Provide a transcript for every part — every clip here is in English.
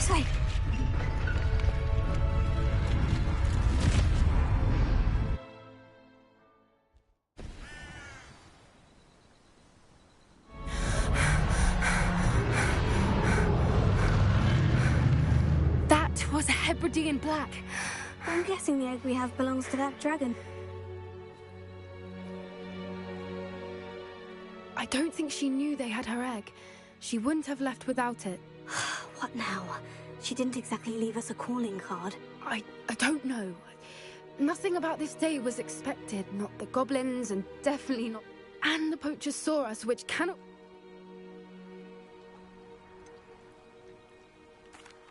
This way. That was a Hebridean black. I'm guessing the egg we have belongs to that dragon. I don't think she knew they had her egg. She wouldn't have left without it. What now? She didn't exactly leave us a calling card. I don't know. Nothing about this day was expected. Not the goblins, and definitely not... And the poachers saw us, which cannot...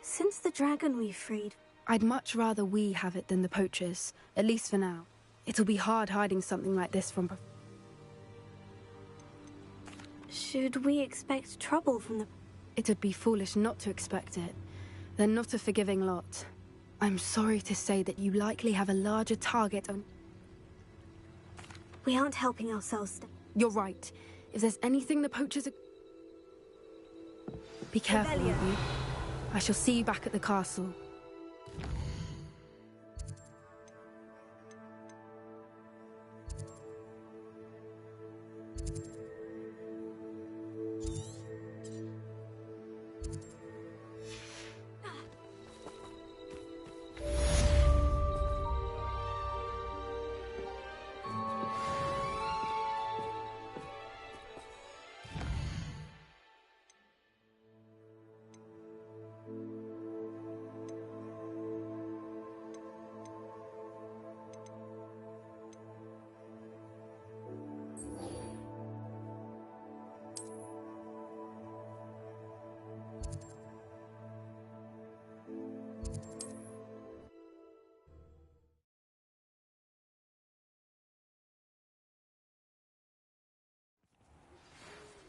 Since the dragon we freed... I'd much rather we have it than the poachers, at least for now. It'll be hard hiding something like this from... Should we expect trouble from the... It'd be foolish not to expect it. They're not a forgiving lot. I'm sorry to say that you likely have a larger target on... We aren't helping ourselves. You're right. If there's anything the poachers are... Be careful, won't you? I shall see you back at the castle.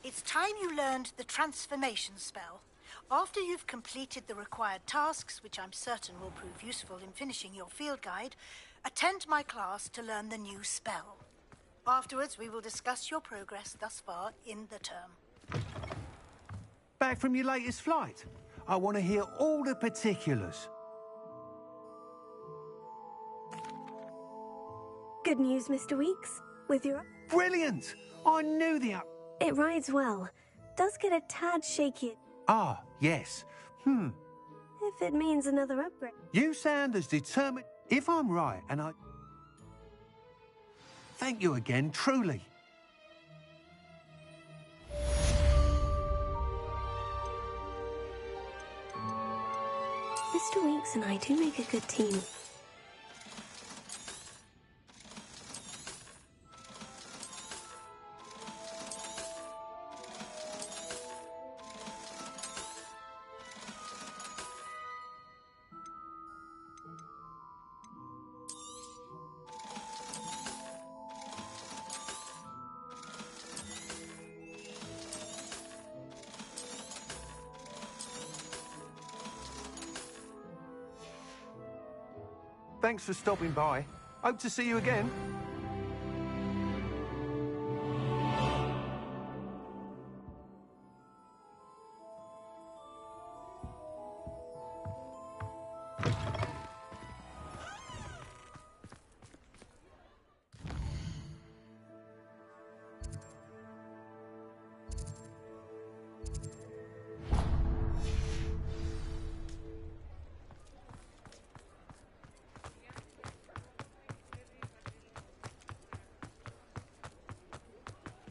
It's time you learned the transformation spell. After you've completed the required tasks, which I'm certain will prove useful in finishing your field guide, attend my class to learn the new spell. Afterwards, we will discuss your progress thus far in the term. Back from your latest flight? I want to hear all the particulars. Good news, Mr. Weeks. With your... Brilliant! I knew the up... It rides well. Does get a tad shaky. Ah, yes. If it means another upgrade. You sound as determined... If I'm right, and I... Thank you again, truly. Mr. Weeks and I do make a good team. Thanks for stopping by. Hope to see you again.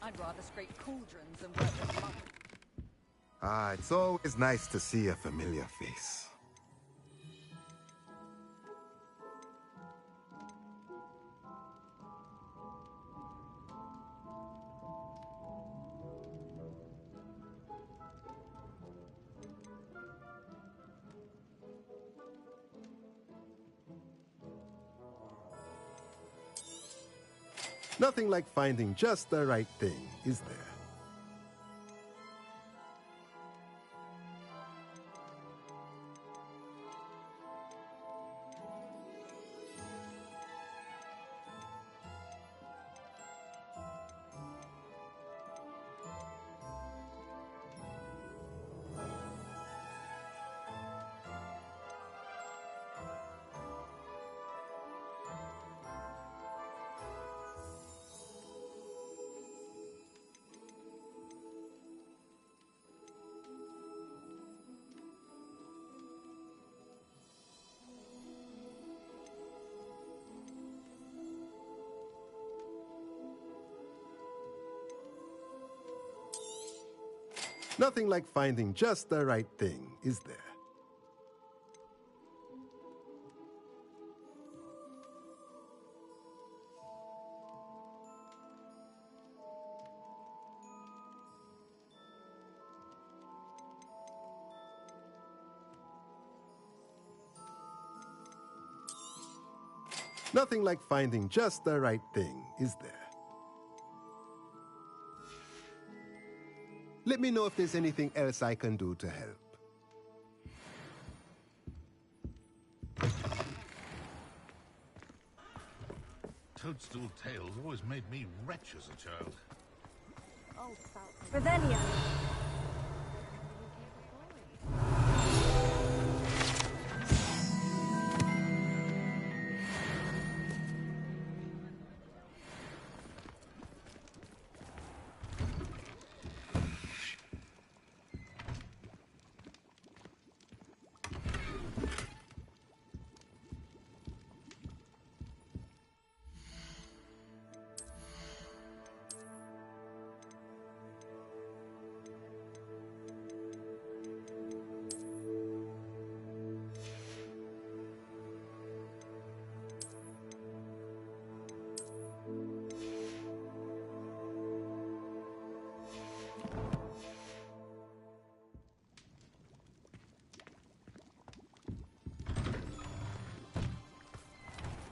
I'd rather scrape cauldrons than work with monks. Ah, it's always nice to see a familiar face. Nothing like finding just the right thing, is there? Nothing like finding just the right thing, is there? Nothing like finding just the right thing, is there? Let me know if there's anything else I can do to help. Toadstool tales always made me wretch as a child. Revelio.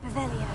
Revelio.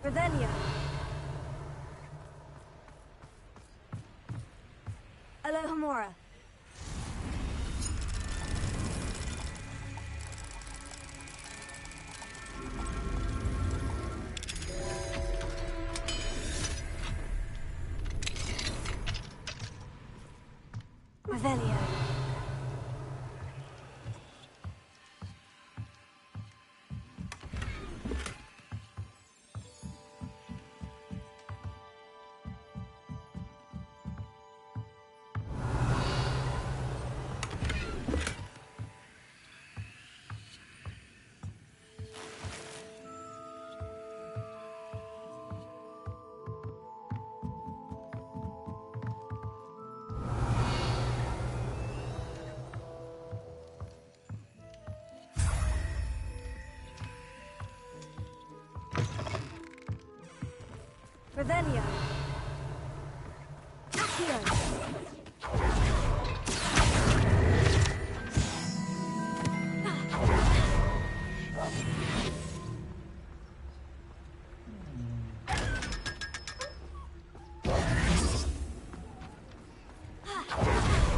Revelio. Alohomora. Revelio. Revelio. Accio.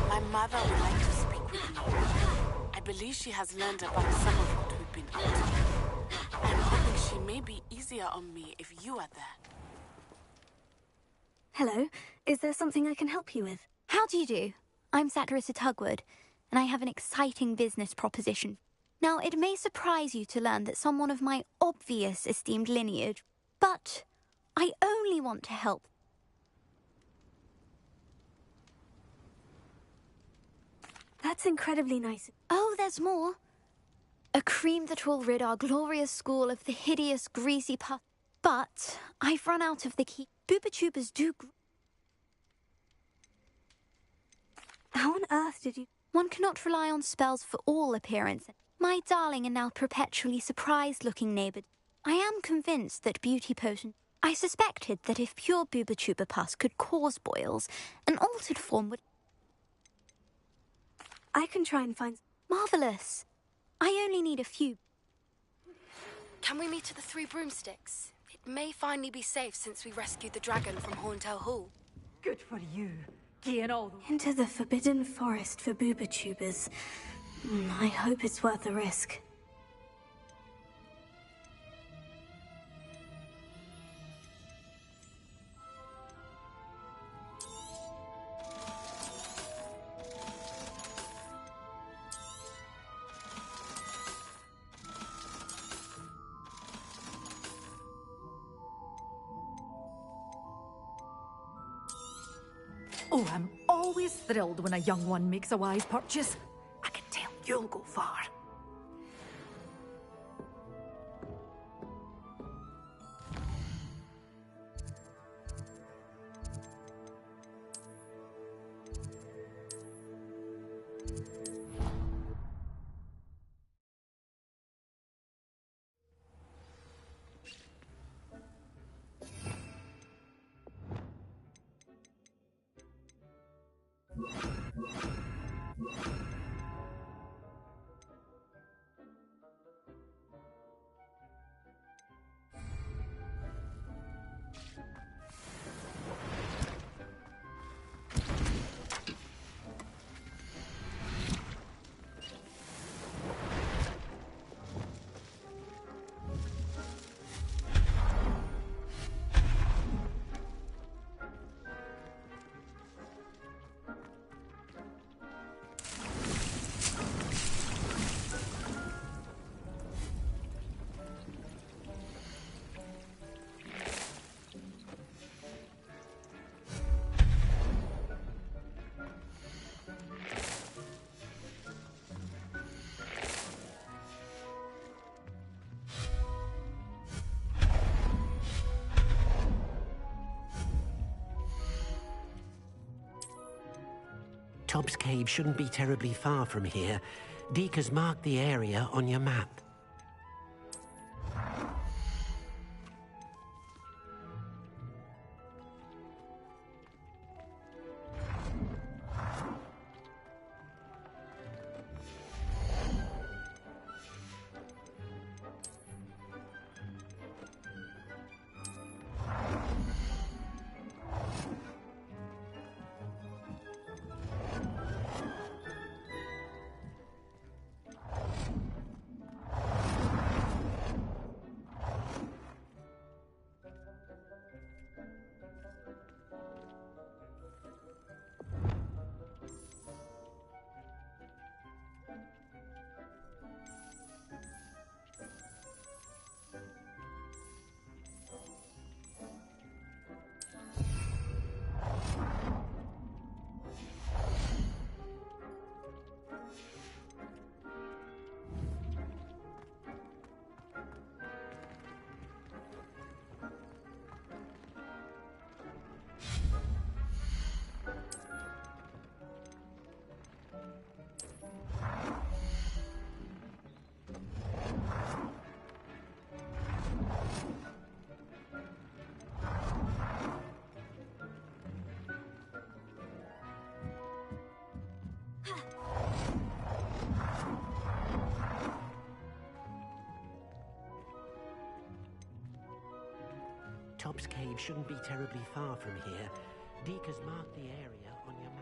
My mother would like to speak with you. I believe she has learned about some of what we've been up to. I'm hoping she may be easier on me if you are there. Hello. Is there something I can help you with? How do you do? I'm Satirissa Tugwood, and I have an exciting business proposition. Now, it may surprise you to learn that someone of my obvious esteemed lineage But I only want to help. That's incredibly nice. Oh, there's more. A cream that will rid our glorious school of the hideous, greasy pus. But I've run out of the key. Booba-tubers do... How on earth did you... One cannot rely on spells for all appearance. My darling and now perpetually surprised-looking neighbour. I am convinced that beauty potion... I suspected that if pure Booba-tuber pus could cause boils, an altered form would... I can try and find... Marvellous. I only need a few. Can we meet at the Three Broomsticks? It may finally be safe since we rescued the dragon from Horntail Hall. Good for you. Gain all the... Into the Forbidden Forest for Booba-tubers. I hope it's worth the risk. Oh, I'm always thrilled when a young one makes a wise purchase. I can tell you'll go far. Tobbs Cave shouldn't be terribly far from here. Deke has marked the area on your map. Tobbs Cave shouldn't be terribly far from here. Deke has marked the area on your map.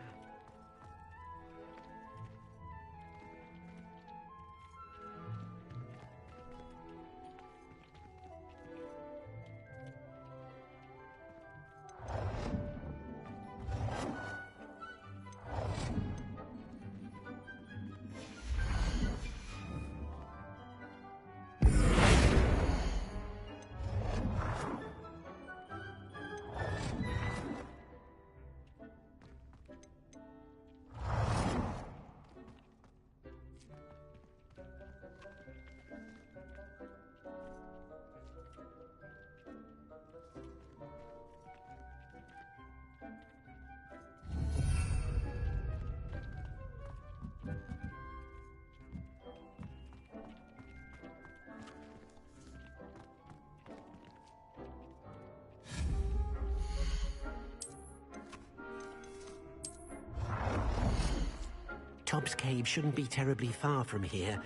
Tobbs Cave shouldn't be terribly far from here.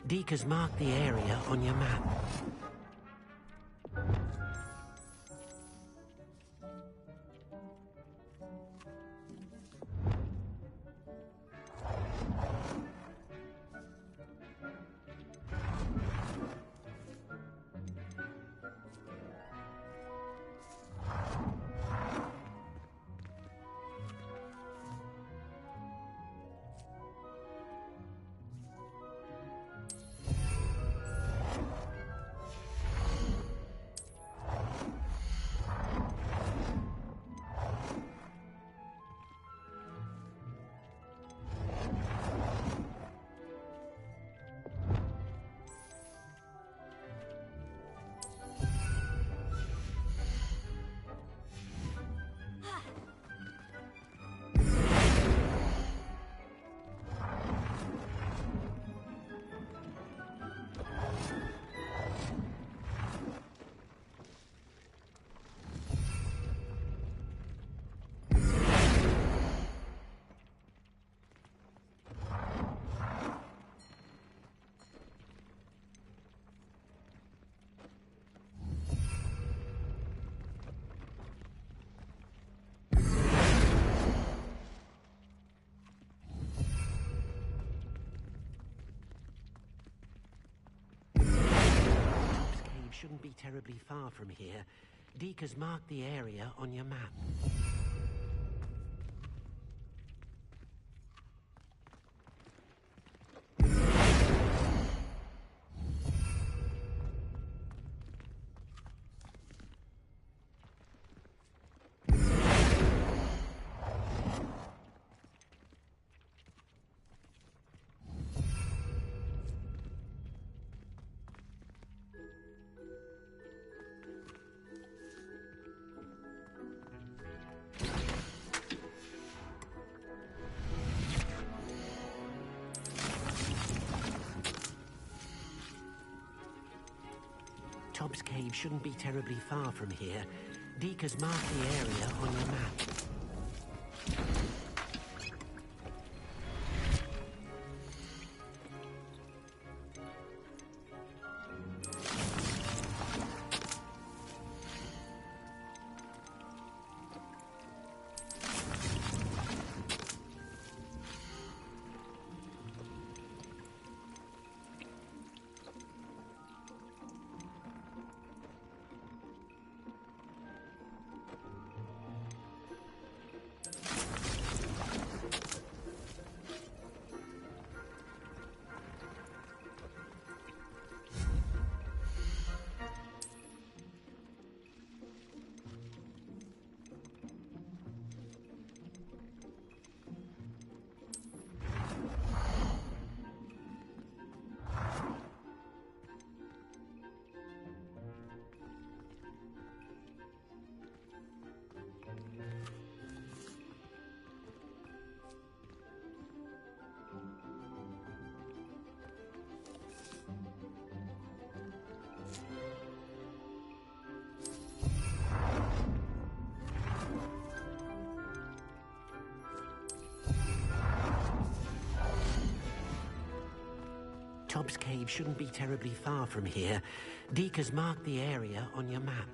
Deke has marked the area on your map. Shouldn't be terribly far from here. Deke has marked the area on your map. Tobbs Cave shouldn't be terribly far from here. Deke has marked the area on your map. Tobbs Cave shouldn't be terribly far from here. Deke has marked the area on your map.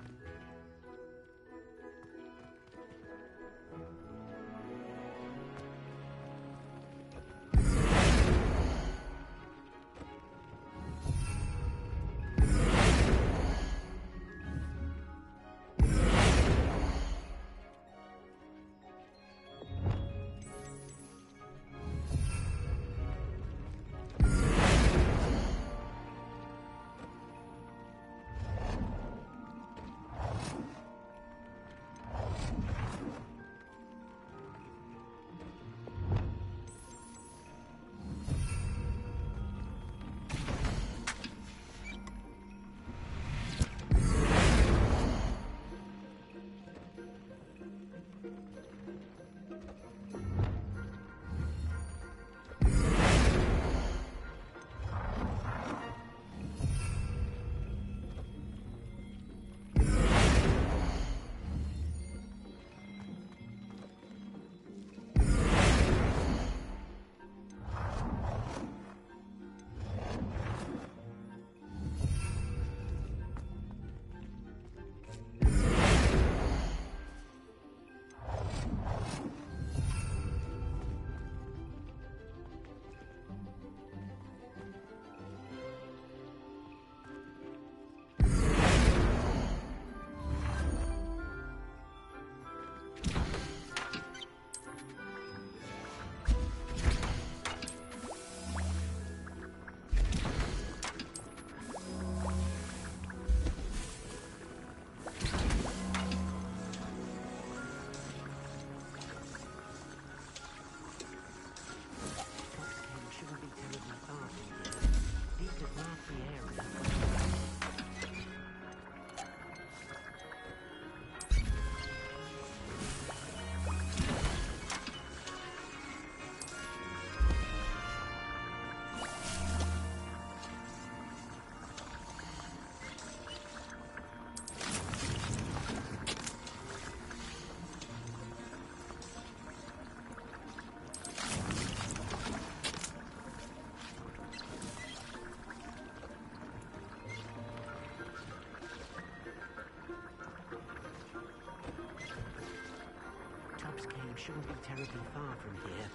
Cave shouldn't be terribly far from here.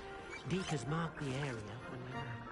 Deke has marked the area on the map.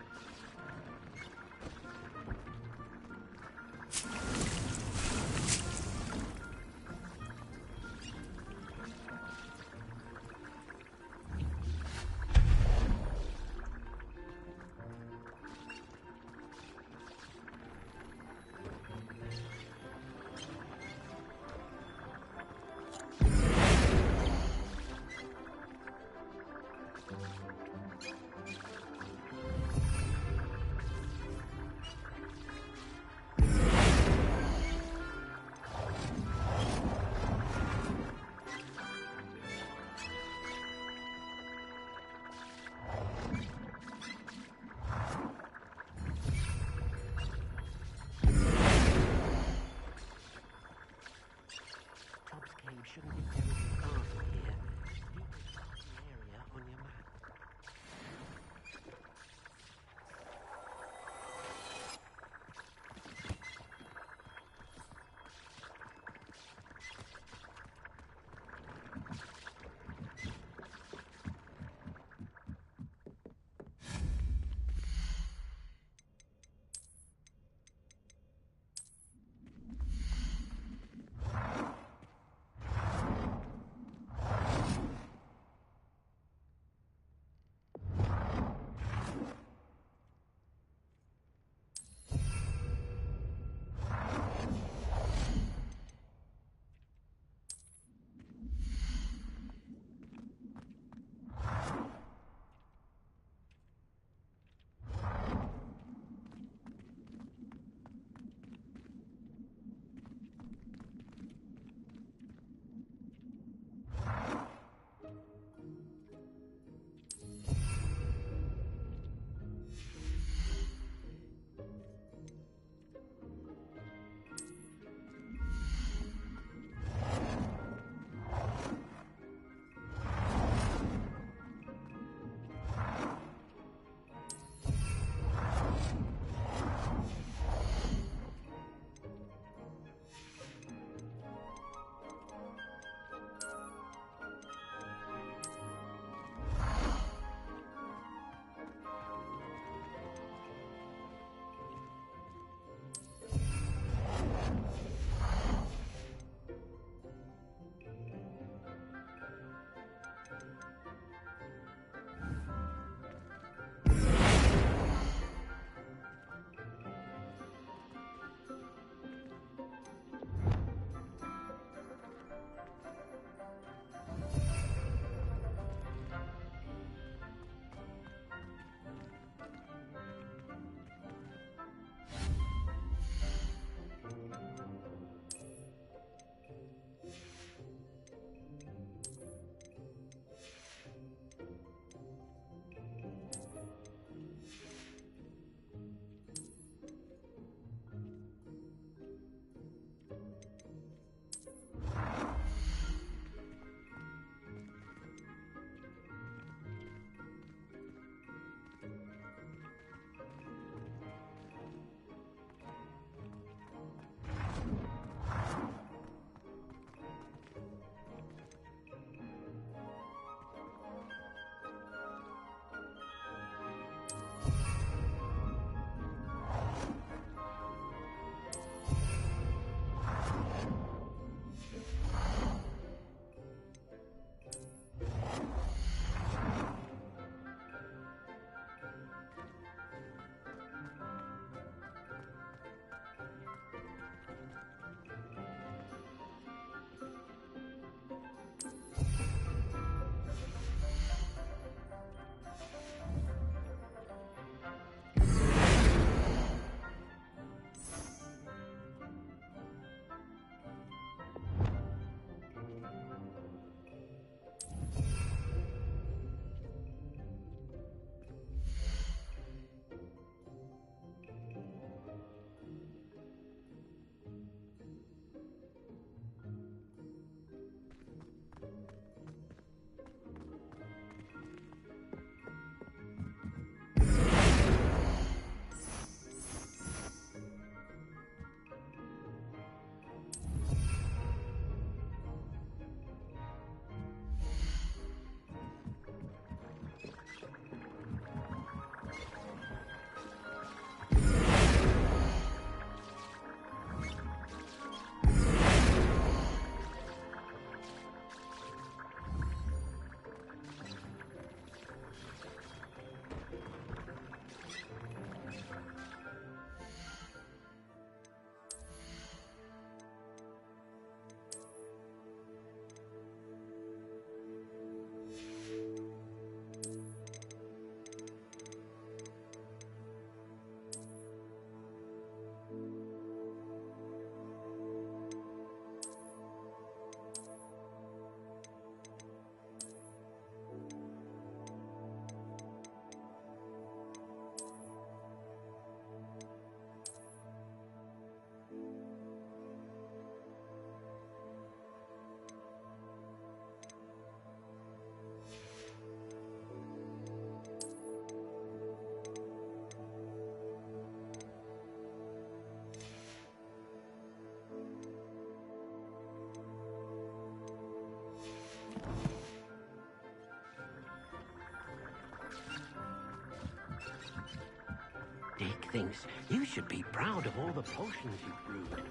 thinks you should be proud of all the potions you've brewed.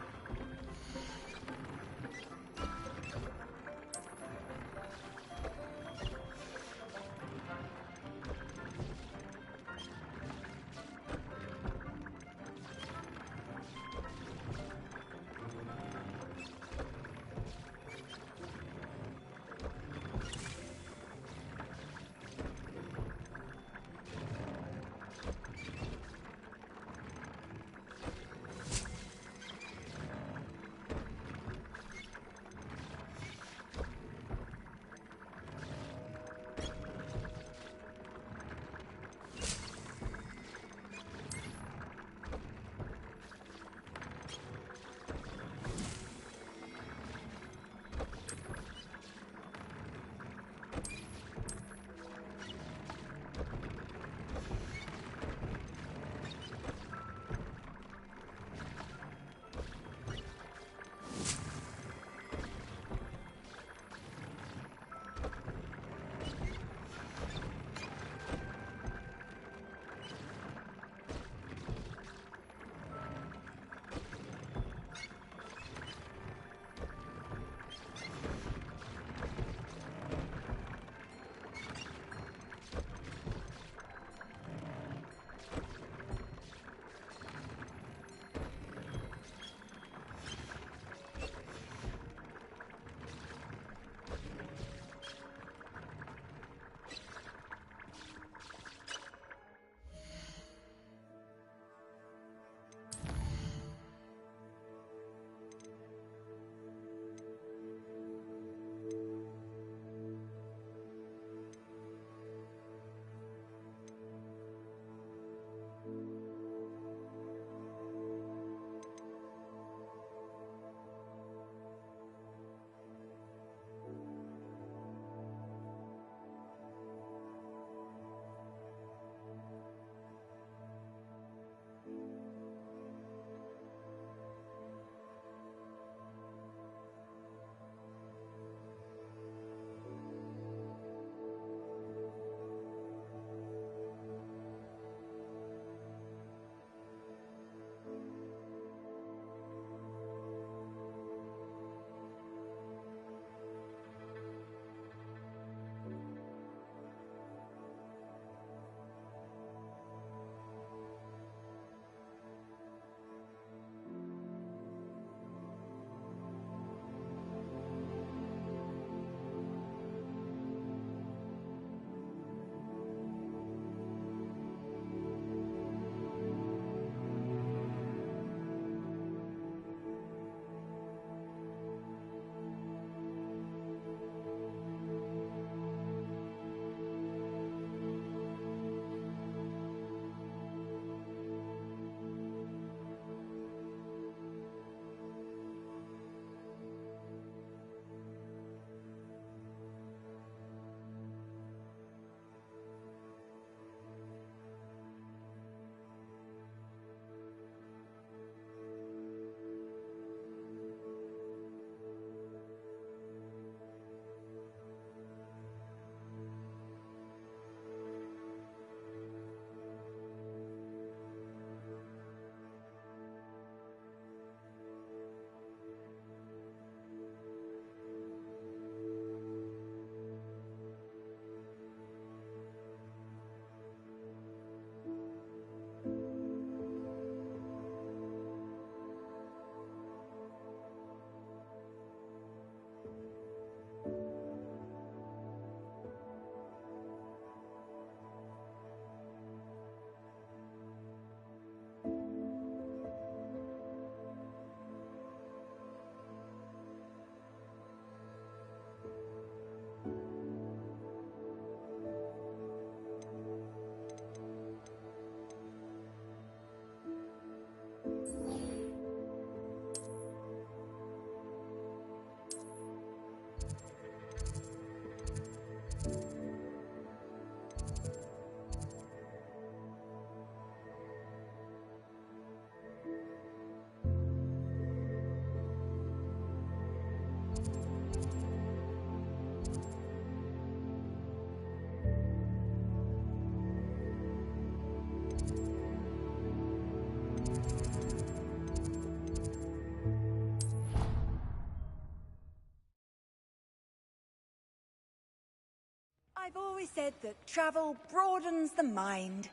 I've always said that travel broadens the mind.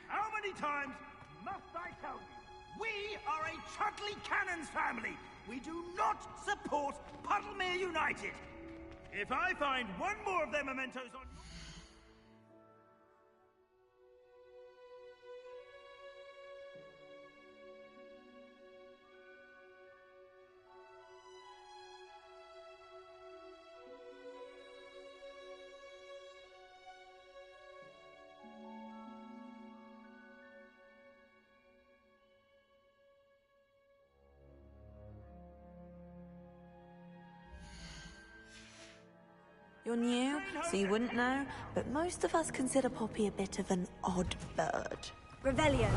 How many times must I tell you? We are a Chudley Cannons family. We do not support Puddlemere United. If I find one more of their mementos on... You're new, so you wouldn't know, but most of us consider Poppy a bit of an odd bird. Revelio.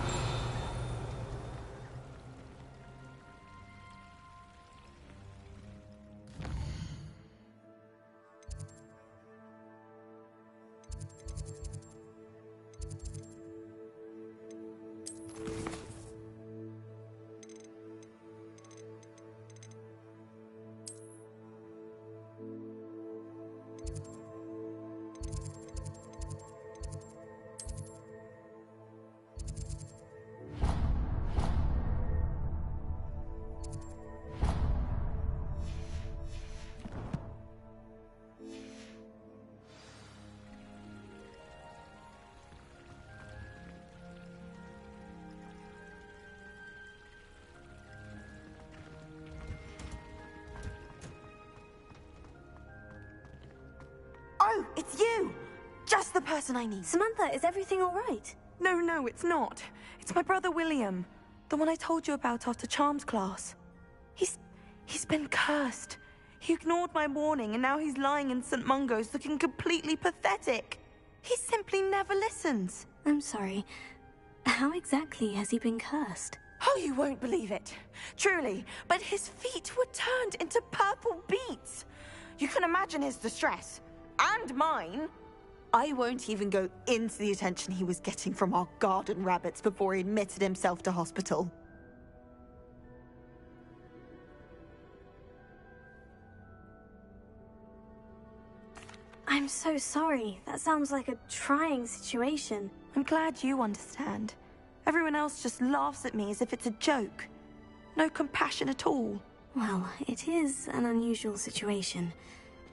Oh, it's you! Just the person I need. Samantha, is everything all right? No, it's not. It's my brother William. The one I told you about after Charms class. He's been cursed. He ignored my warning and now he's lying in St. Mungo's looking completely pathetic. He simply never listens. I'm sorry. How exactly has he been cursed? Oh, you won't believe it. Truly, but his feet were turned into purple beets. You can imagine his distress. And mine. I won't even go into the attention he was getting from our garden rabbits before he admitted himself to hospital. I'm so sorry. That sounds like a trying situation. I'm glad you understand. Everyone else just laughs at me as if it's a joke. No compassion at all. Well, it is an unusual situation.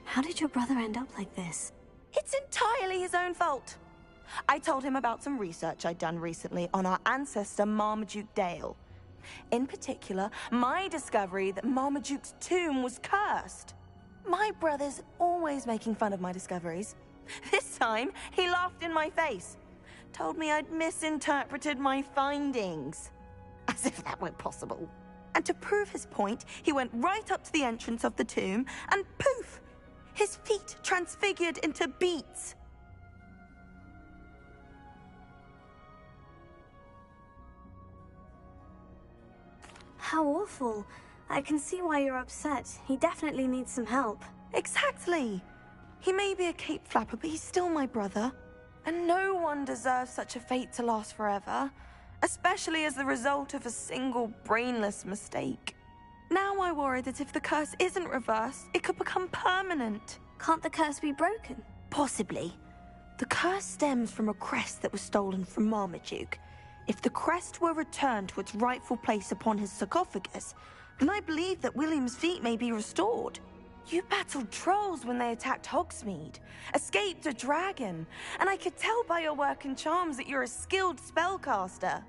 How did your brother end up like this? It's entirely his own fault. I told him about some research I'd done recently on our ancestor Marmaduke Dale. In particular, my discovery that Marmaduke's tomb was cursed. My brother's always making fun of my discoveries. This time, he laughed in my face. Told me I'd misinterpreted my findings. As if that weren't possible. And to prove his point, he went right up to the entrance of the tomb and poof! His feet transfigured into beets. How awful. I can see why you're upset. He definitely needs some help. Exactly. He may be a cape flapper, but he's still my brother. And no one deserves such a fate to last forever, especially as the result of a single brainless mistake. Now I worry that if the curse isn't reversed, it could become permanent. Can't the curse be broken? Possibly. The curse stems from a crest that was stolen from Marmaduke. If the crest were returned to its rightful place upon his sarcophagus, then I believe that William's feet may be restored. You battled trolls when they attacked Hogsmeade, escaped a dragon, and I could tell by your work and charms that you're a skilled spellcaster.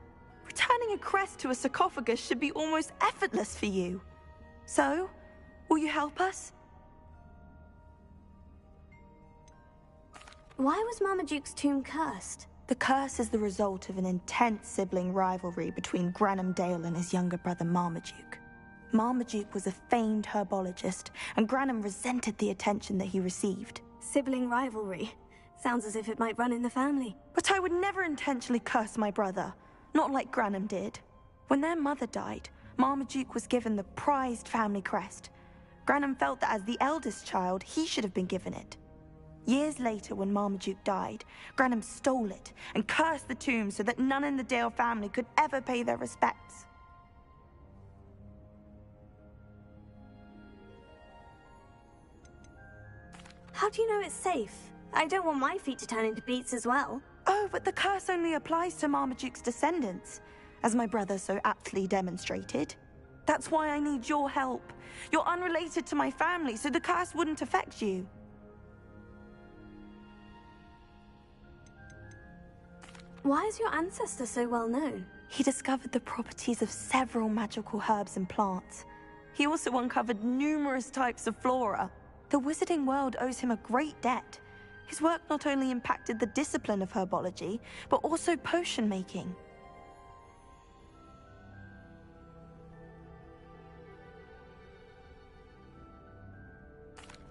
Returning a crest to a sarcophagus should be almost effortless for you. So, will you help us? Why was Marmaduke's tomb cursed? The curse is the result of an intense sibling rivalry between Granham Dale and his younger brother Marmaduke. Marmaduke was a famed herbologist, and Granham resented the attention that he received. Sibling rivalry. Sounds as if it might run in the family. But I would never intentionally curse my brother, not like Granham did. When their mother died, Marmaduke was given the prized family crest. Granham felt that as the eldest child, he should have been given it. Years later, when Marmaduke died, Granham stole it and cursed the tomb so that none in the Dale family could ever pay their respects. How do you know it's safe? I don't want my feet to turn into beets as well. Oh, but the curse only applies to Marmaduke's descendants, as my brother so aptly demonstrated. That's why I need your help. You're unrelated to my family, so the curse wouldn't affect you. Why is your ancestor so well known? He discovered the properties of several magical herbs and plants. He also uncovered numerous types of flora. The wizarding world owes him a great debt. His work not only impacted the discipline of herbology, but also potion making.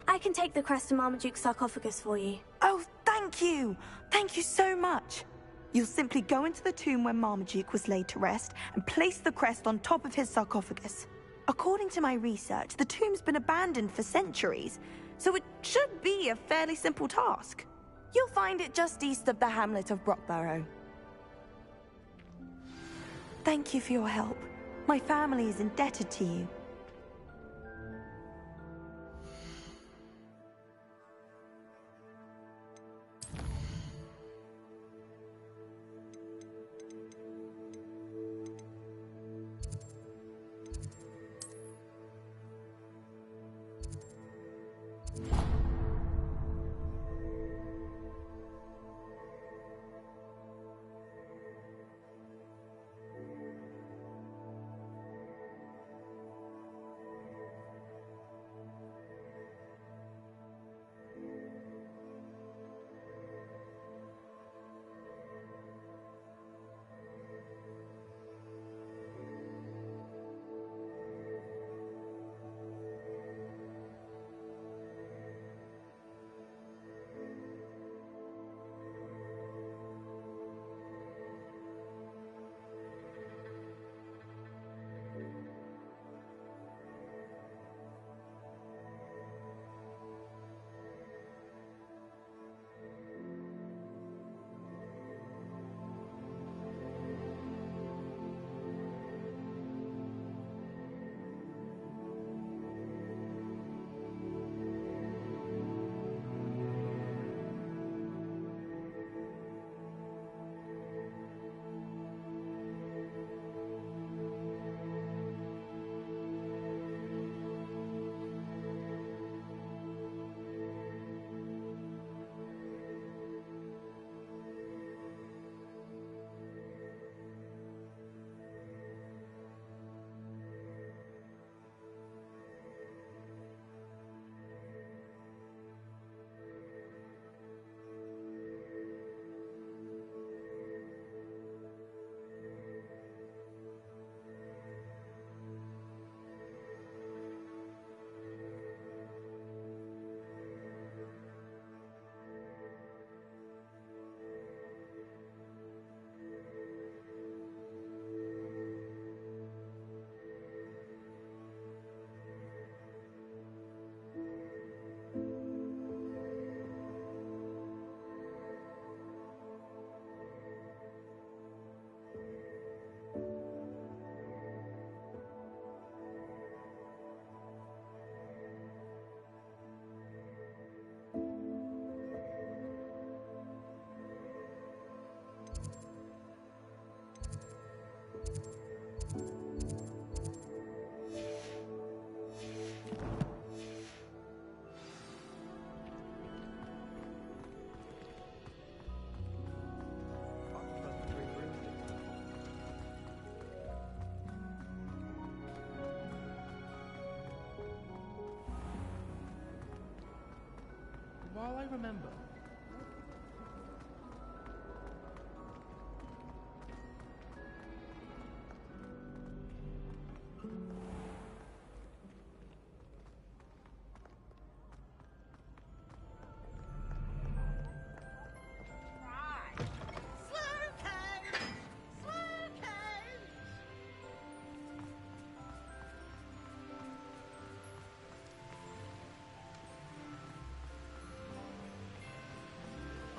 I can take the crest to Marmaduke's sarcophagus for you. Oh, thank you! Thank you so much! You'll simply go into the tomb where Marmaduke was laid to rest and place the crest on top of his sarcophagus. According to my research, the tomb's been abandoned for centuries, so it should be a fairly simple task. You'll find it just east of the hamlet of Brockborough. Thank you for your help. My family is indebted to you. While I remember.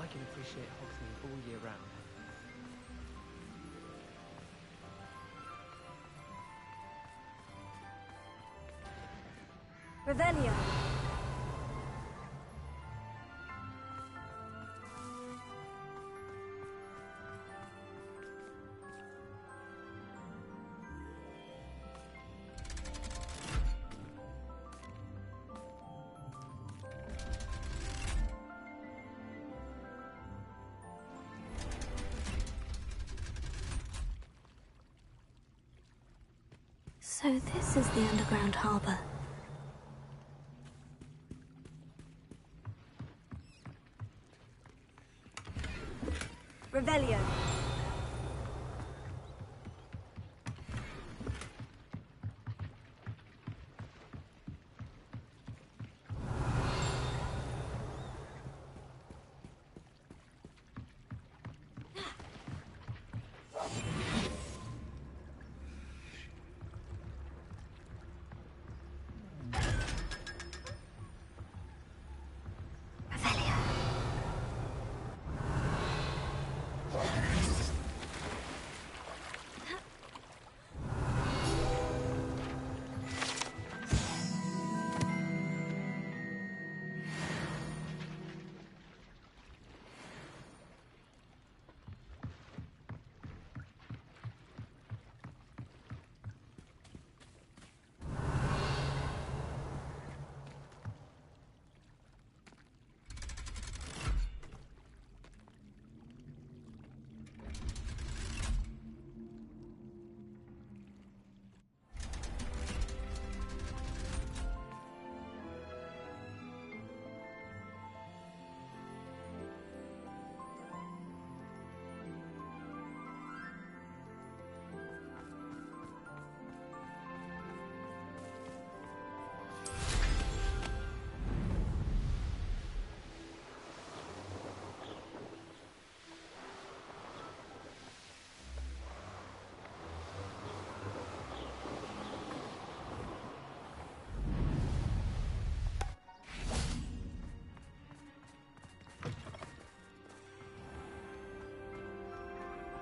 I can appreciate Hogsmeade all year round. Revelio. So this is the underground harbor. Revelio.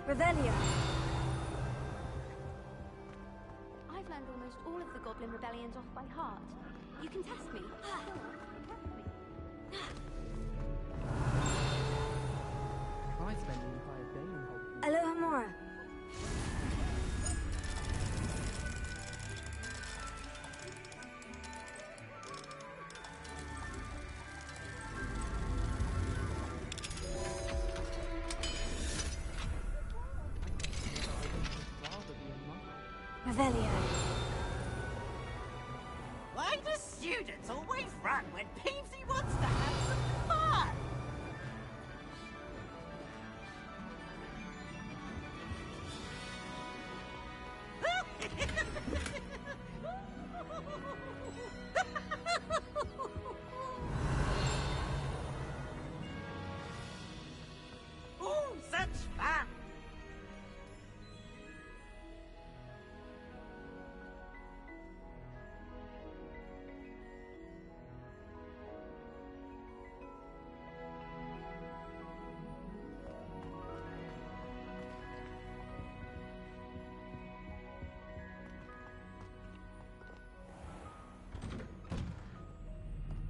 Revelio. I've learned almost all of the Goblin rebellions off by heart. You can test me. I spent the entire day in Hogsmeade. Alohomora. Revelio. Why do students always run when Peevesy wants to have some fun? Oh, such fun!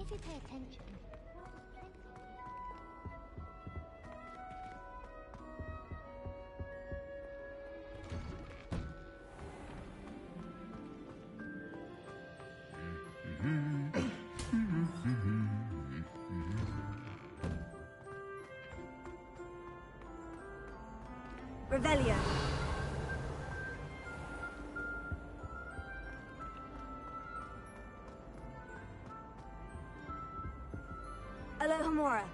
If you pay attention. Revelio. Alohomora.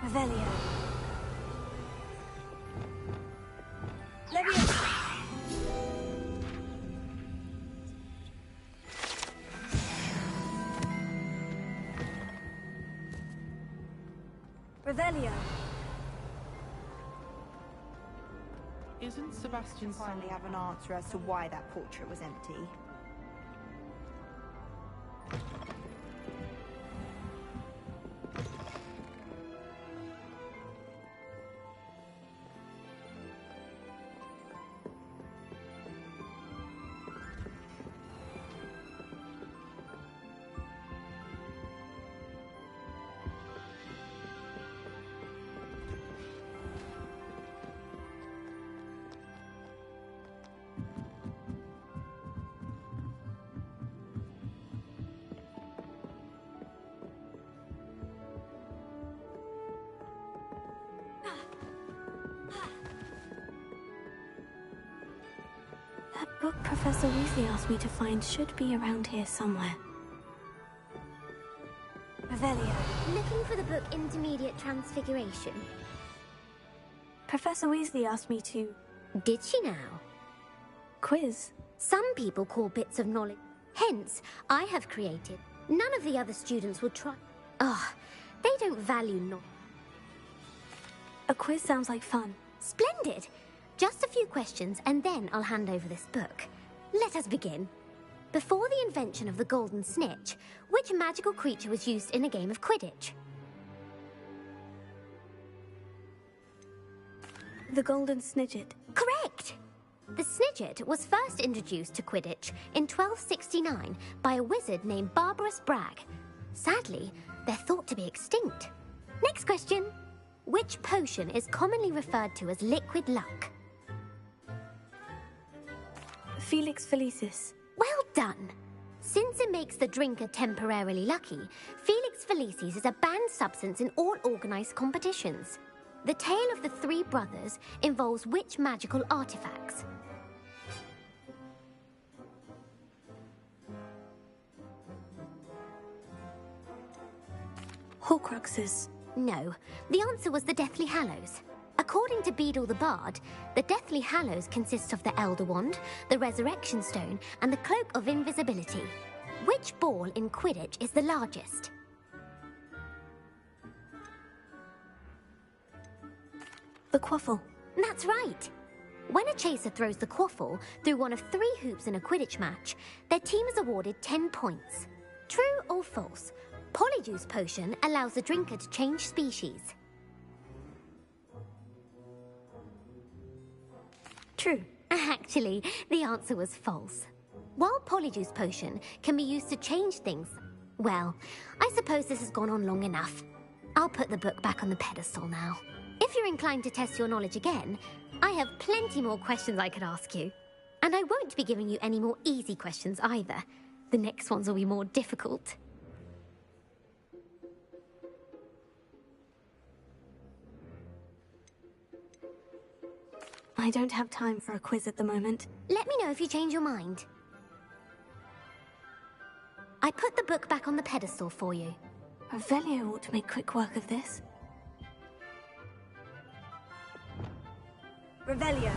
Revelio. Leviosa. Revelio. Isn't Sebastian finally have an answer as to why that portrait was empty? book Professor Weasley asked me to find should be around here somewhere. Revelio. Looking for the book Intermediate Transfiguration. Professor Weasley asked me to... Did she now? Quiz. Some people call bits of knowledge. Hence, I have created. None of the other students will try. Ah, they don't value knowledge. A quiz sounds like fun. Splendid. Just a few questions and then I'll hand over this book. Let us begin. Before the invention of the Golden Snitch, which magical creature was used in a game of Quidditch? The Golden Snidget. Correct! The Snidget was first introduced to Quidditch in 1269 by a wizard named Barbarous Bragg. Sadly, they're thought to be extinct. Next question. Which potion is commonly referred to as liquid luck? Felix Felicis. Well done! Since it makes the drinker temporarily lucky, Felix Felicis is a banned substance in all organized competitions. The tale of the three brothers involves which magical artifacts? Horcruxes. No, the answer was the Deathly Hallows. According to Beedle the Bard, the Deathly Hallows consists of the Elder Wand, the Resurrection Stone, and the Cloak of Invisibility. Which ball in Quidditch is the largest? The quaffle. That's right. When a chaser throws the quaffle through one of 3 hoops in a Quidditch match, their team is awarded 10 points. True or false? Polyjuice Potion allows the drinker to change species. True. Actually, the answer was false. While Polyjuice Potion can be used to change things, well, I suppose this has gone on long enough. I'll put the book back on the pedestal now. If you're inclined to test your knowledge again, I have plenty more questions I could ask you. And I won't be giving you any more easy questions either. The next ones will be more difficult. I don't have time for a quiz at the moment. Let me know if you change your mind. I put the book back on the pedestal for you. Revelio ought to make quick work of this. Revelio.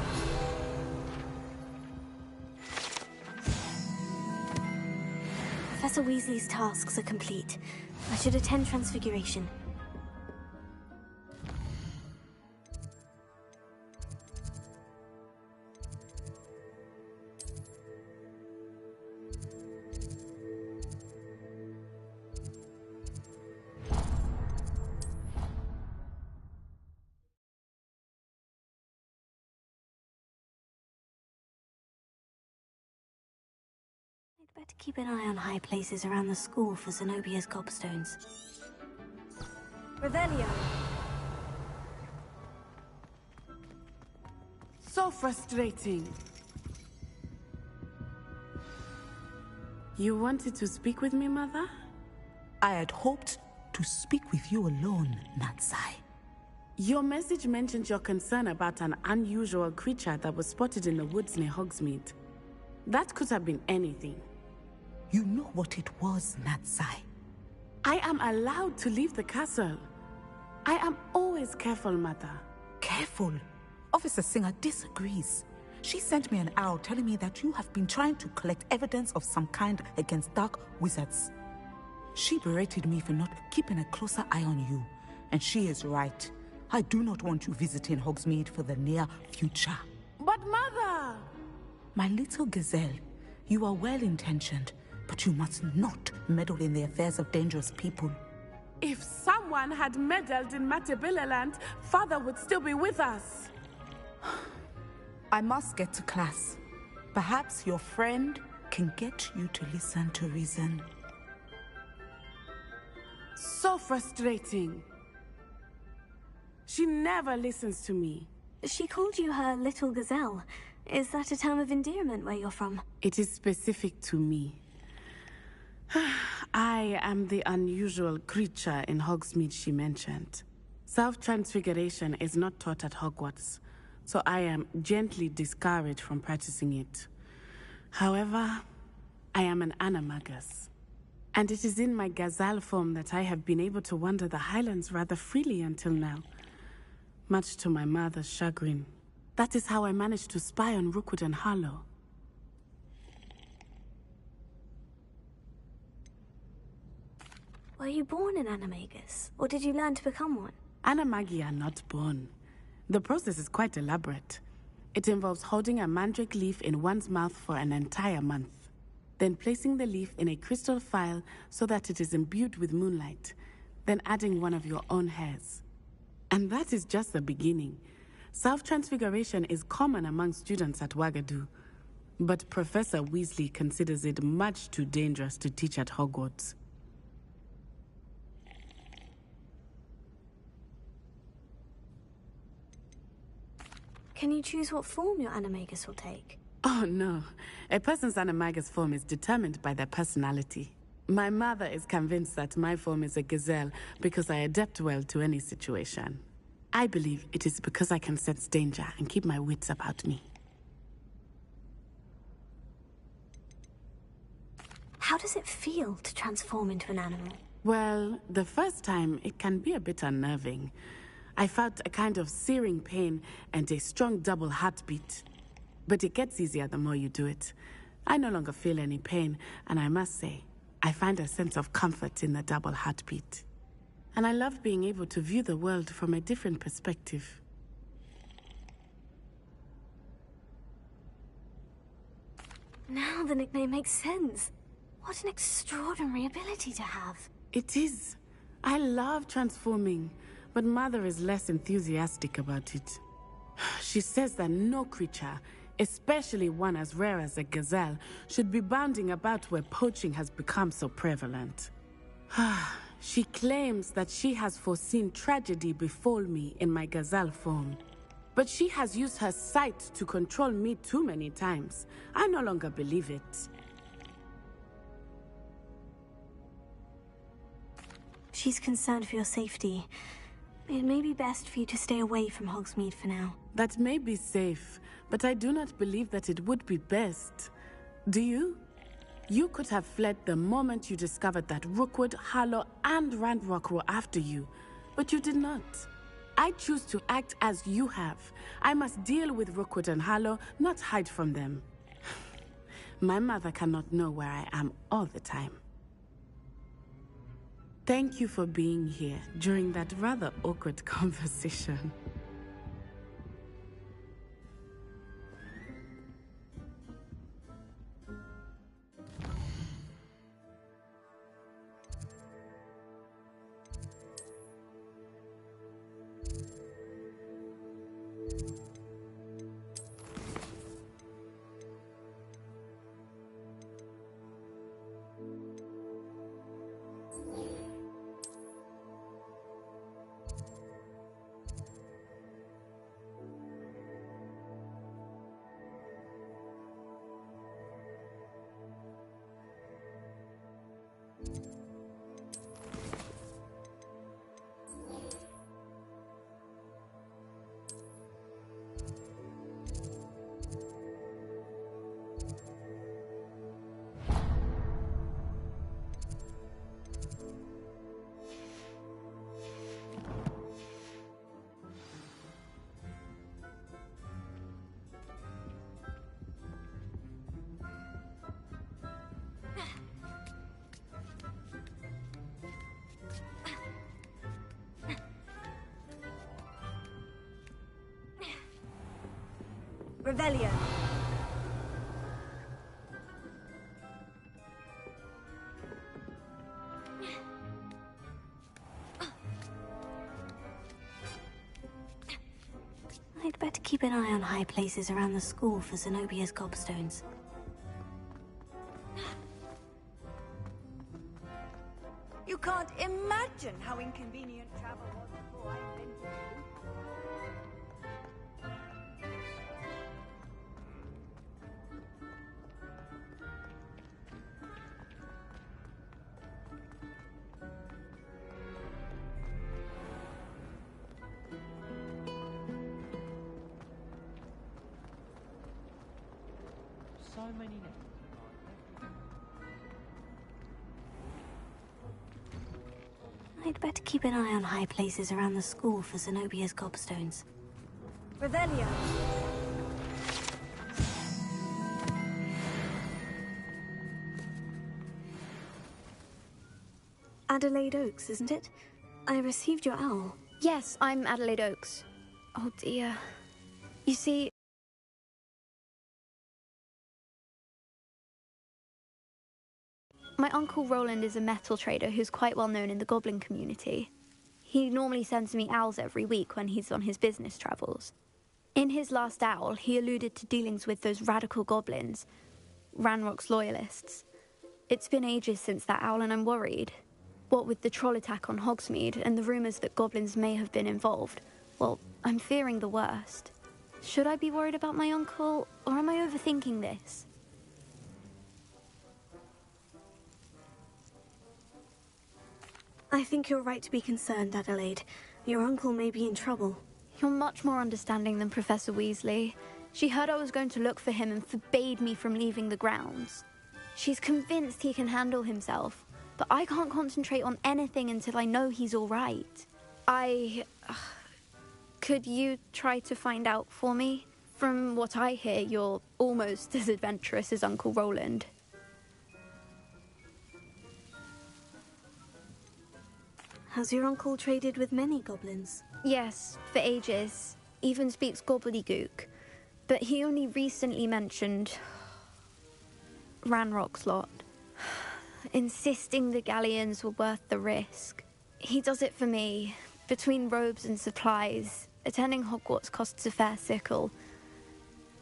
Professor Weasley's tasks are complete. I should attend Transfiguration. Better keep an eye on high places around the school for Zenobia's gobstones. Revelio. So frustrating. You wanted to speak with me, Mother? I had hoped to speak with you alone, Natsai. Your message mentioned your concern about an unusual creature that was spotted in the woods near Hogsmeade. That could have been anything. You know what it was, Natsai. I am allowed to leave the castle. I am always careful, Mother. Careful? Officer Singer disagrees. She sent me an arrow telling me that you have been trying to collect evidence of some kind against dark wizards. She berated me for not keeping a closer eye on you. And she is right. I do not want you visiting Hogsmeade for the near future. But Mother! My little gazelle, you are well-intentioned, but you must not meddle in the affairs of dangerous people. If someone had meddled in Matabeleland, Father would still be with us. I must get to class. Perhaps your friend can get you to listen to reason. So frustrating. She never listens to me. She called you her little gazelle. Is that a term of endearment where you're from? It is specific to me. I am the unusual creature in Hogsmeade she mentioned. Self-transfiguration is not taught at Hogwarts, so I am gently discouraged from practicing it. However, I am an animagus. And it is in my gazelle form that I have been able to wander the highlands rather freely until now. Much to my mother's chagrin. That is how I managed to spy on Rookwood and Harlow. Were you born an animagus, or did you learn to become one? Animagi are not born. The process is quite elaborate. It involves holding a mandrake leaf in one's mouth for an entire month, then placing the leaf in a crystal phial so that it is imbued with moonlight, then adding one of your own hairs. And that is just the beginning. Self-transfiguration is common among students at Wagadu, but Professor Weasley considers it much too dangerous to teach at Hogwarts. Can you choose what form your animagus will take? Oh no, a person's animagus form is determined by their personality. My mother is convinced that my form is a gazelle because I adapt well to any situation. I believe it is because I can sense danger and keep my wits about me. How does it feel to transform into an animal? Well, the first time it can be a bit unnerving. I felt a kind of searing pain and a strong double heartbeat. But it gets easier the more you do it. I no longer feel any pain, and I must say, I find a sense of comfort in the double heartbeat. And I love being able to view the world from a different perspective. Now the nickname makes sense. What an extraordinary ability to have. It is. I love transforming, but Mother is less enthusiastic about it. She says that no creature, especially one as rare as a gazelle, should be bounding about where poaching has become so prevalent. She claims that she has foreseen tragedy befall me in my gazelle form. But she has used her sight to control me too many times. I no longer believe it. She's concerned for your safety. It may be best for you to stay away from Hogsmeade for now. That may be safe, but I do not believe that it would be best. Do you? You could have fled the moment you discovered that Rookwood, Harlow, and Ranrock were after you, but you did not. I choose to act as you have. I must deal with Rookwood and Harlow, not hide from them. My mother cannot know where I am all the time. Thank you for being here during that rather awkward conversation. Revelio. I'd better keep an eye on high places around the school for Zenobia's gobstones. You can't imagine how inconvenient travel was before I invented you. So many names. I'd better keep an eye on high places around the school for Zenobia's gobstones. Revelio. Adelaide Oaks, isn't it? I received your owl. Yes, I'm Adelaide Oaks. Oh dear. You see, my Uncle Roland is a metal trader who's quite well known in the goblin community. He normally sends me owls every week when he's on his business travels. In his last owl, he alluded to dealings with those radical goblins, Ranrock's loyalists. It's been ages since that owl and I'm worried. What with the troll attack on Hogsmeade and the rumours that goblins may have been involved, well, I'm fearing the worst. Should I be worried about my uncle, or am I overthinking this? I think you're right to be concerned, Adelaide. Your uncle may be in trouble. You're much more understanding than Professor Weasley. She heard I was going to look for him and forbade me from leaving the grounds. She's convinced he can handle himself, but I can't concentrate on anything until I know he's all right. Could you try to find out for me? From what I hear, you're almost as adventurous as Uncle Roland. Has your uncle traded with many goblins? Yes, for ages. Even speaks gobbledygook. But he only recently mentioned Ranrock's lot, insisting the galleons were worth the risk. He does it for me. Between robes and supplies, attending Hogwarts costs a fair sickle.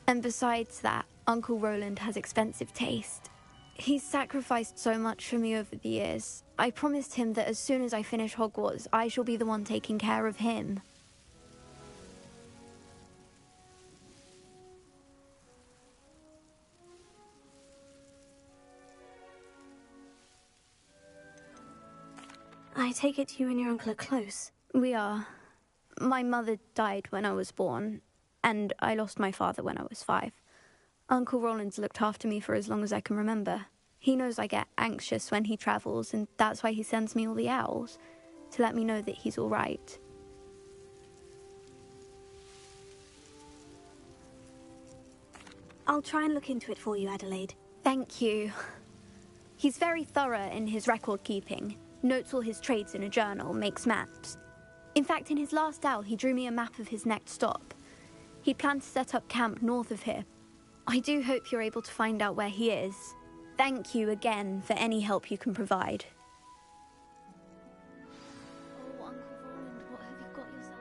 And besides that, Uncle Roland has expensive taste. He's sacrificed so much for me over the years. I promised him that as soon as I finish Hogwarts, I shall be the one taking care of him. I take it you and your uncle are close. We are. My mother died when I was born, and I lost my father when I was 5. Uncle Roland's looked after me for as long as I can remember. He knows I get anxious when he travels, and that's why he sends me all the owls, to let me know that he's all right. I'll try and look into it for you, Adelaide. Thank you. He's very thorough in his record keeping, notes all his trades in a journal, makes maps. In fact, in his last owl, he drew me a map of his next stop. He planned to set up camp north of here. I do hope you're able to find out where he is. Thank you again for any help you can provide. Oh, Uncle Roland, what have you got yourself?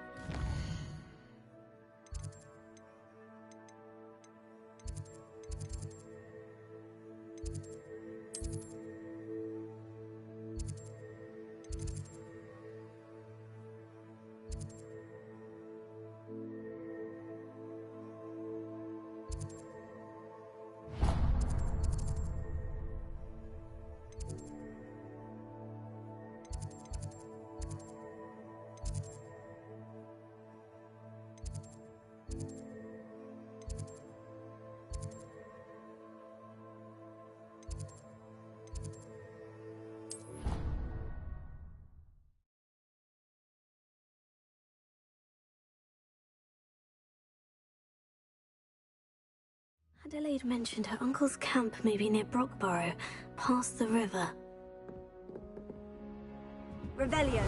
Adelaide mentioned her uncle's camp may be near Brockborough, past the river. Revelio.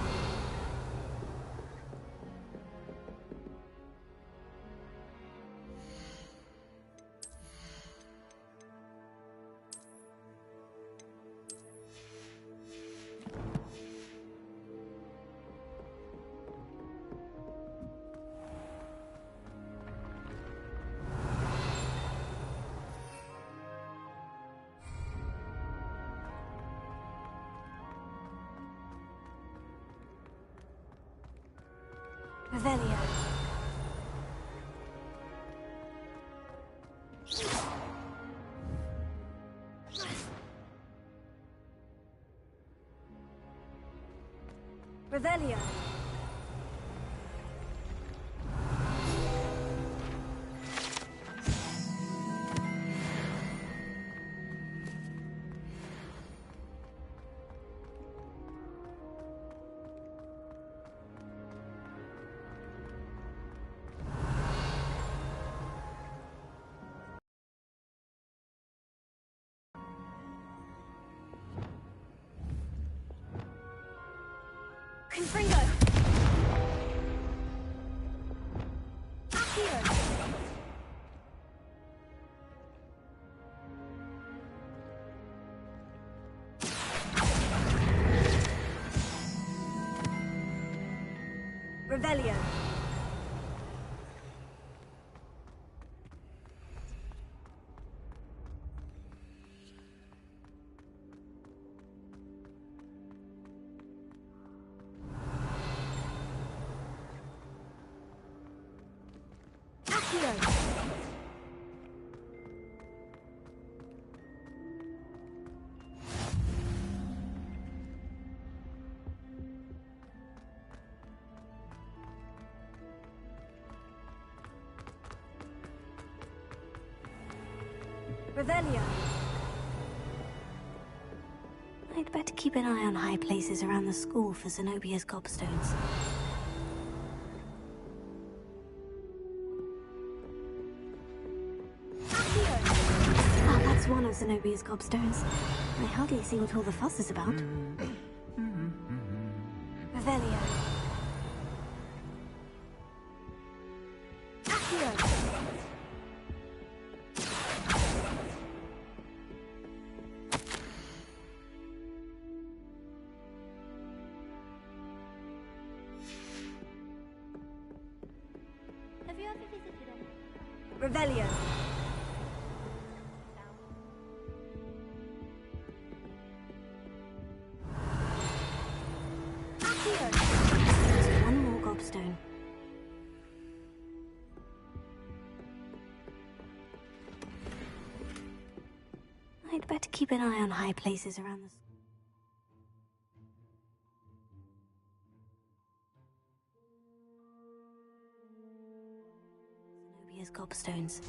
Revelio. Revelio. Fringo! Accio! Revelio. Accio. Revelio. I'd better keep an eye on high places around the school for Zenobia's gobstones. Ah, that's one of Zenobia's gobstones. I hardly see what all the fuss is about. Revelio. Accio. Have you ever visited any? Revelio. Just one more gobstone. I'd better keep an eye on high places around the school. Zenobia's gobstones.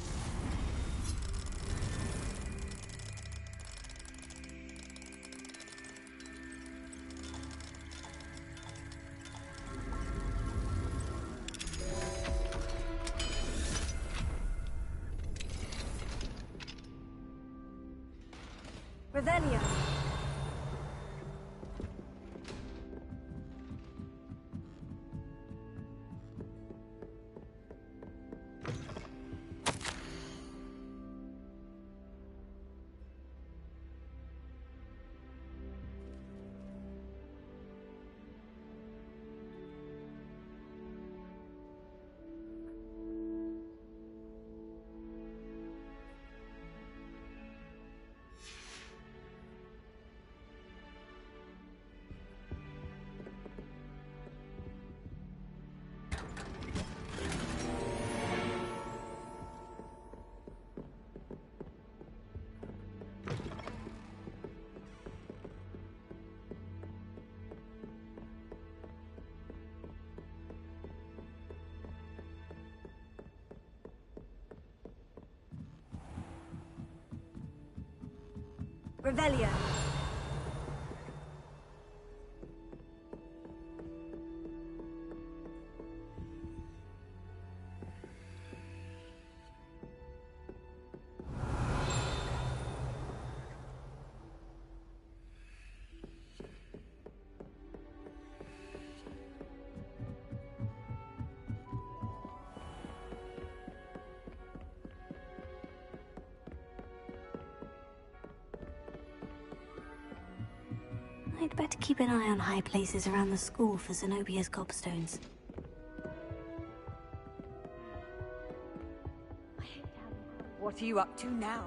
Revelio. Revelio. I'd better keep an eye on high places around the school for Zenobia's gobstones. What are you up to now?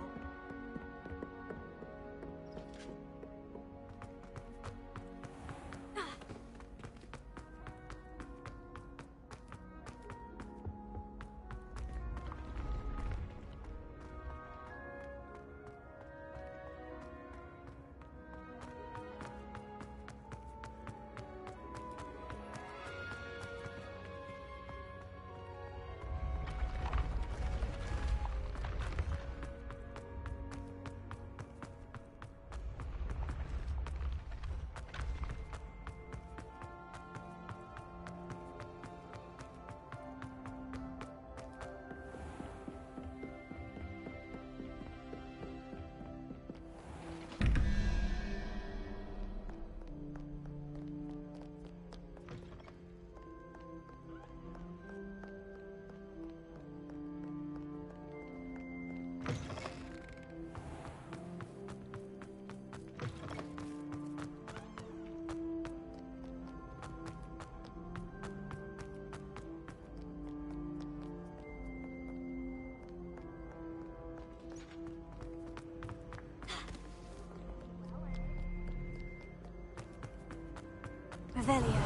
Revelio.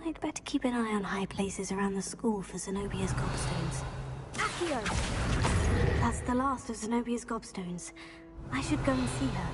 I'd better keep an eye on high places around the school for Zenobia's gobstones. Accio! That's the last of Zenobia's gobstones. I should go and see her.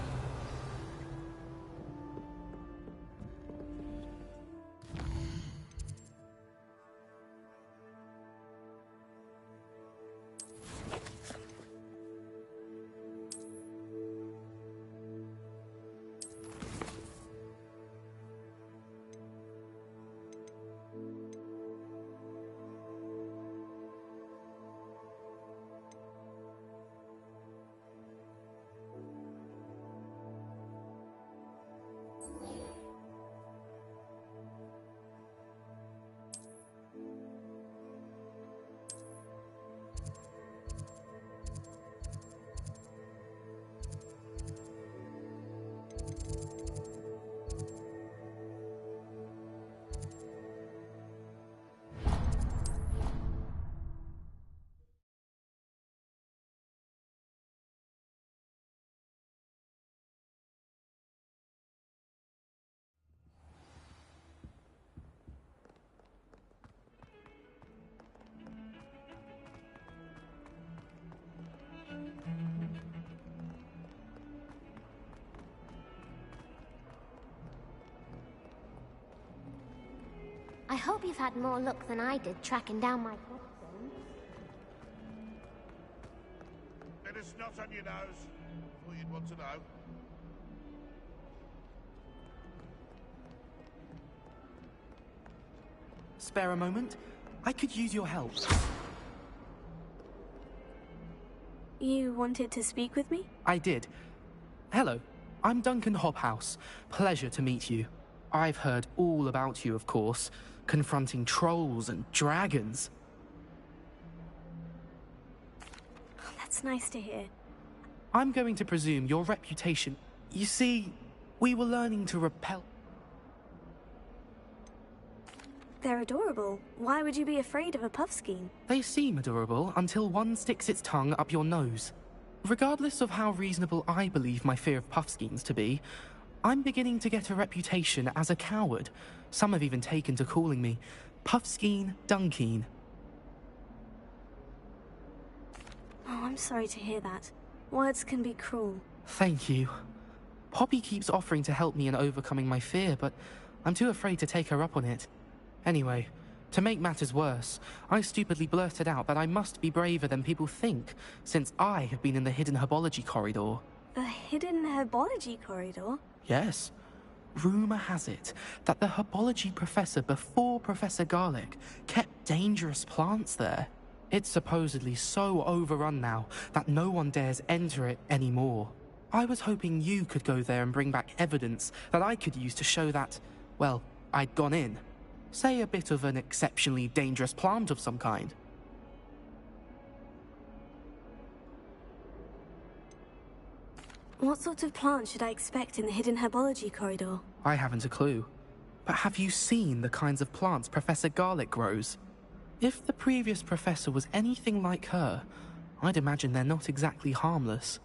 I hope you've had more luck than I did tracking down my gobstone. Bit of snot on your nose. Thought you'd want to know. Spare a moment? I could use your help. You wanted to speak with me? I did. Hello, I'm Duncan Hobhouse. Pleasure to meet you. I've heard all about you, of course, confronting trolls and dragons. That's nice to hear. I'm going to presume your reputation... You see, we were learning to repel... They're adorable. Why would you be afraid of a Puffskein? They seem adorable until one sticks its tongue up your nose. Regardless of how reasonable I believe my fear of Puffskeins to be, I'm beginning to get a reputation as a coward. Some have even taken to calling me Puffskein Dunkeen. Oh, I'm sorry to hear that. Words can be cruel. Thank you. Poppy keeps offering to help me in overcoming my fear, but I'm too afraid to take her up on it. Anyway, to make matters worse, I stupidly blurted out that I must be braver than people think, since I have been in the hidden herbology corridor. The hidden herbology corridor? Yes. Rumour has it that the herbology professor before Professor Garlic kept dangerous plants there. It's supposedly so overrun now that no one dares enter it anymore. I was hoping you could go there and bring back evidence that I could use to show that, well, I'd gone in. Say a bit of an exceptionally dangerous plant of some kind. What sort of plant should I expect in the hidden herbology corridor? I haven't a clue. But have you seen the kinds of plants Professor Garlic grows? If the previous professor was anything like her, I'd imagine they're not exactly harmless.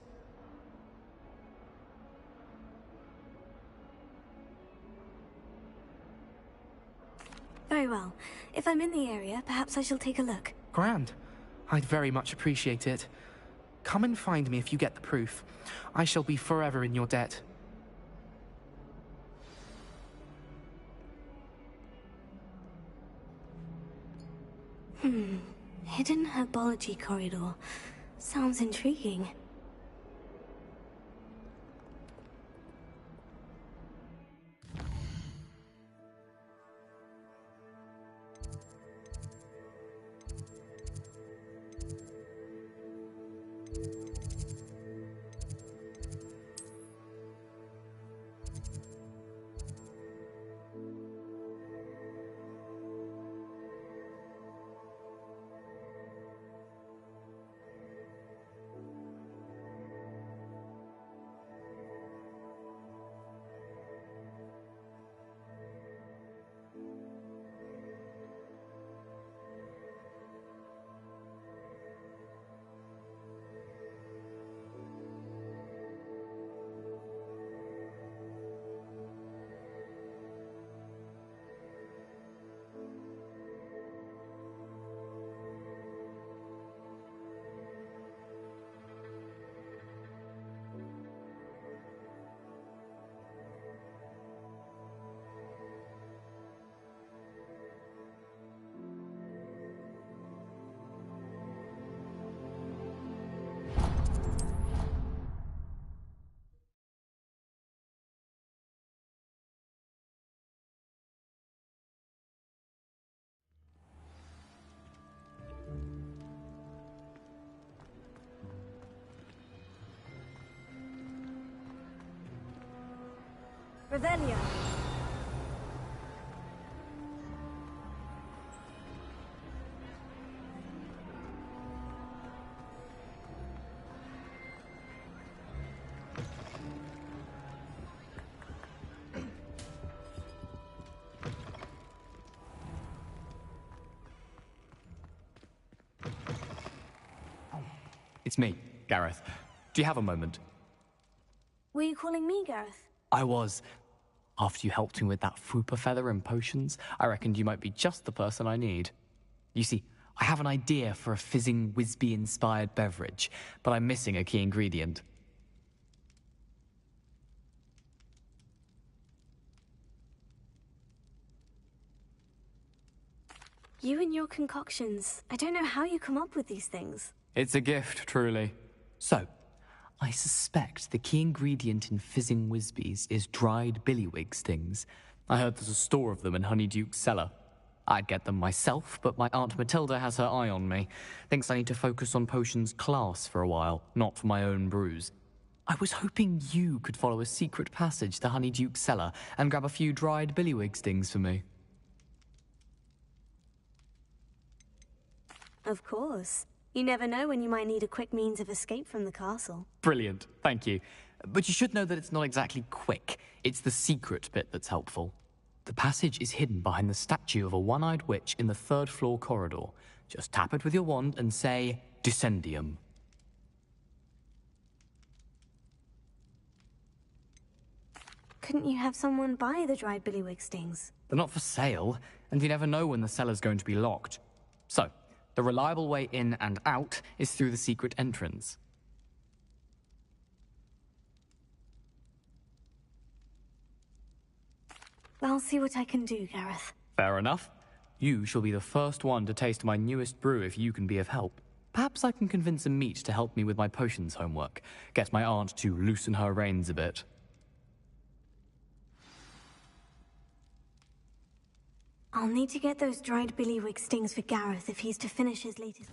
Very well. If I'm in the area, perhaps I shall take a look. Grand. I'd very much appreciate it. Come and find me if you get the proof. I shall be forever in your debt. Hidden herbology corridor. Sounds intriguing. Revelio. It's me, Gareth. Do you have a moment? Were you calling me, Gareth? I was. After you helped me with that Fupa feather and potions, I reckoned you might be just the person I need. You see, I have an idea for a fizzing Wisby-inspired beverage, but I'm missing a key ingredient. You and your concoctions. I don't know how you come up with these things. It's a gift, truly. So, I suspect the key ingredient in fizzing Wisbies is dried billywig stings. I heard there's a store of them in Honeyduke's cellar. I'd get them myself, but my Aunt Matilda has her eye on me. Thinks I need to focus on potions class for a while, not for my own brews. I was hoping you could follow a secret passage to Honeyduke's cellar and grab a few dried billywig stings for me. Of course. You never know when you might need a quick means of escape from the castle. Brilliant, thank you. But you should know that it's not exactly quick. It's the secret bit that's helpful. The passage is hidden behind the statue of a one-eyed witch in the third-floor corridor. Just tap it with your wand and say, Descendium. Couldn't you have someone buy the dried billywig stings? They're not for sale, and you never know when the cellar's going to be locked. So, the reliable way in and out is through the secret entrance. I'll see what I can do, Gareth. Fair enough. You shall be the first one to taste my newest brew if you can be of help. Perhaps I can convince a meat to help me with my potions homework. Get my aunt to loosen her reins a bit. I'll need to get those dried billywig stings for Gareth if he's to finish his latest...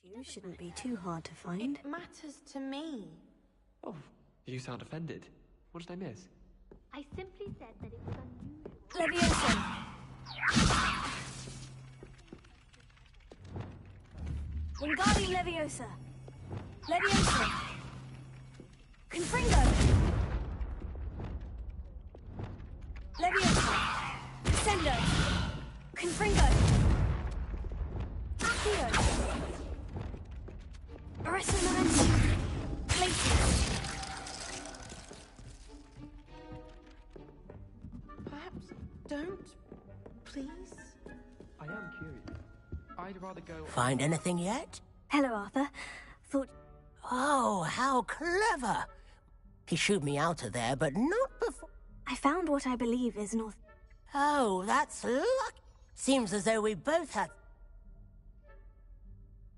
You shouldn't be too hard to find. It matters to me. Oh, you sound offended. What did I miss? I simply said that it was unusual. Leviosa! Wingardium Leviosa! Leviosa! Confringo! Leviosa! Descendo! Confringo! Accio! Resonance! Places! Perhaps don't, please? I am curious. I'd rather go... Find anything yet? Hello, Arthur. Thought... Oh, how clever! He shooed me out of there, but not before... I found what I believe is North... Oh, that's lucky. Seems as though we both had...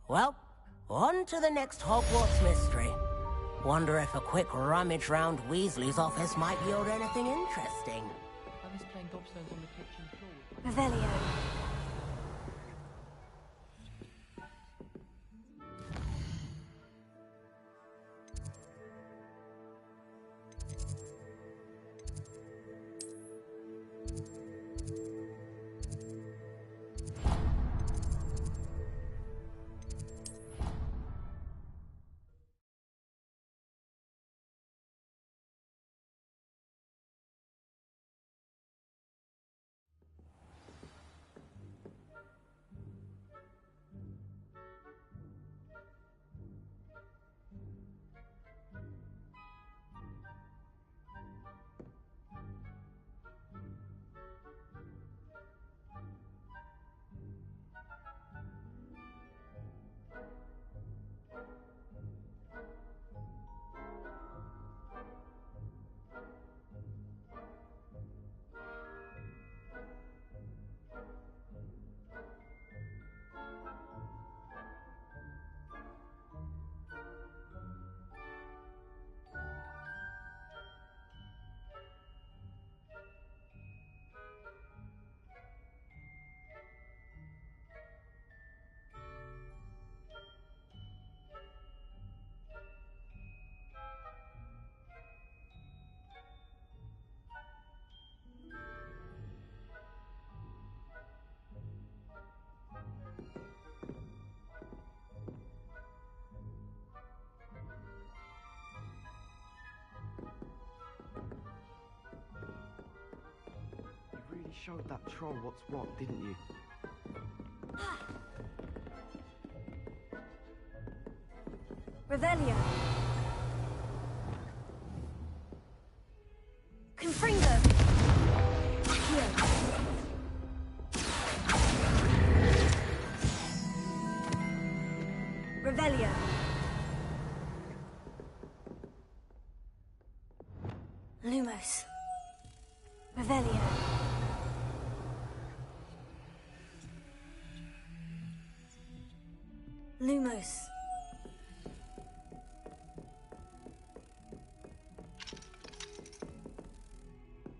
Well, on to the next Hogwarts mystery. Wonder if a quick rummage round Weasley's office might yield anything interesting. I was playing gobstones on the kitchen floor. Revelio. showed that troll what's what, didn't you? Revelio. Confringo. Here. Revelio. Lumos. Revelio. Lumos.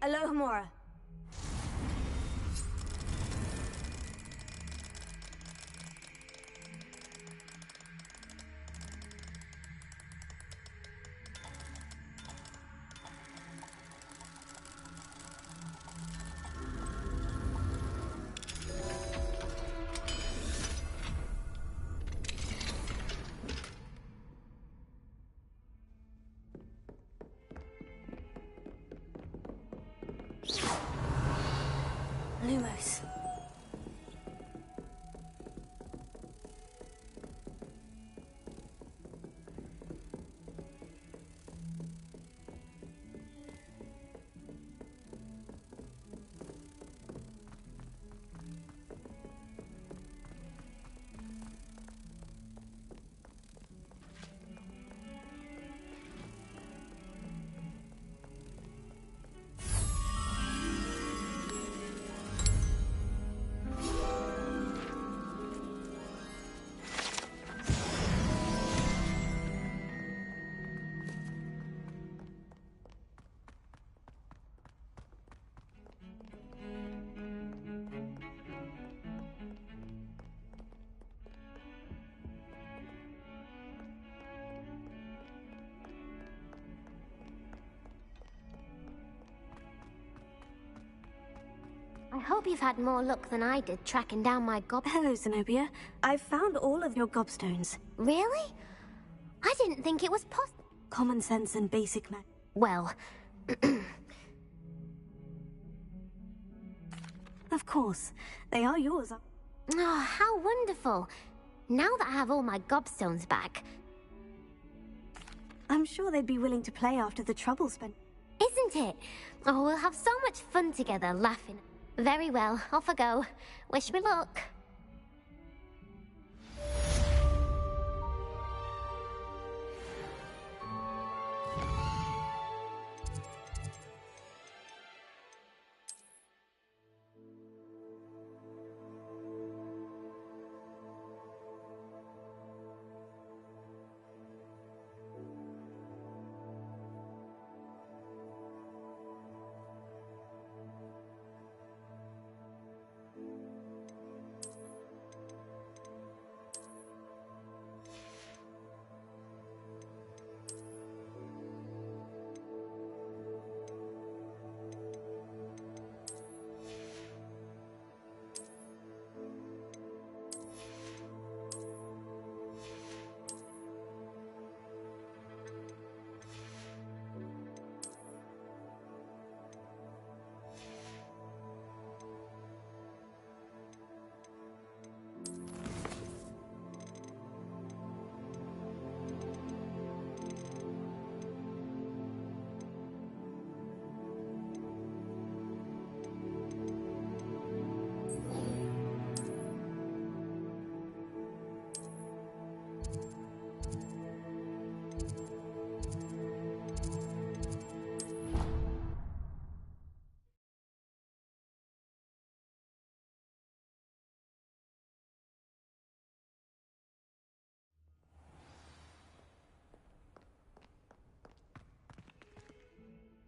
Alohomora. Lumos. I hope you've had more luck than I did tracking down my gob- Hello, Zenobia. I've found all of your gobstones. Really? I didn't think it was possible. Common sense and basic math. Well... Of course. They are yours. Oh, how wonderful. Now that I have all my gobstones back... I'm sure they'd be willing to play after the trouble spent. Isn't it? Oh, we'll have so much fun together, laughing. Very well, off I go. Wish me luck.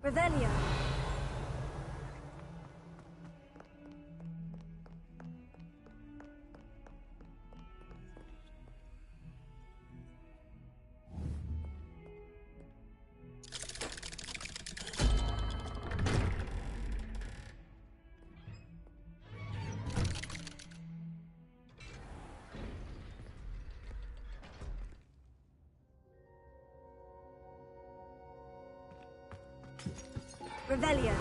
Revelio. Revelio.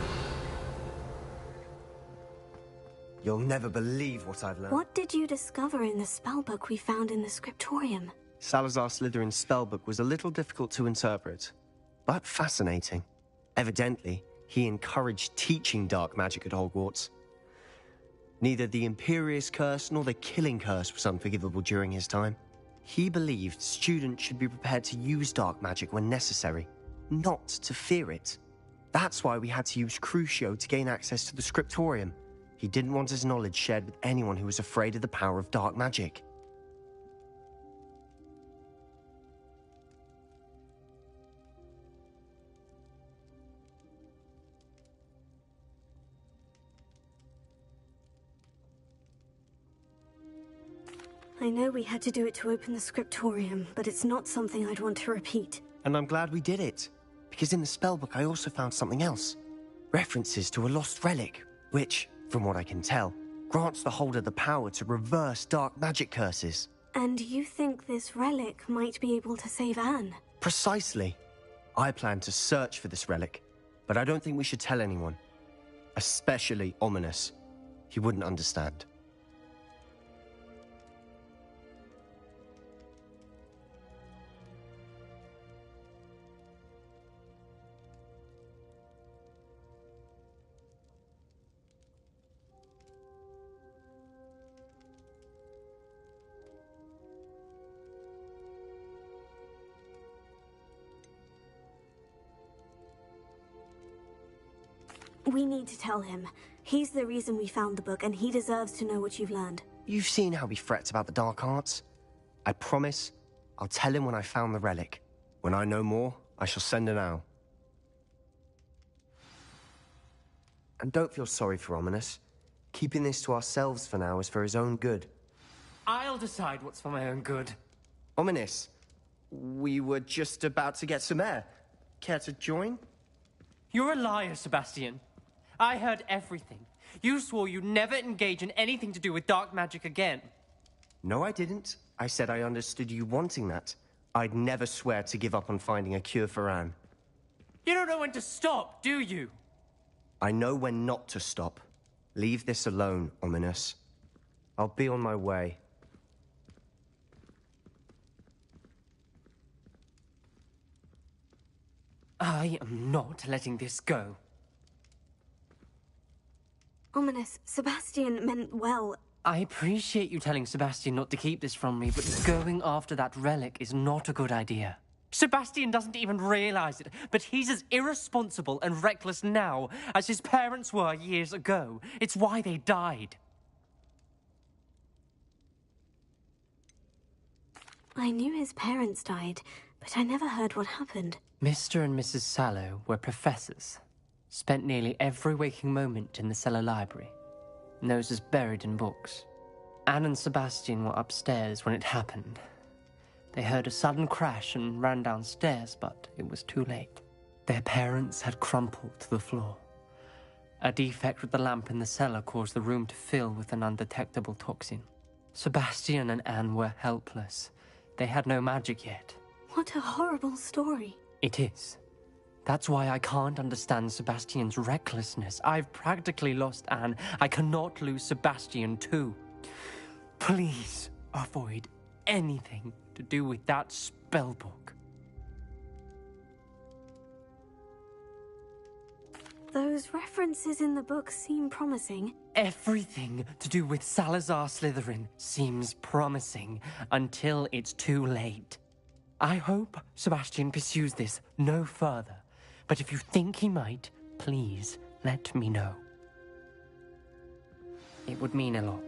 You'll never believe what I've learned. What did you discover in the spellbook we found in the scriptorium? Salazar Slytherin's spellbook was a little difficult to interpret, but fascinating. Evidently, he encouraged teaching dark magic at Hogwarts. Neither the Imperious Curse nor the Killing Curse was unforgivable during his time. He believed students should be prepared to use dark magic when necessary, not to fear it. That's why we had to use Crucio to gain access to the scriptorium. He didn't want his knowledge shared with anyone who was afraid of the power of dark magic. I know we had to do it to open the scriptorium, but it's not something I'd want to repeat. And I'm glad we did it, because in the spellbook I also found something else. References to a lost relic, which, from what I can tell, grants the holder the power to reverse dark magic curses. And you think this relic might be able to save Anne? Precisely. I plan to search for this relic, but I don't think we should tell anyone. Especially Ominis. He wouldn't understand. We need to tell him. He's the reason we found the book, and he deserves to know what you've learned. You've seen how he frets about the dark arts. I promise I'll tell him when I found the relic. When I know more, I shall send an owl. And don't feel sorry for Ominis. Keeping this to ourselves for now is for his own good. I'll decide what's for my own good. Ominis, we were just about to get some air. Care to join? You're a liar, Sebastian. I heard everything. You swore you'd never engage in anything to do with dark magic again. No, I didn't. I said I understood you wanting that. I'd never swear to give up on finding a cure for Anne. You don't know when to stop, do you? I know when not to stop. Leave this alone, Ominis. I'll be on my way. I am not letting this go. Ominis, Sebastian meant well. I appreciate you telling Sebastian not to keep this from me, but going after that relic is not a good idea. Sebastian doesn't even realize it, but he's as irresponsible and reckless now as his parents were years ago. It's why they died. I knew his parents died, but I never heard what happened. Mr. and Mrs. Sallow were professors. Spent nearly every waking moment in the cellar library. Noses buried in books. Anne and Sebastian were upstairs when it happened. They heard a sudden crash and ran downstairs, but it was too late. Their parents had crumpled to the floor. A defect with the lamp in the cellar caused the room to fill with an undetectable toxin. Sebastian and Anne were helpless. They had no magic yet. What a horrible story. It is. That's why I can't understand Sebastian's recklessness. I've practically lost Anne. I cannot lose Sebastian too. Please avoid anything to do with that spellbook. Those references in the book seem promising. Everything to do with Salazar Slytherin seems promising until it's too late. I hope Sebastian pursues this no further, but if you think he might, please let me know. It would mean a lot.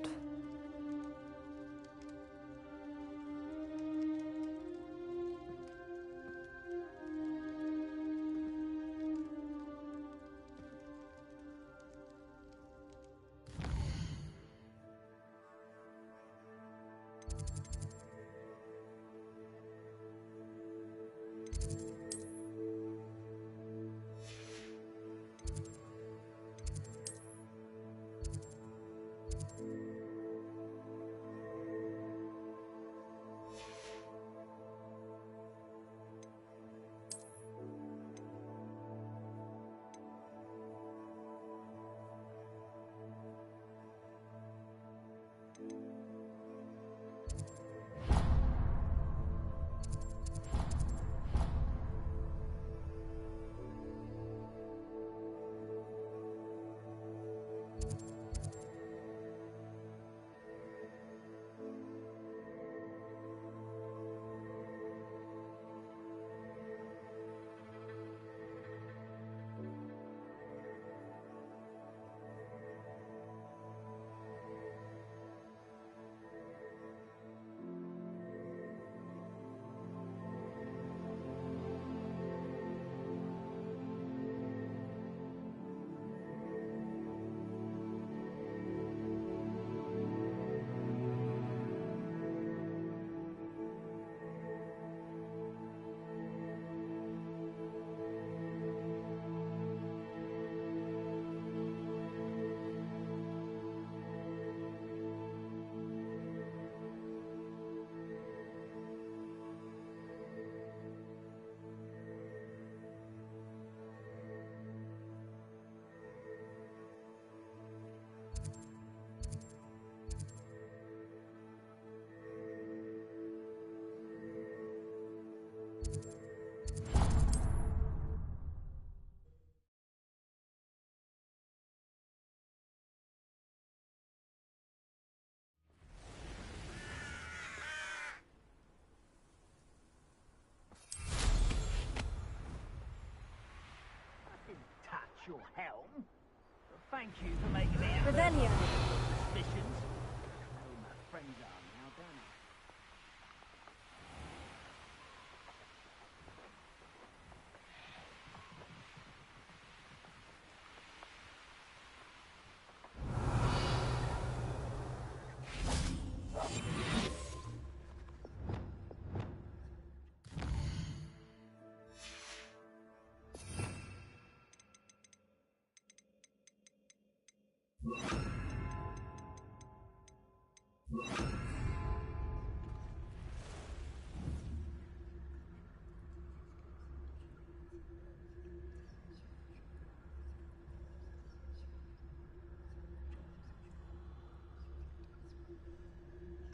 your helm. Thank you for making me a Revelio. suspicions. Oh, my friends are now, don't I?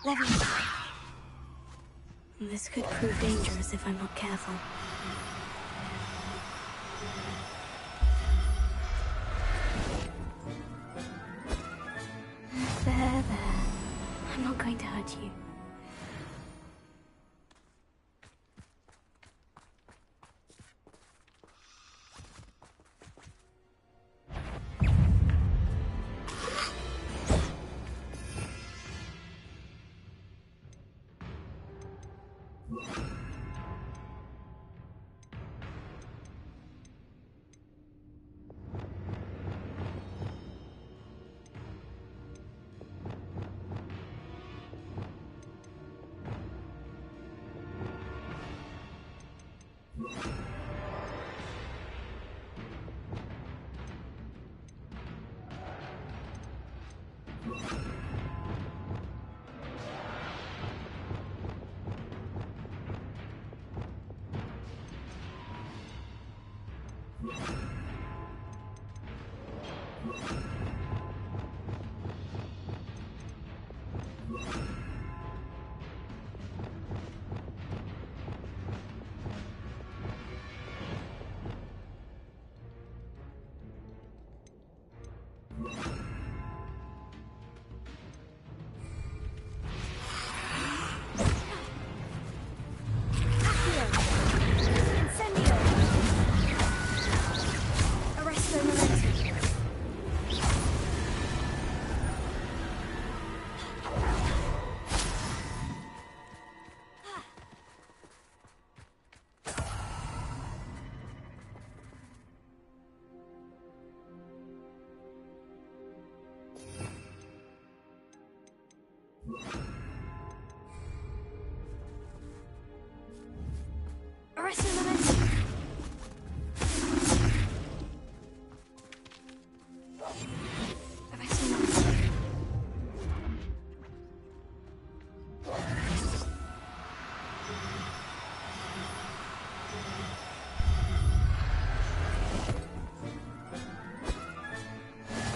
Leviathan. This could prove dangerous if I'm not careful. There. I'm not going to hurt you.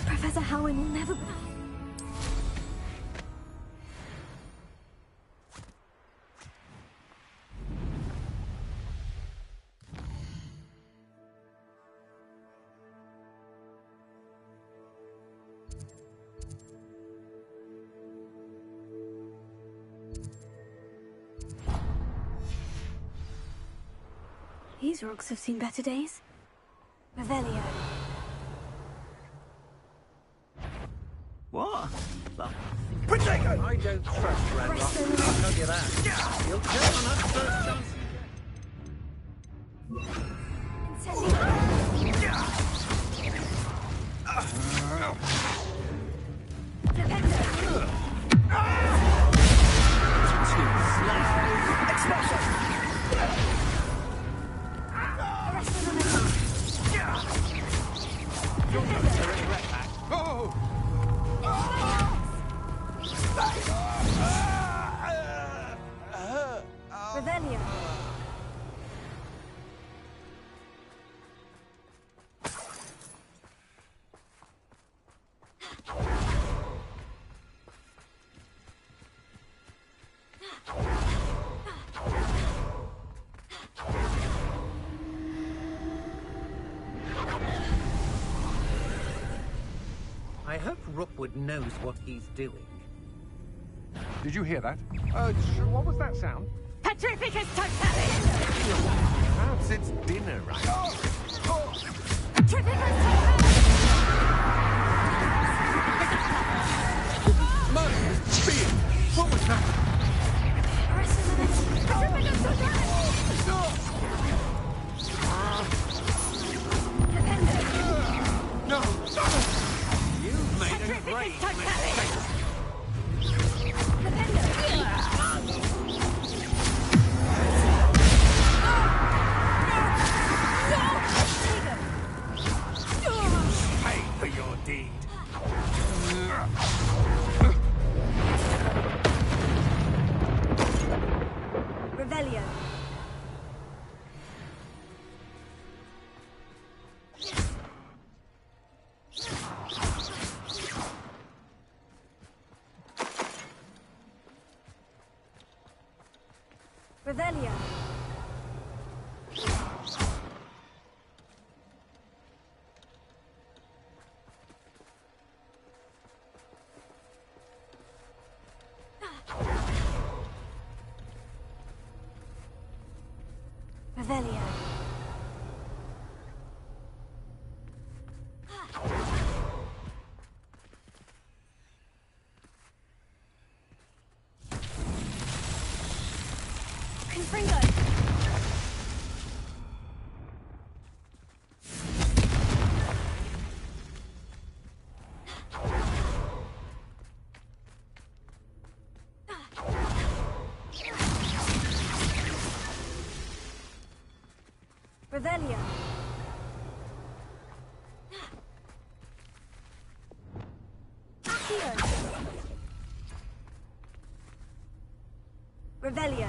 Professor Howin will never... These rocks have seen better days. Revelio. What? Protego! I don't trust Ranrock. I'll tell you that. You'll kill on us first chance. Revelio. I hope Rookwood knows what he's doing. Did you hear that? What was that sound? Petrificus Totalis! Perhaps it's dinner, right? Petrificus Totalis! Revelio. Revelio. Confringo. Revelio. Accio. Revelio.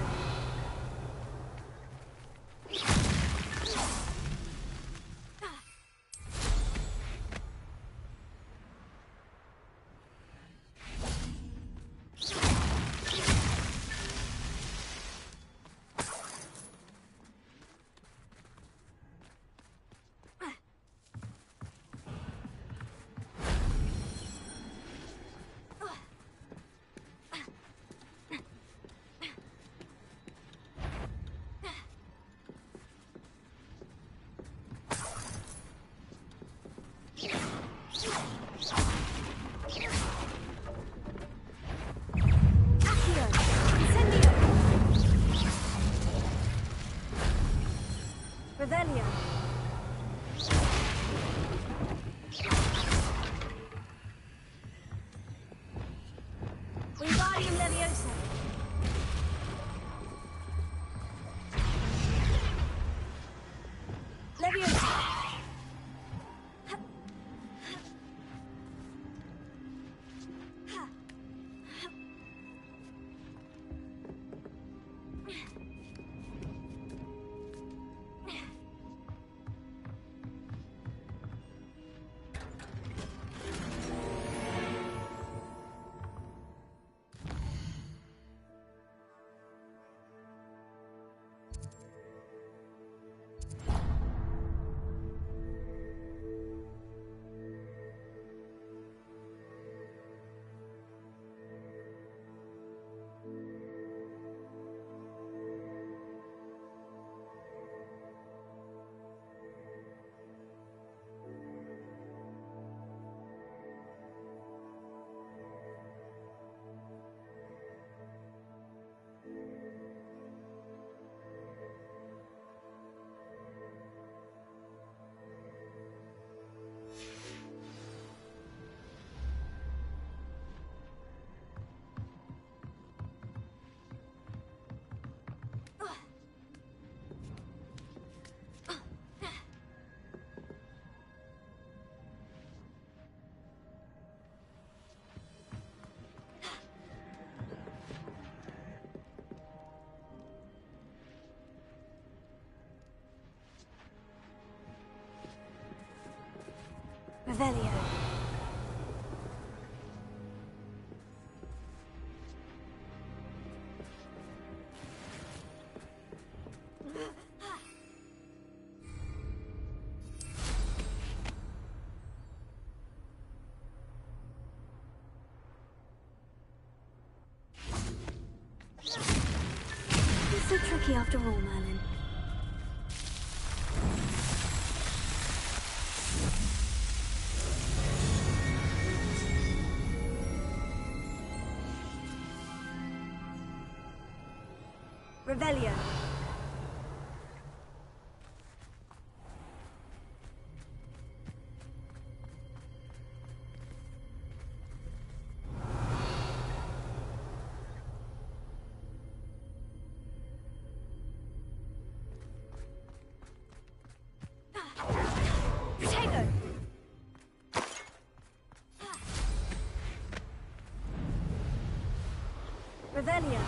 Revelio. Wingardium Leviosa. Leviosa. Revelio. It's so tricky after all, Merlin. Revelio. Protego. Revelio.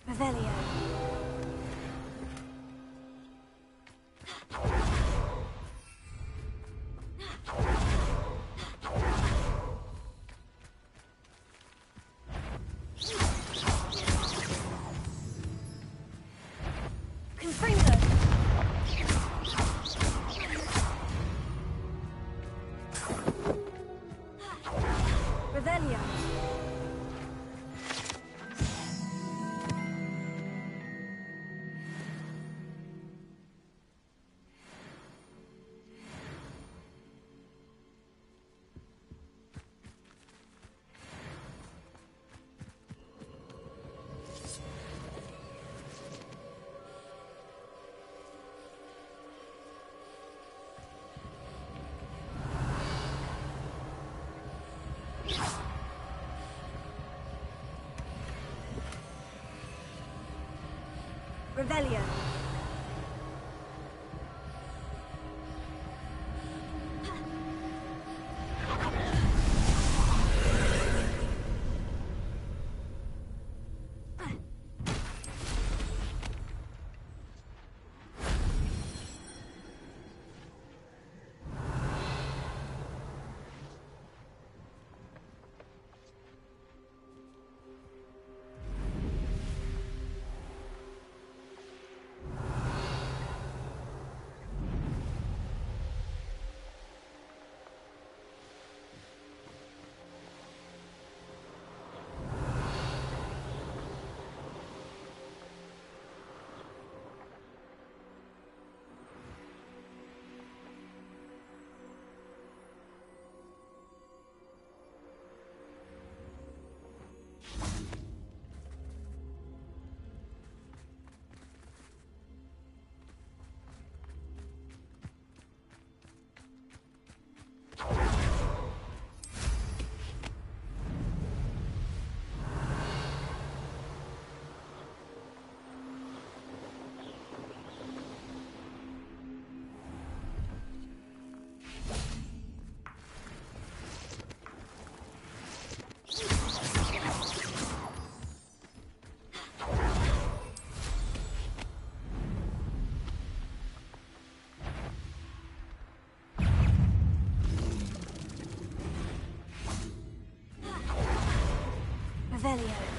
Revelio. Revelio. Revelio.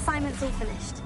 Assignment's all finished.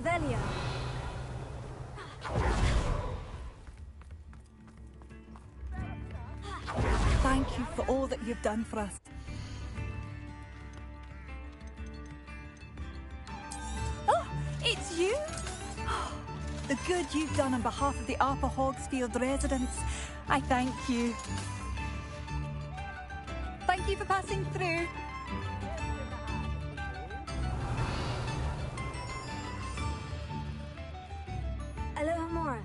Revelio. Thank you for all that you've done for us. Oh, it's you? The good you've done on behalf of the Upper Hogsfield residents. I thank you. Thank you for passing through. Alohomora.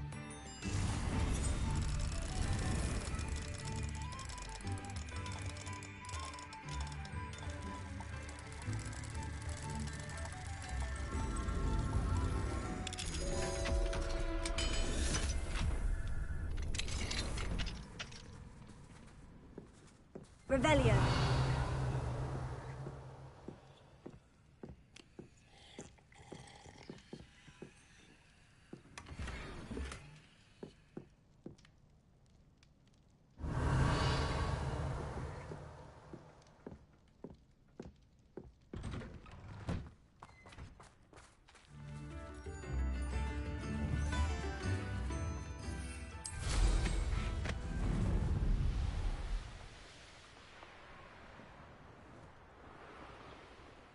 Revelio.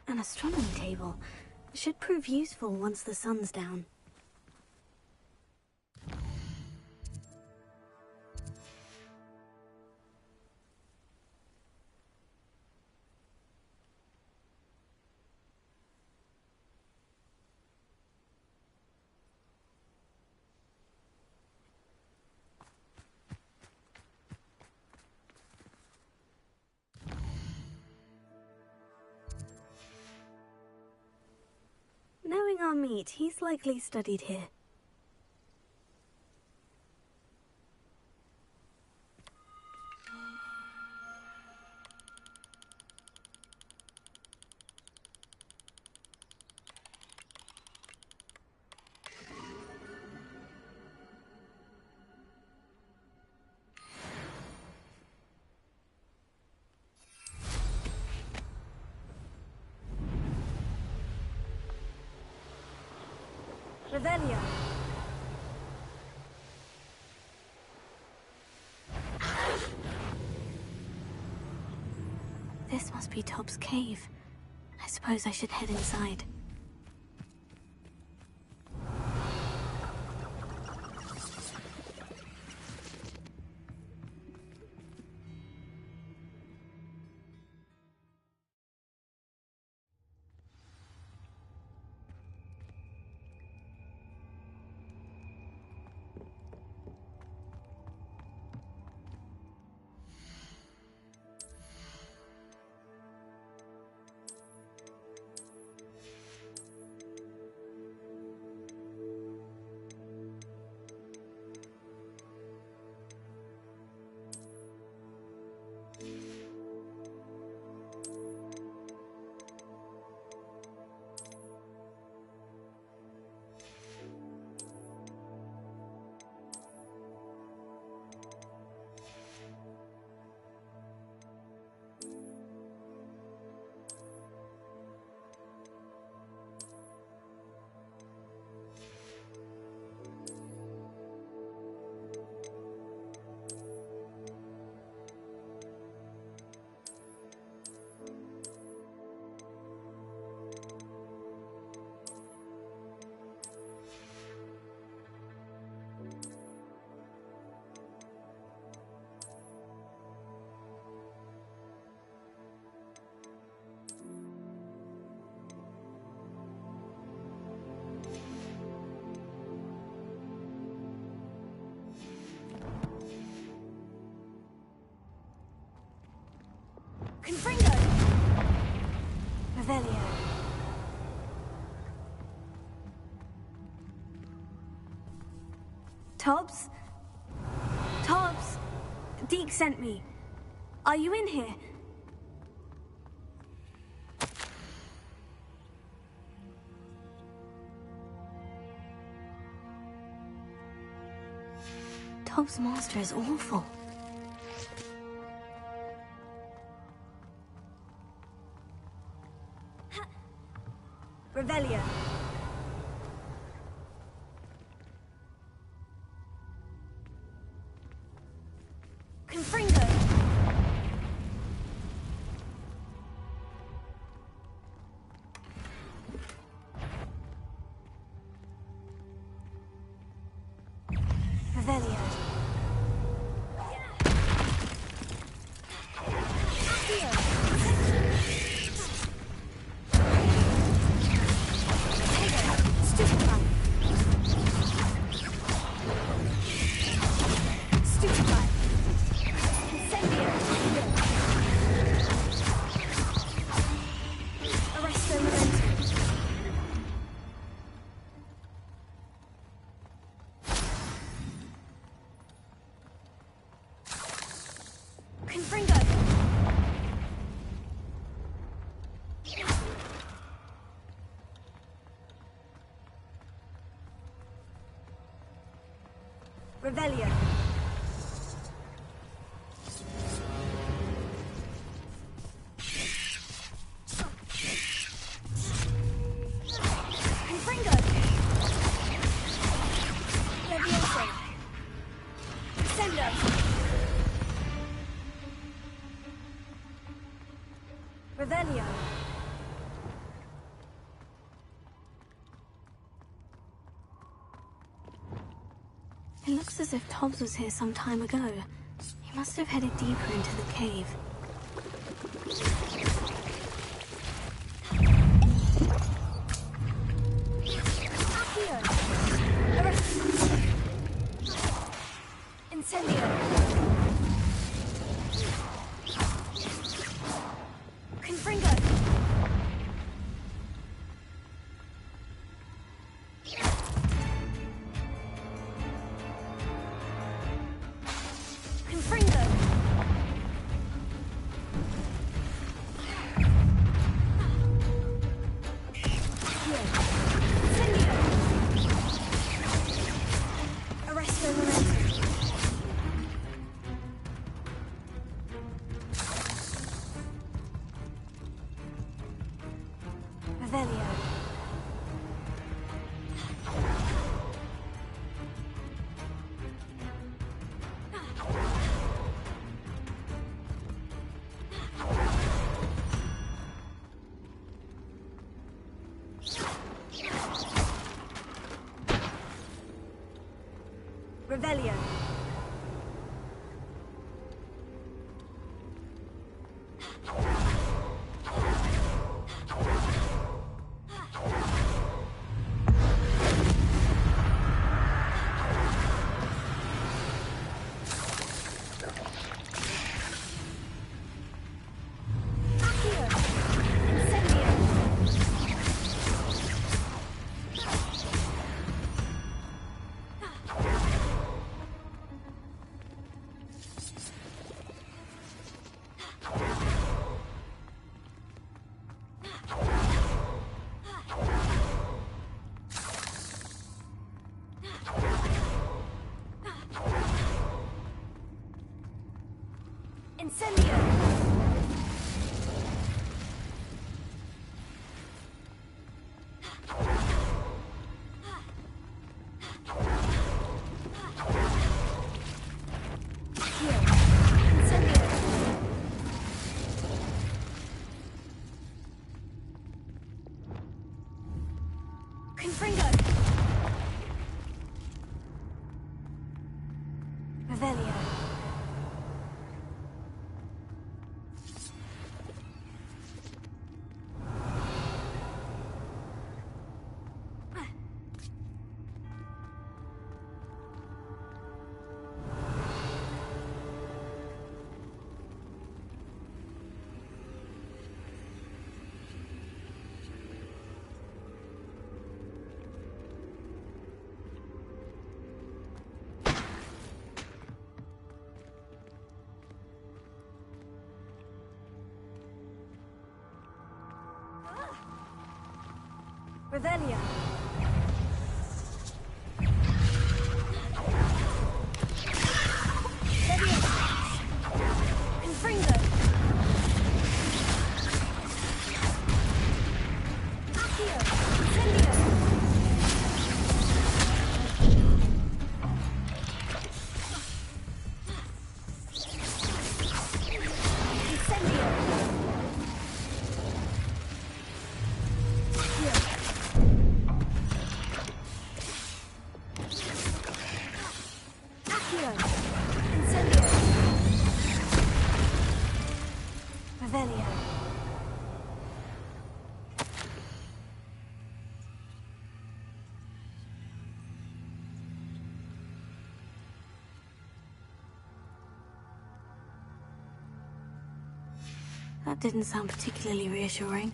An astronomy table. Should prove useful once the sun's down. Knowing our meat, he's likely studied here. Revelio. This must be Tob's cave. I suppose I should head inside. Confringo! Revelio. Tobbs? Tobbs! Deke sent me. Are you in here? Tobbs' master is awful. Revelio. Revelio. Confringo. Levioso. Sendo. Revelio. It looks as if Tobbs was here some time ago. He must have headed deeper into the cave. Incendio. Confringo. Confringo. Incendio. Arresto Momentum. Revelio. Revelio. Incendio. Incendio. Confringo. Revelio. Revelio. Confringo. Accio. Incendio. Incendio. Accio. Incendio. Revelio. That didn't sound particularly reassuring.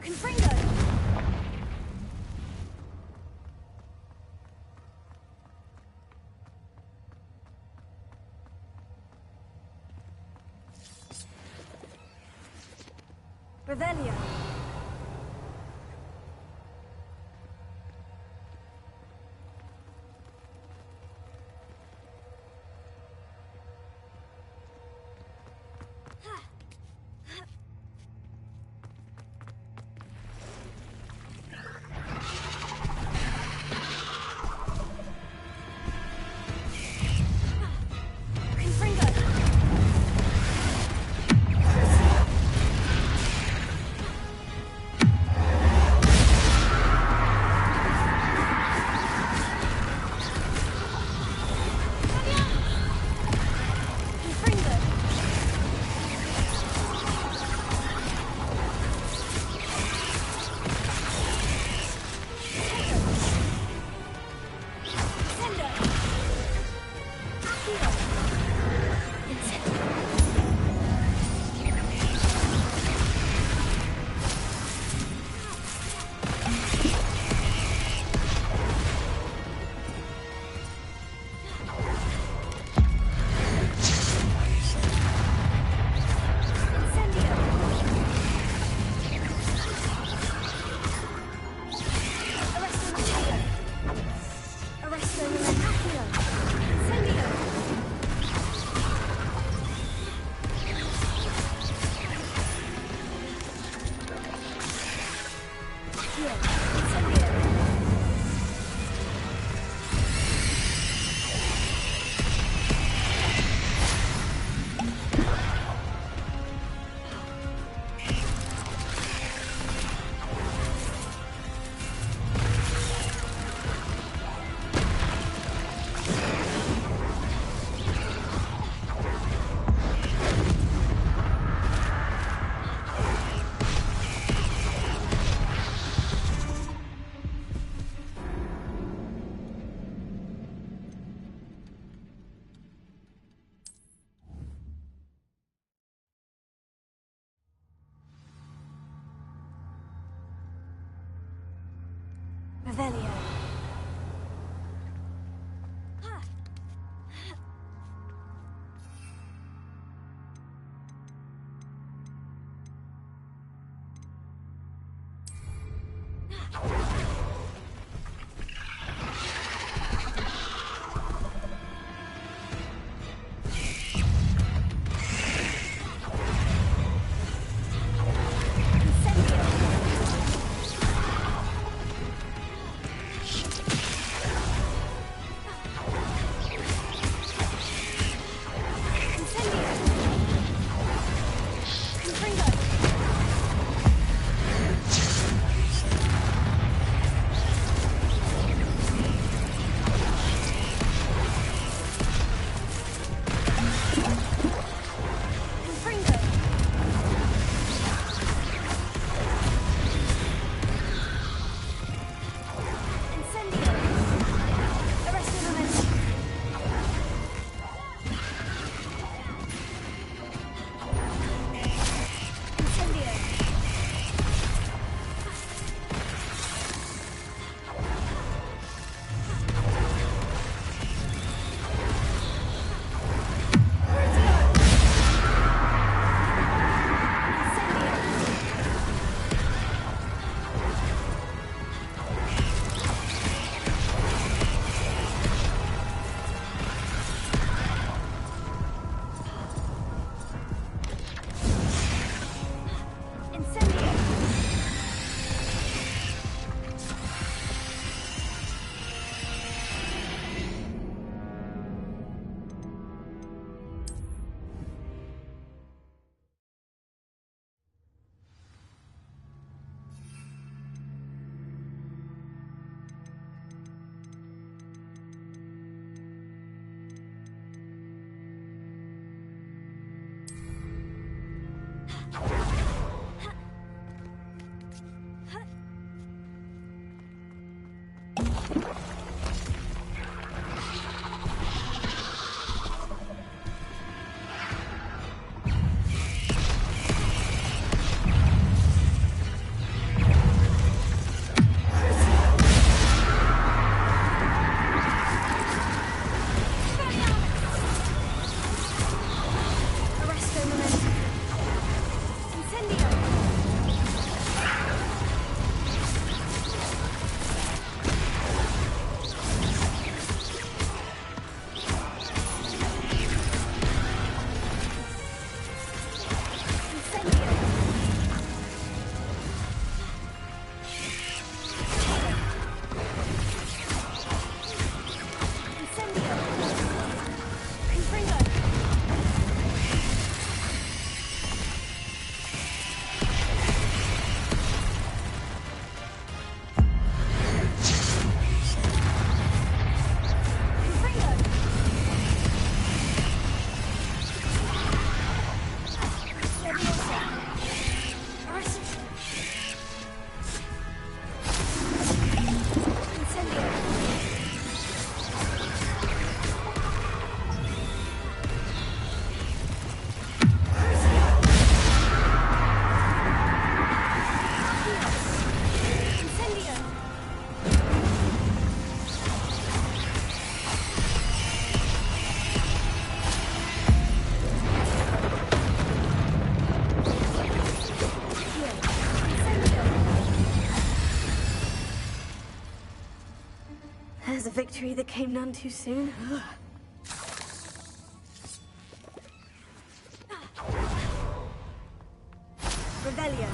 Confringo. Revelio. Here. Incendio. Revelio. There's a victory that came none too soon. Revelio.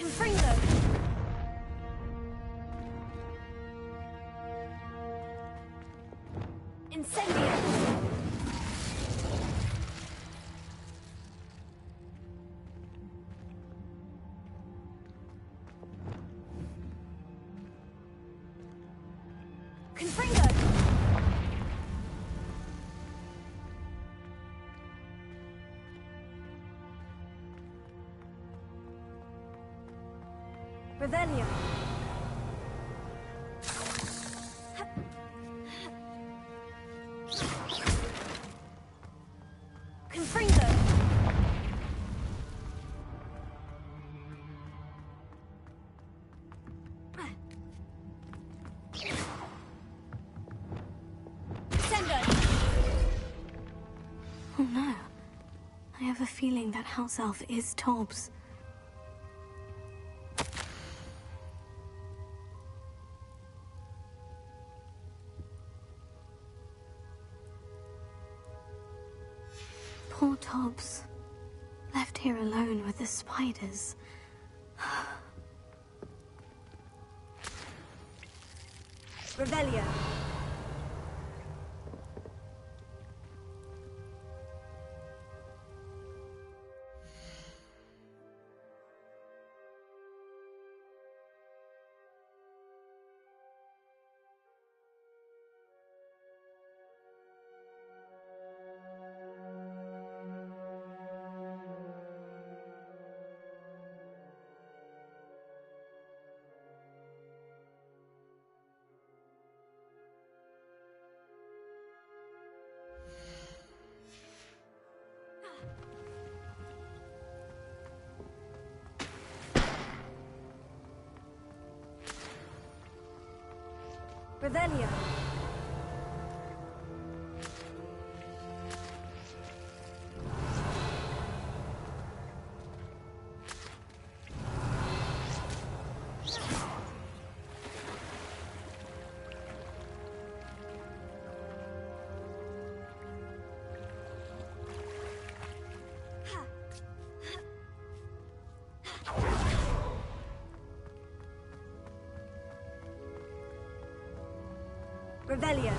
Confringo! Incendio! Confringo! Revelio! Confringo! Oh no. I have a feeling that house elf is Tobbs. Poor Tobbs. Left here alone with the spiders. Revelio! Revelio! Revelio!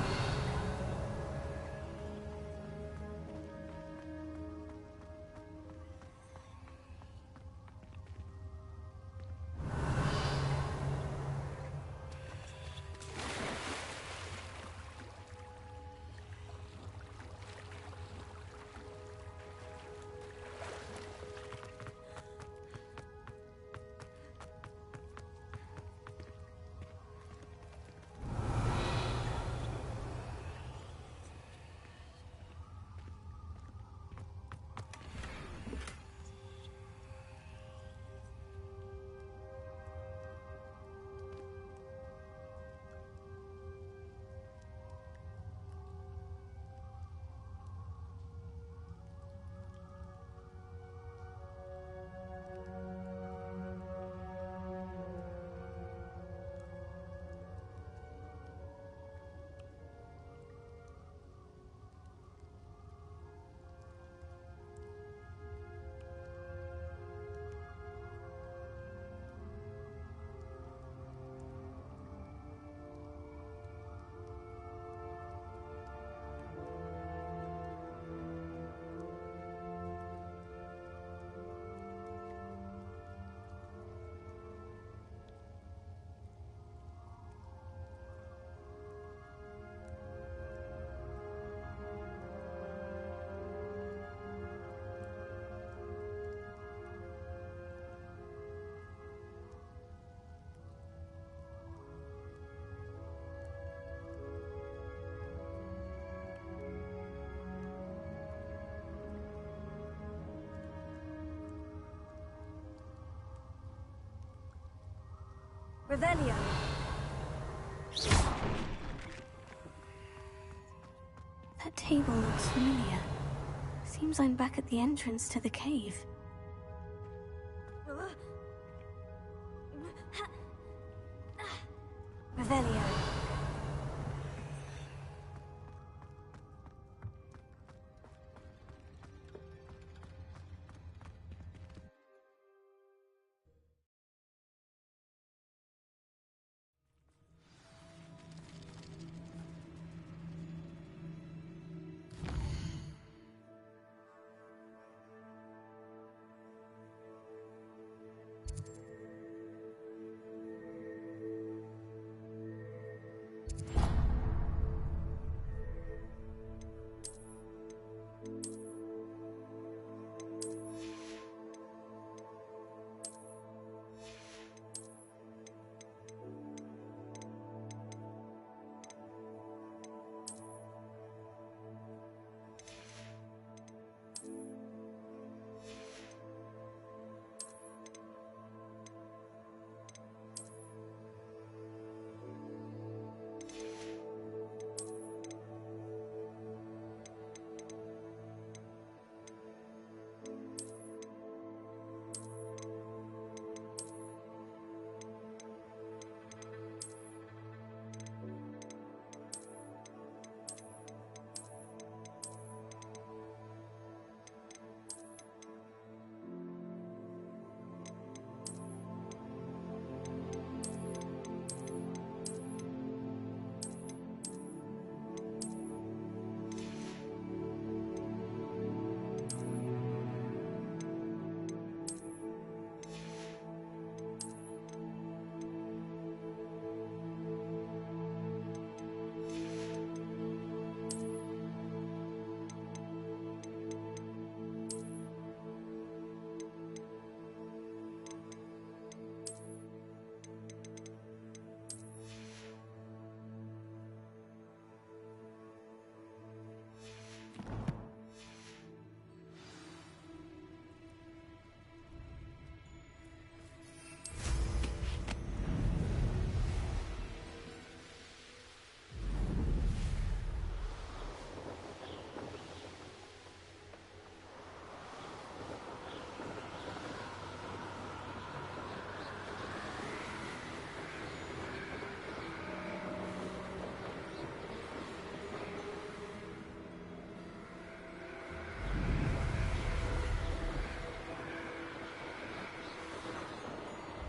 Revelio! That table looks familiar. Seems I'm back at the entrance to the cave. Revelio!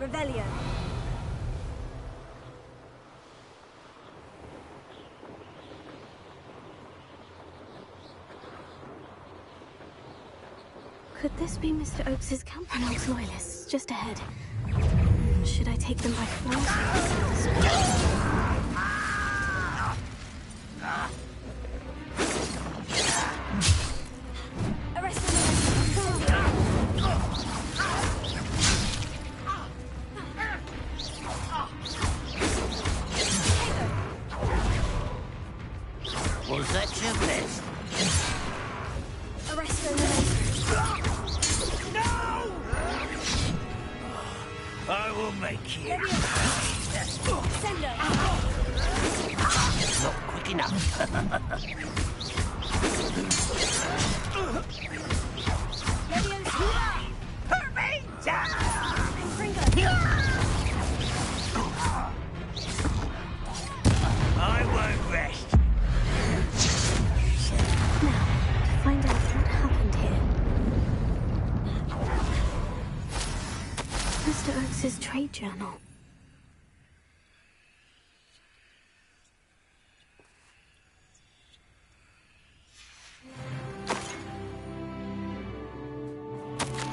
Revelio. Could this be Mr. Oakes's camp? Pronounced loyalists, just ahead. Should I take them by flight? Was that your best? I will make you. Not quick enough. I won't rest. To find out what happened here. Mr. Oakes's trade journal.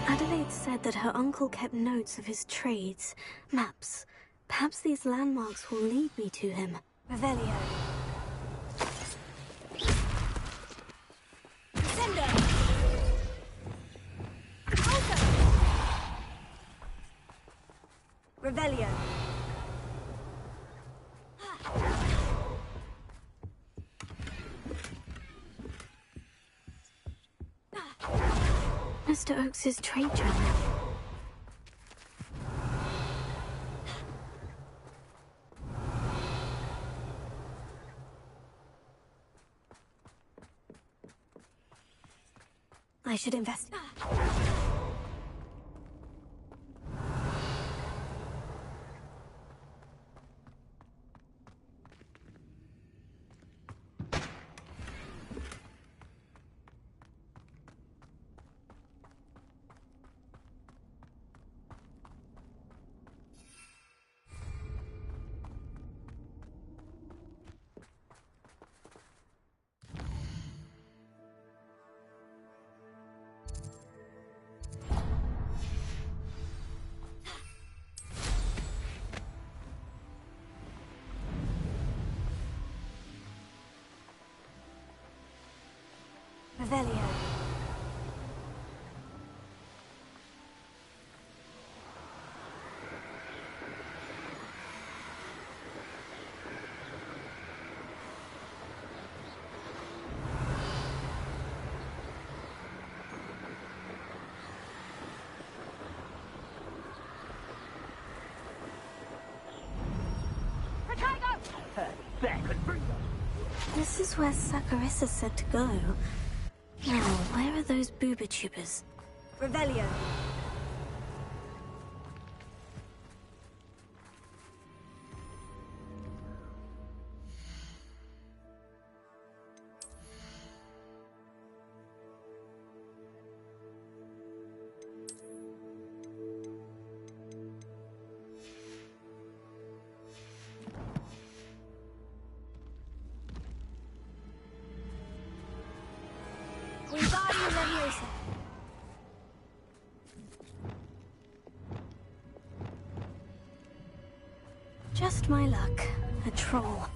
Adelaide said that her uncle kept notes of his trades, maps. Perhaps these landmarks will lead me to him. Revelio. Revelio. Mr. Oakes's trade journal. I should invest. Revelio. This is where Saccharissa said to go. Now, where are those booba tubers? Revelio. Just my luck. A troll.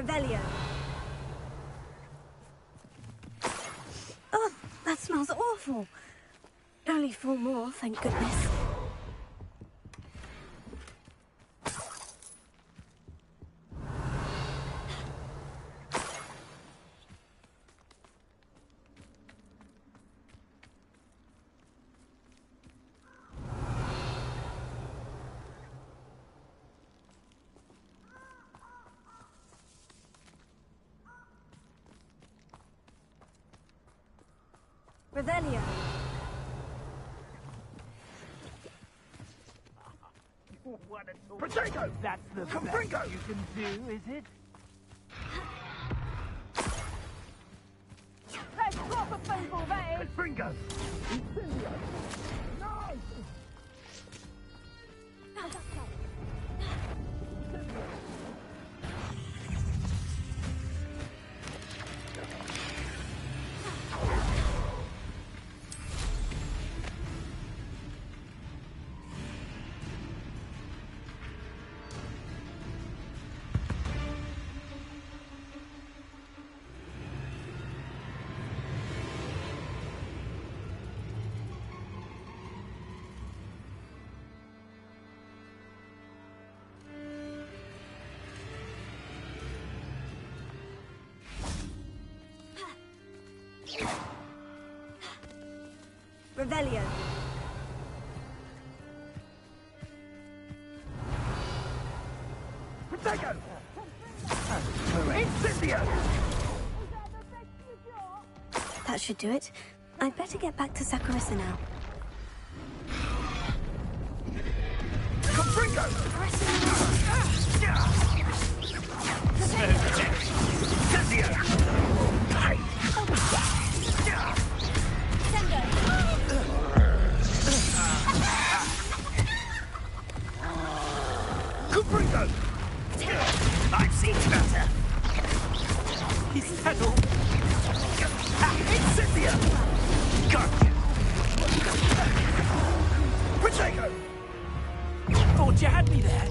Revelio. Oh, that smells awful. Only 4 more, thank goodness. Revelio. Potato! That's the best you can do, is it? Let's drop a people, that is! Fringo! Incendio! Nice! Revelio. Potato! Incendio! That should do it. I'd better get back to Saccharissa now. Confringo! Confringo! I've seen better! He's settled! Incendio! Gotcha! Potato! Thought you had me there!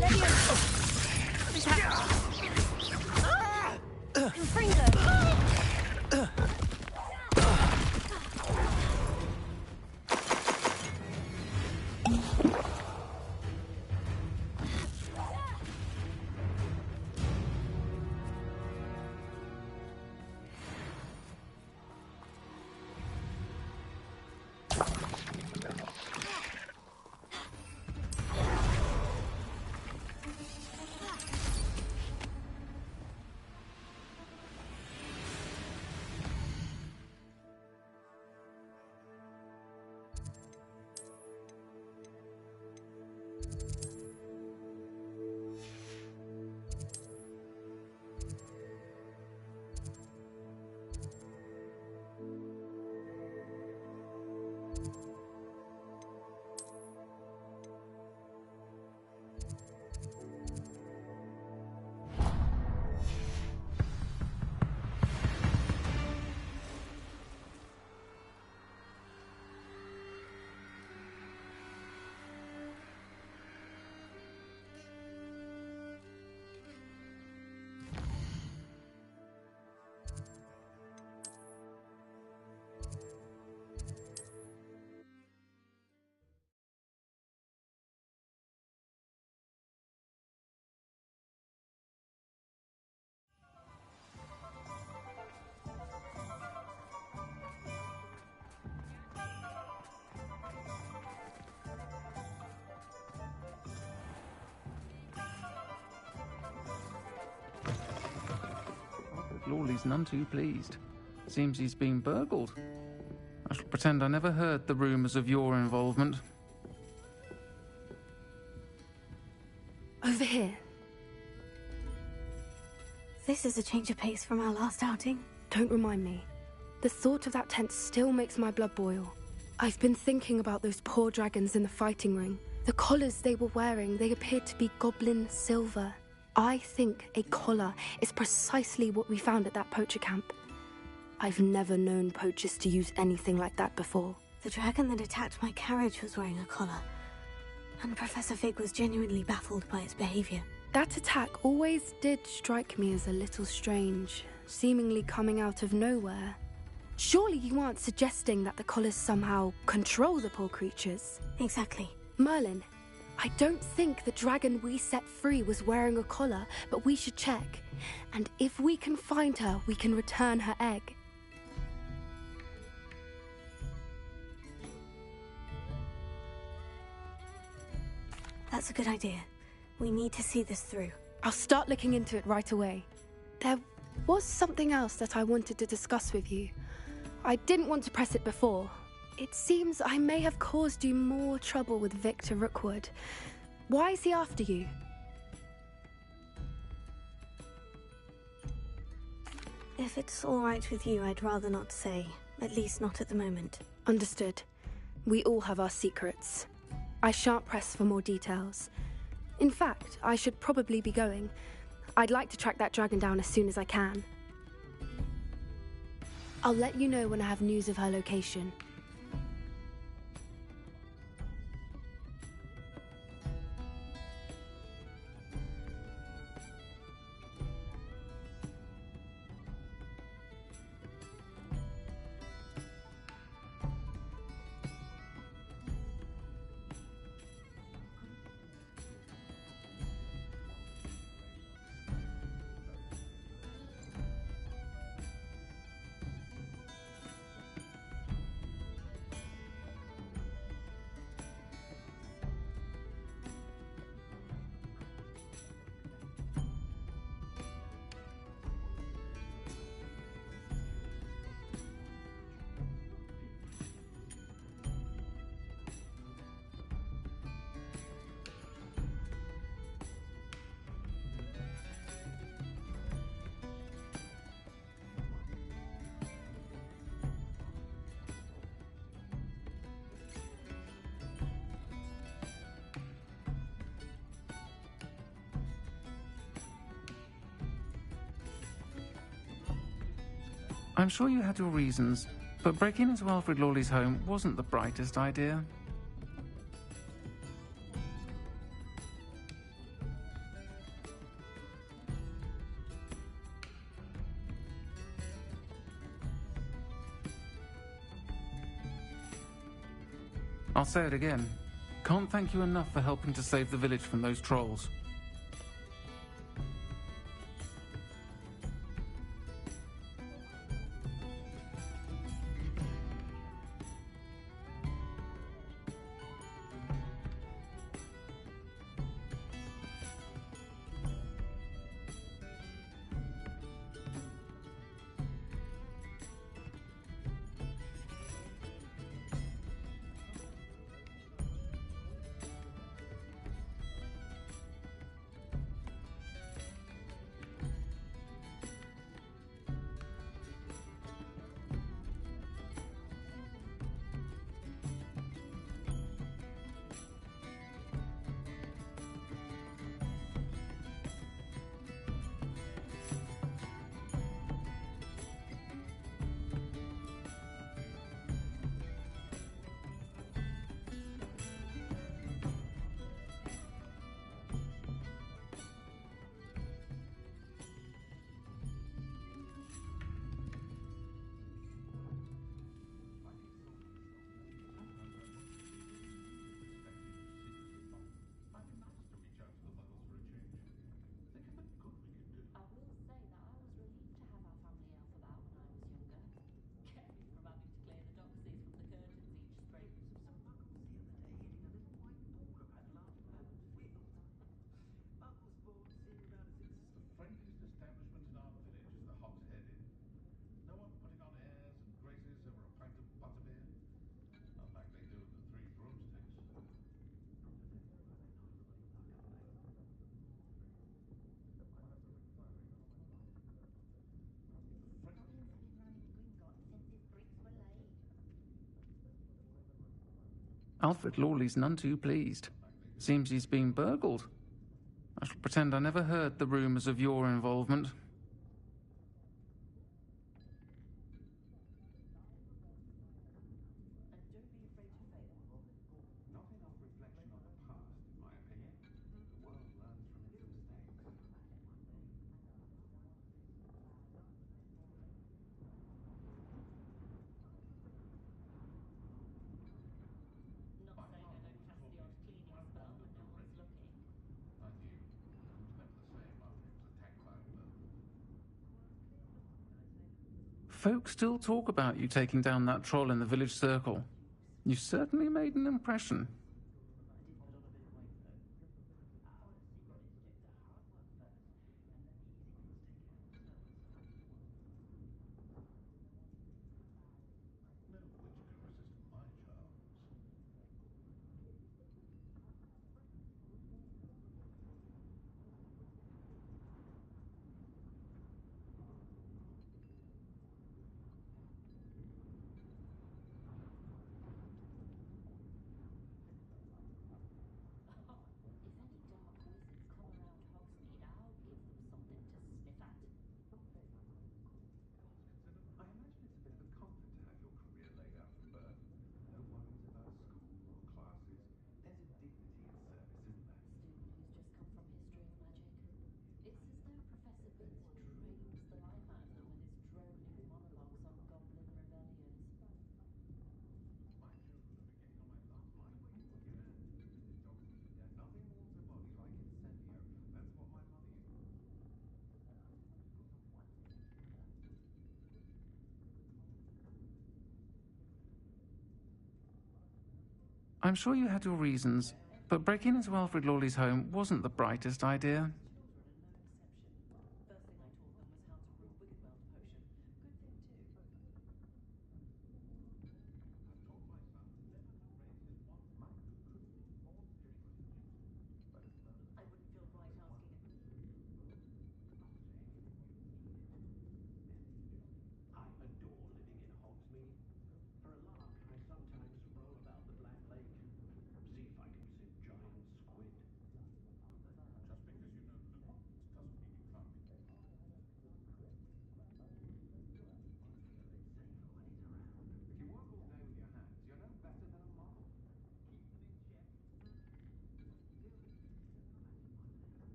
Lawley's none too pleased. Seems he's been burgled. I shall pretend I never heard the rumours of your involvement. Over here. This is a change of pace from our last outing. Don't remind me. The thought of that tent still makes my blood boil. I've been thinking about those poor dragons in the fighting ring. The collars they were wearing, they appeared to be goblin silver. I think a collar is precisely what we found at that poacher camp. I've never known poachers to use anything like that before. The dragon that attacked my carriage was wearing a collar, and Professor Fig was genuinely baffled by its behavior. That attack always did strike me as a little strange, seemingly coming out of nowhere. Surely you aren't suggesting that the collars somehow control the poor creatures? Exactly. Merlin, I don't think the dragon we set free was wearing a collar, but we should check. And if we can find her, we can return her egg. That's a good idea. We need to see this through. I'll start looking into it right away. There was something else that I wanted to discuss with you. I didn't want to press it before. It seems I may have caused you more trouble with Victor Rookwood. Why is he after you? If it's all right with you, I'd rather not say. At least not at the moment. Understood. We all have our secrets. I shan't press for more details. In fact, I should probably be going. I'd like to track that dragon down as soon as I can. I'll let you know when I have news of her location. I'm sure you had your reasons, but breaking into Alfred Lawley's home wasn't the brightest idea. I'll say it again. Can't thank you enough for helping to save the village from those trolls. Alfred Lawley's none too pleased. Seems he's been burgled. I shall pretend I never heard the rumours of your involvement. Folk still talk about you taking down that troll in the village circle. You certainly made an impression. I'm sure you had your reasons, but breaking into Alfred Lawley's home wasn't the brightest idea.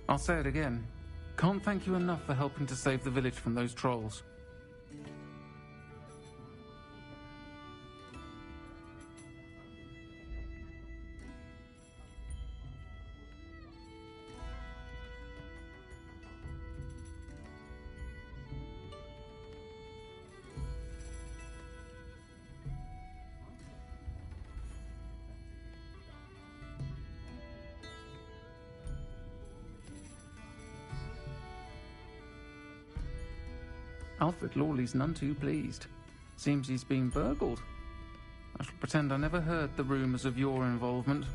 I'll say it again. Can't thank you enough for helping to save the village from those trolls. Alfred Lawley's none too pleased. Seems he's been burgled. I shall pretend I never heard the rumours of your involvement.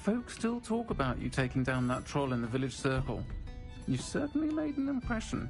Folks still talk about you taking down that troll in the village circle. You certainly made an impression.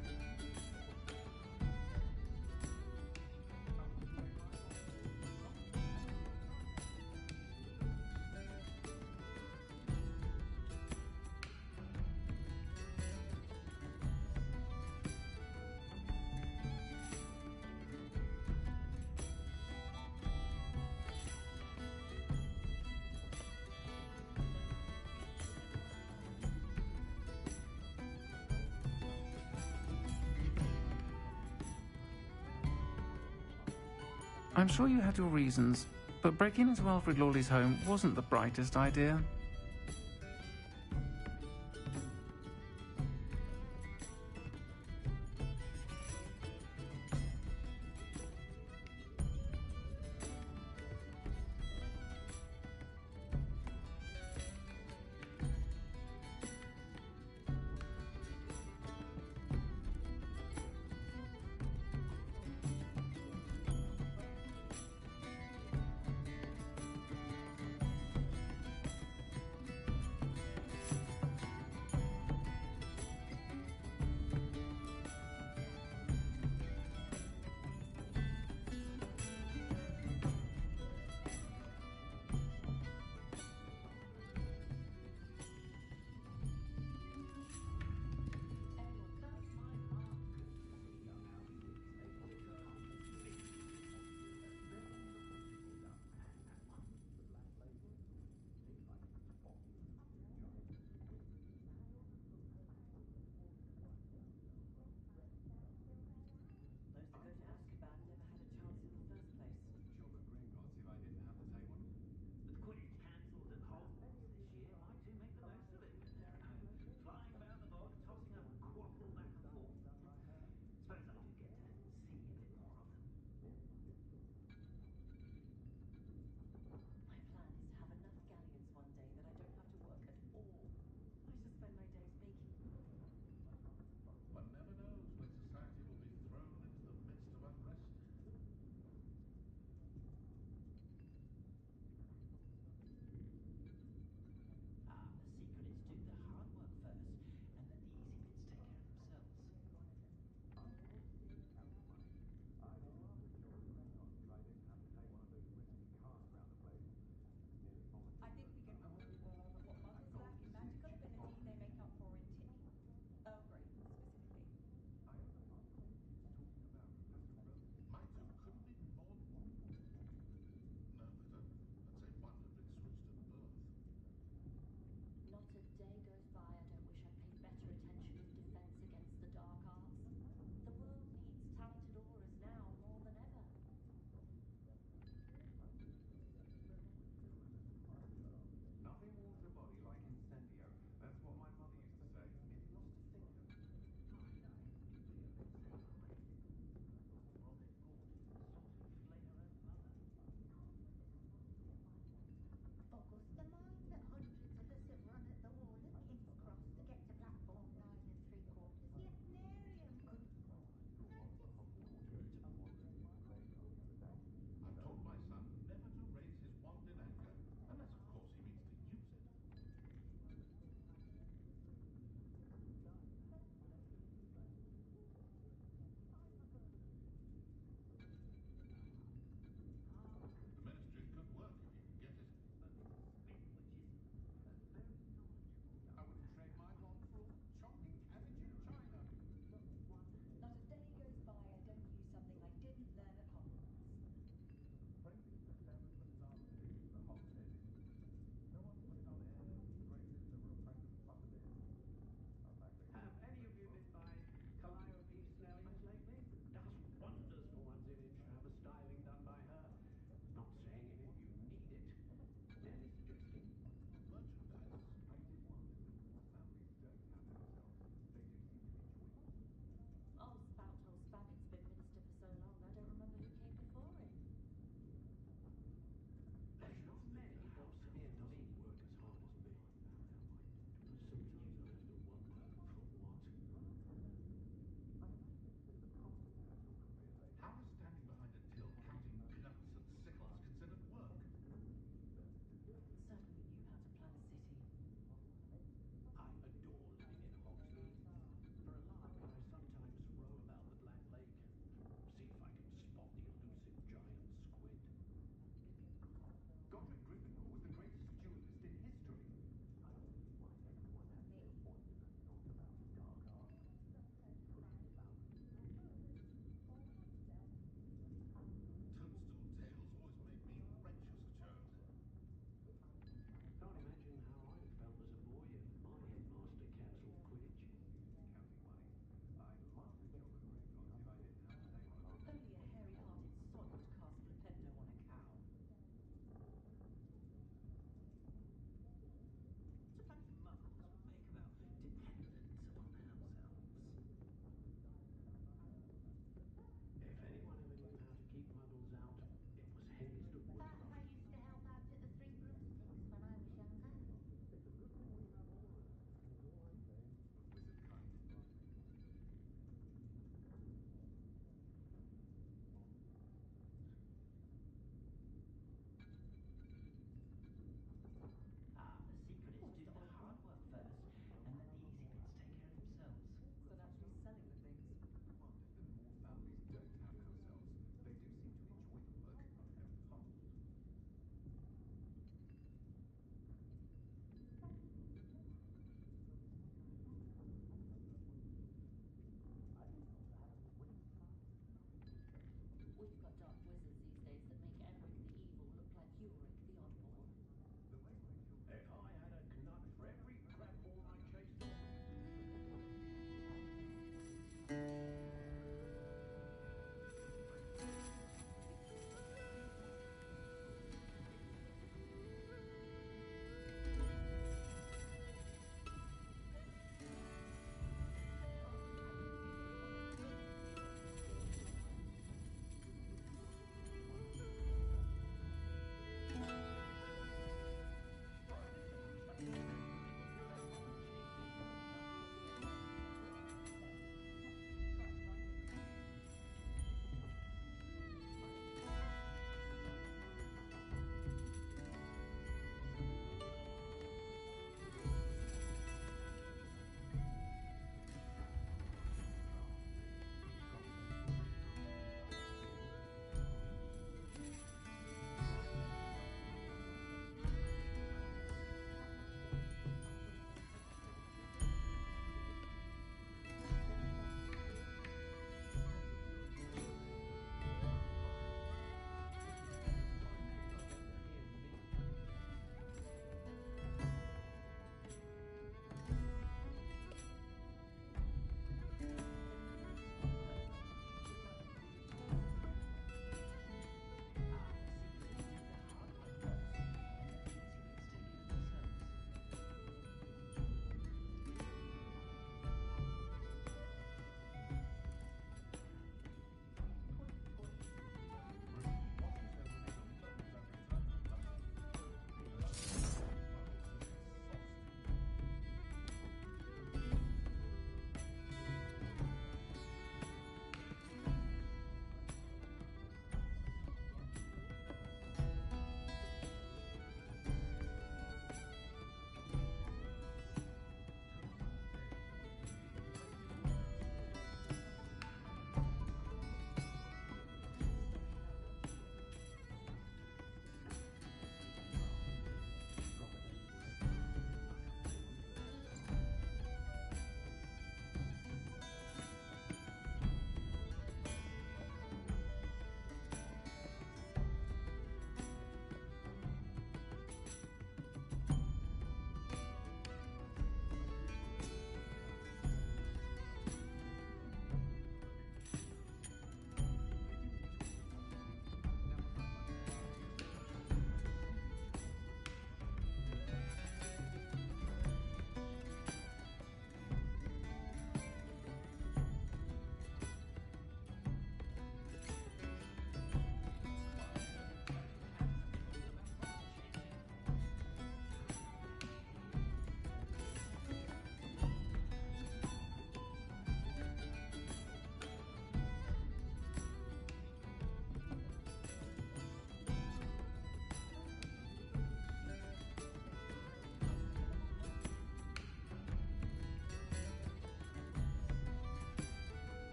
I'm sure you had your reasons, but breaking into Alfred Lawley's home wasn't the brightest idea.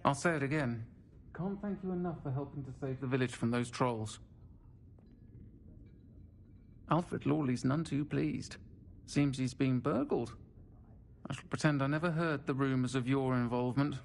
I'll say it again. Can't thank you enough for helping to save the village from those trolls. Alfred Lawley's none too pleased. Seems he's been burgled. I shall pretend I never heard the rumours of your involvement.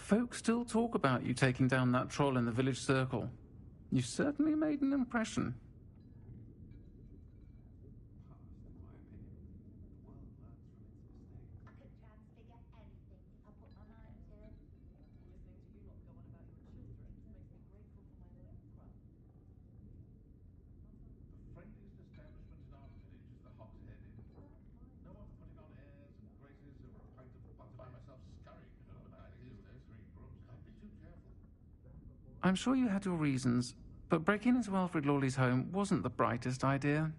Folk still talk about you taking down that troll in the village circle. You certainly made an impression. The friendliest establishment in our village is the Hog's Head Inn. No one's putting on airs and graces over a pint of butter. I find myself scurrying home at night these days. I'd be too careful. I'm sure you had your reasons, but breaking into Alfred Lawley's home wasn't the brightest idea.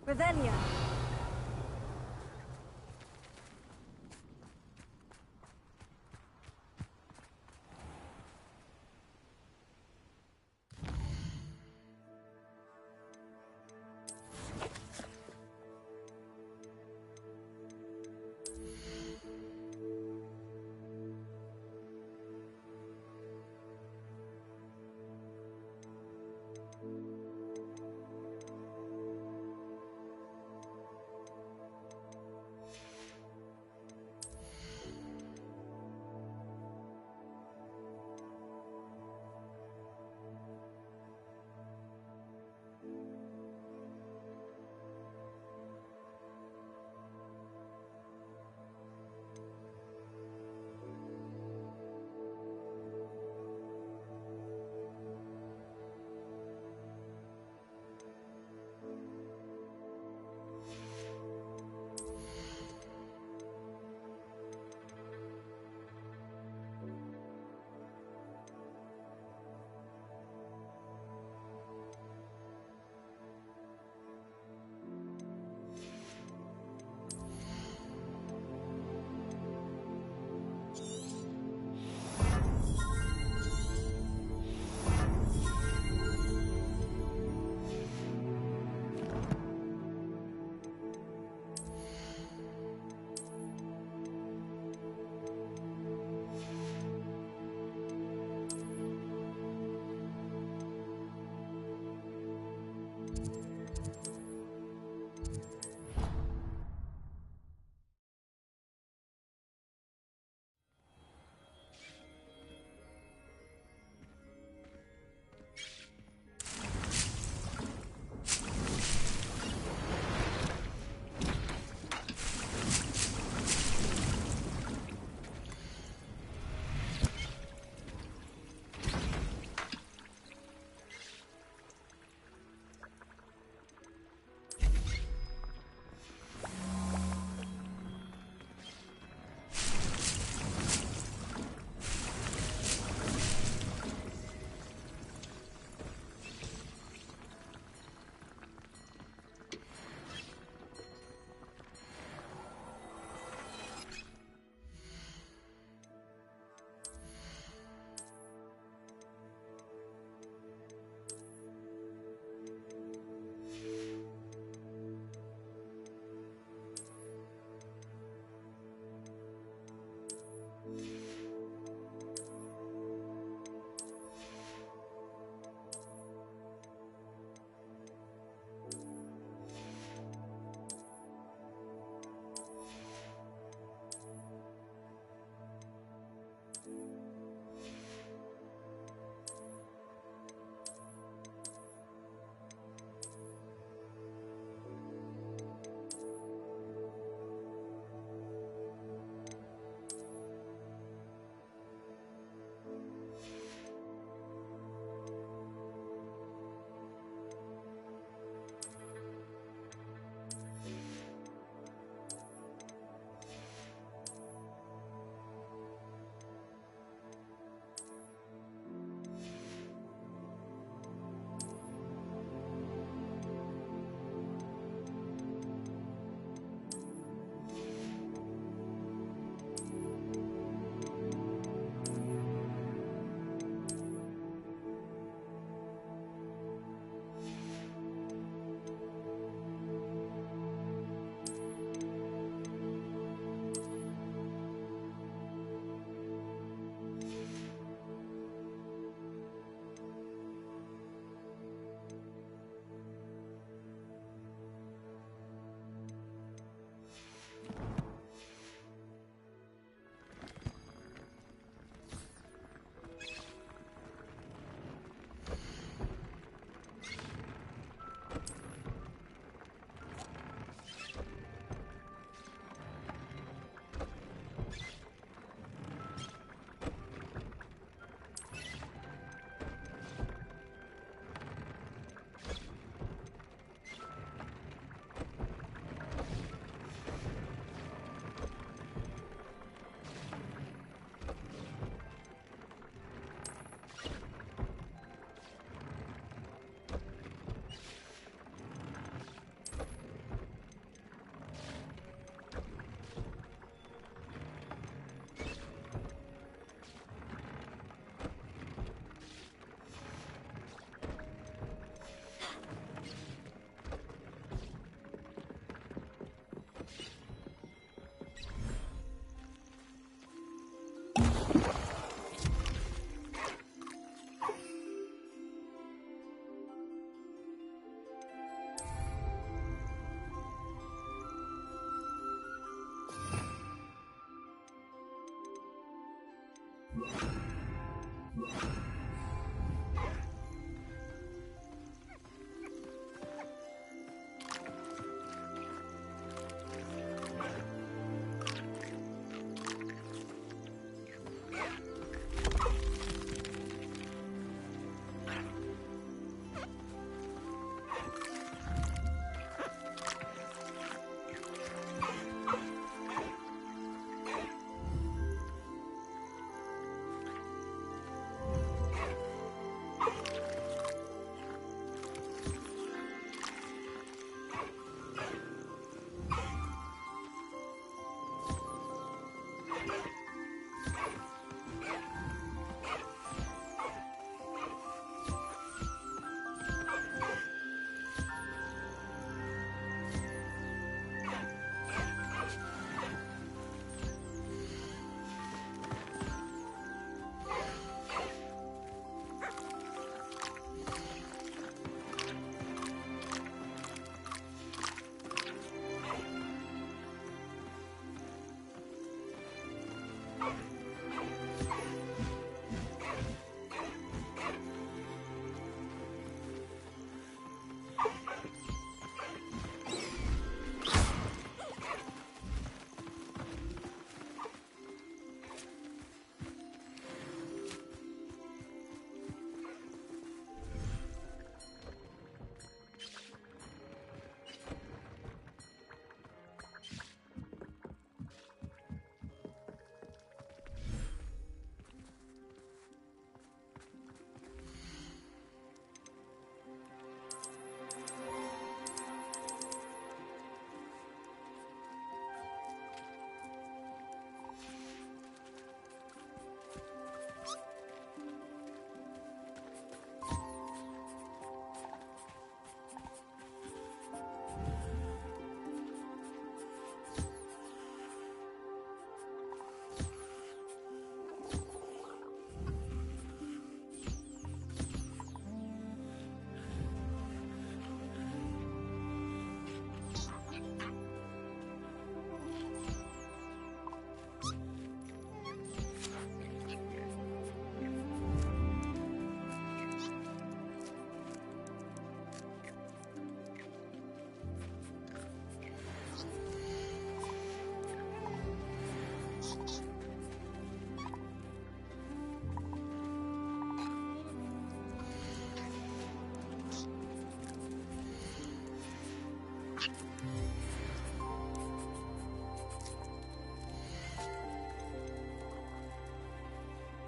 Revelia.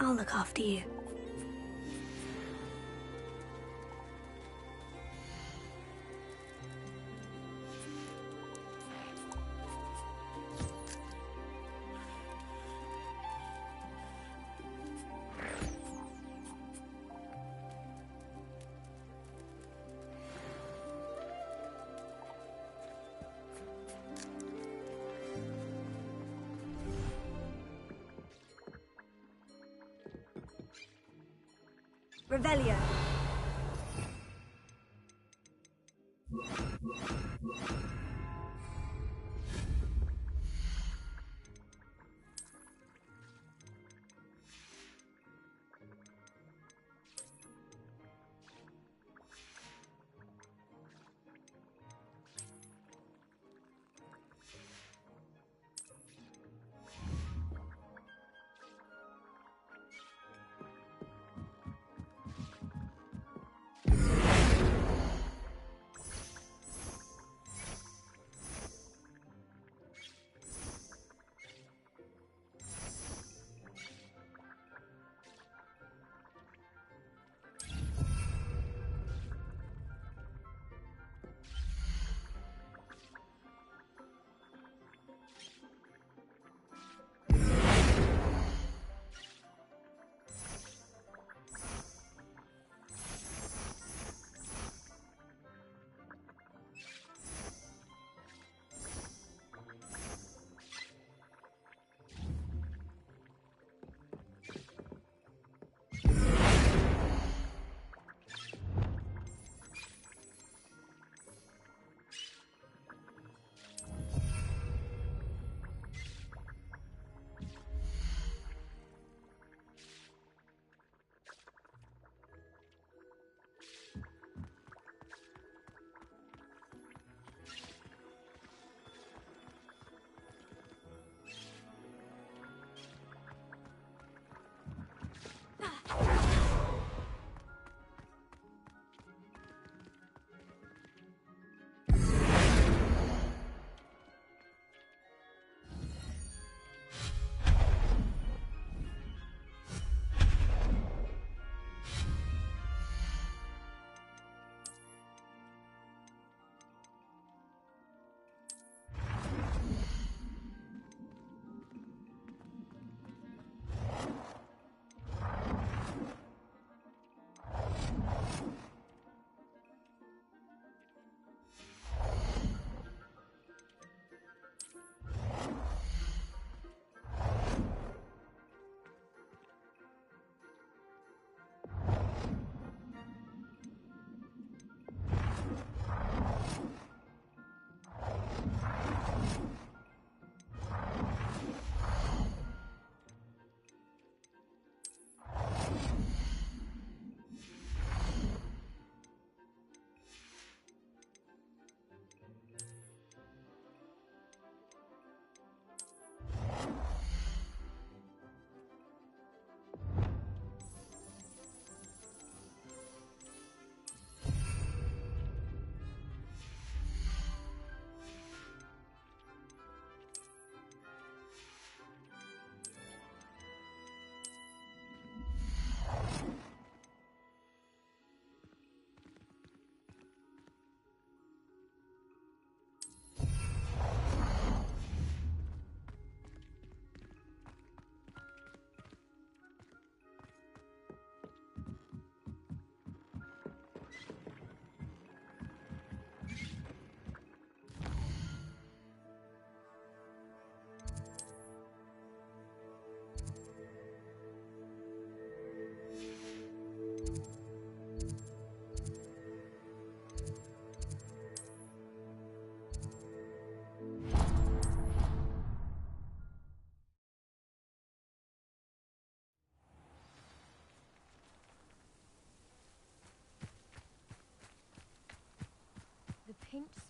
I'll look after you. Revelio.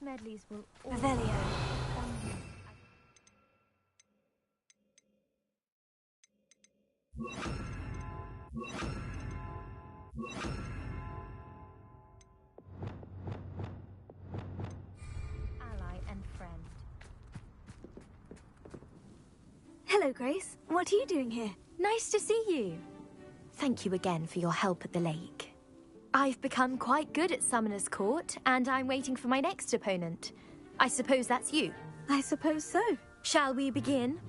Smedleys will Revelio. Ally and friend. Hello, Grace. What are you doing here? Nice to see you. Thank you again for your help at the lake. I've become quite good at Summoner's Court, and I'm waiting for my next opponent. I suppose that's you. I suppose so. Shall we begin?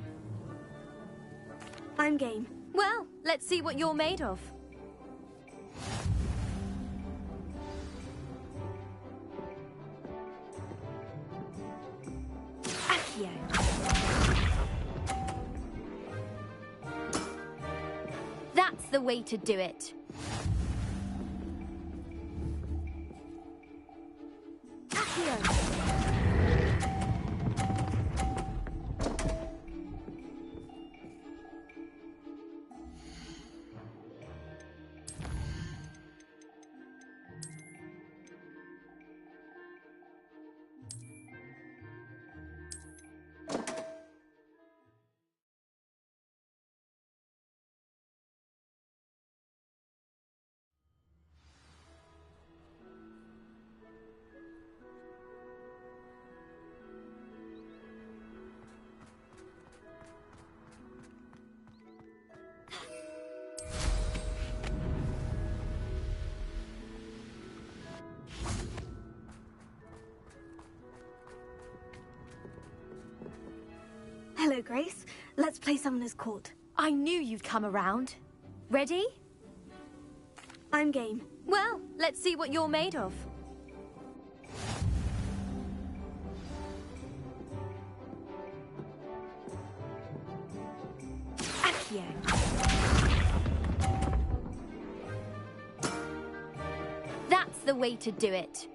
I'm game. Well, let's see what you're made of. Accio. That's the way to do it. Accio. Hello, Grace. Let's play Summoner's Court. I knew you'd come around. Ready? I'm game. Well, let's see what you're made of. Accio. That's the way to do it.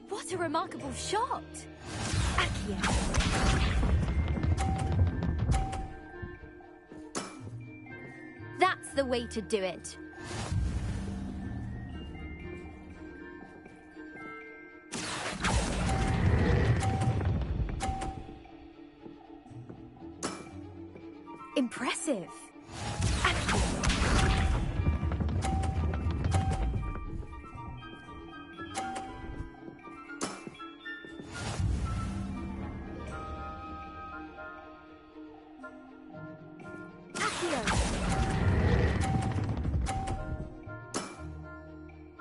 What a remarkable shot! Accio. That's the way to do it. Impressive.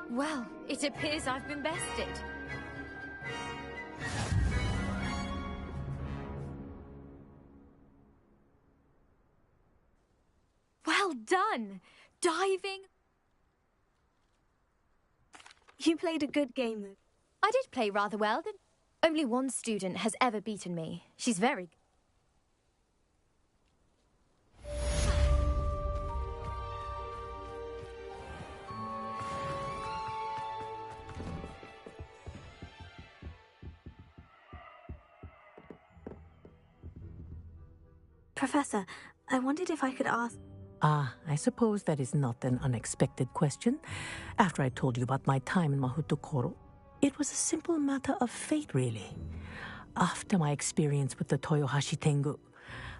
Well, it appears I've been bested. Well done! Diving. You played a good game, though. I did play rather well. Only one student has ever beaten me. She's very... Professor, I wondered if I could ask... Ah, I suppose that is not an unexpected question. After I told you about my time in Mahutokoro, it was a simple matter of fate, really. After my experience with the Toyohashi Tengu,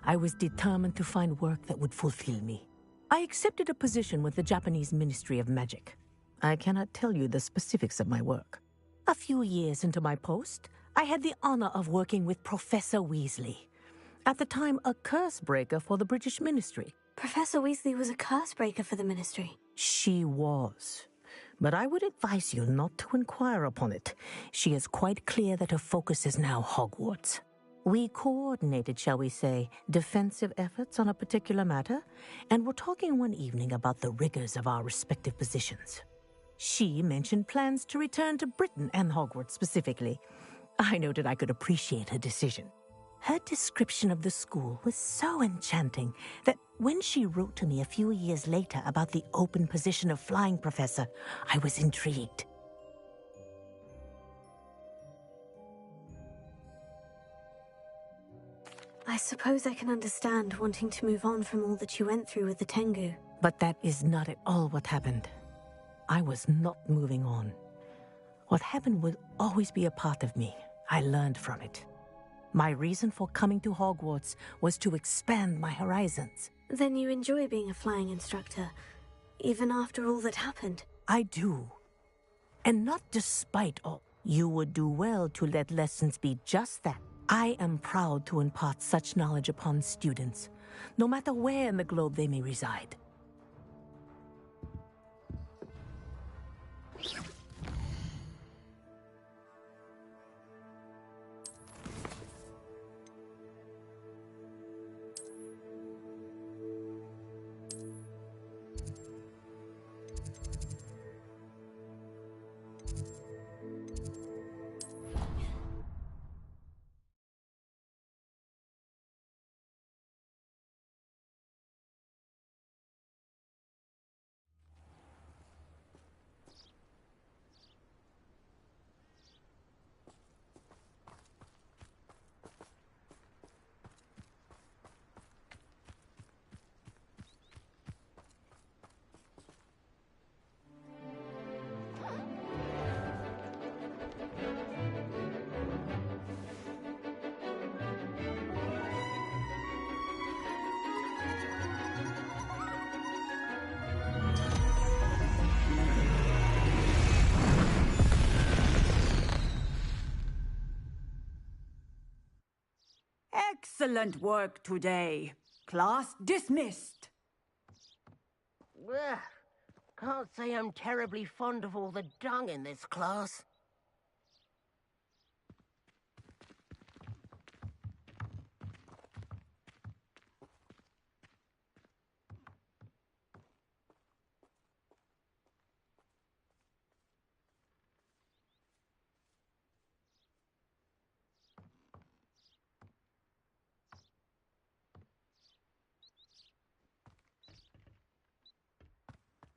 I was determined to find work that would fulfill me. I accepted a position with the Japanese Ministry of Magic. I cannot tell you the specifics of my work. A few years into my post, I had the honor of working with Professor Weasley, at the time a curse breaker for the British Ministry. Professor Weasley was a curse breaker for the Ministry. She was. But I would advise you not to inquire upon it. She is quite clear that her focus is now Hogwarts. We coordinated, shall we say, defensive efforts on a particular matter, and were talking one evening about the rigors of our respective positions. She mentioned plans to return to Britain and Hogwarts specifically. I noted I could appreciate her decision. Her description of the school was so enchanting that when she wrote to me a few years later about the open position of flying professor, I was intrigued. I suppose I can understand wanting to move on from all that you went through with the Tengu. But that is not at all what happened. I was not moving on. What happened will always be a part of me. I learned from it. My reason for coming to Hogwarts was to expand my horizons. Then you enjoy being a flying instructor, even after all that happened? I do. And not despite all. You would do well to let lessons be just that. I am proud to impart such knowledge upon students, no matter where in the globe they may reside. Excellent work today. Class dismissed. Ugh, can't say I'm terribly fond of all the dung in this class.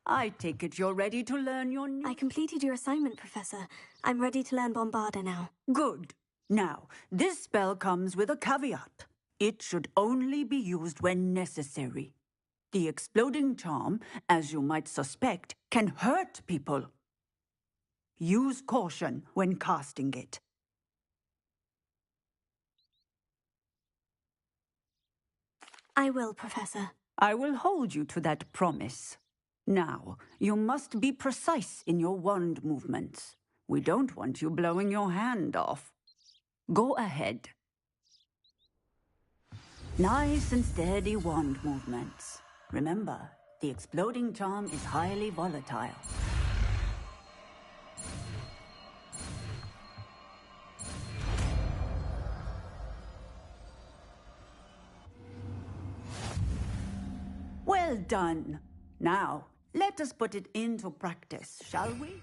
I take it you're ready to learn your new... I completed your assignment, Professor. I'm ready to learn Bombarda now. Good. Now, this spell comes with a caveat. It should only be used when necessary. The exploding charm, as you might suspect, can hurt people. Use caution when casting it. I will, Professor. I will hold you to that promise. Now, you must be precise in your wand movements. We don't want you blowing your hand off. Go ahead. Nice and steady wand movements. Remember, the exploding charm is highly volatile. Well done. Now, let us put it into practice, shall we?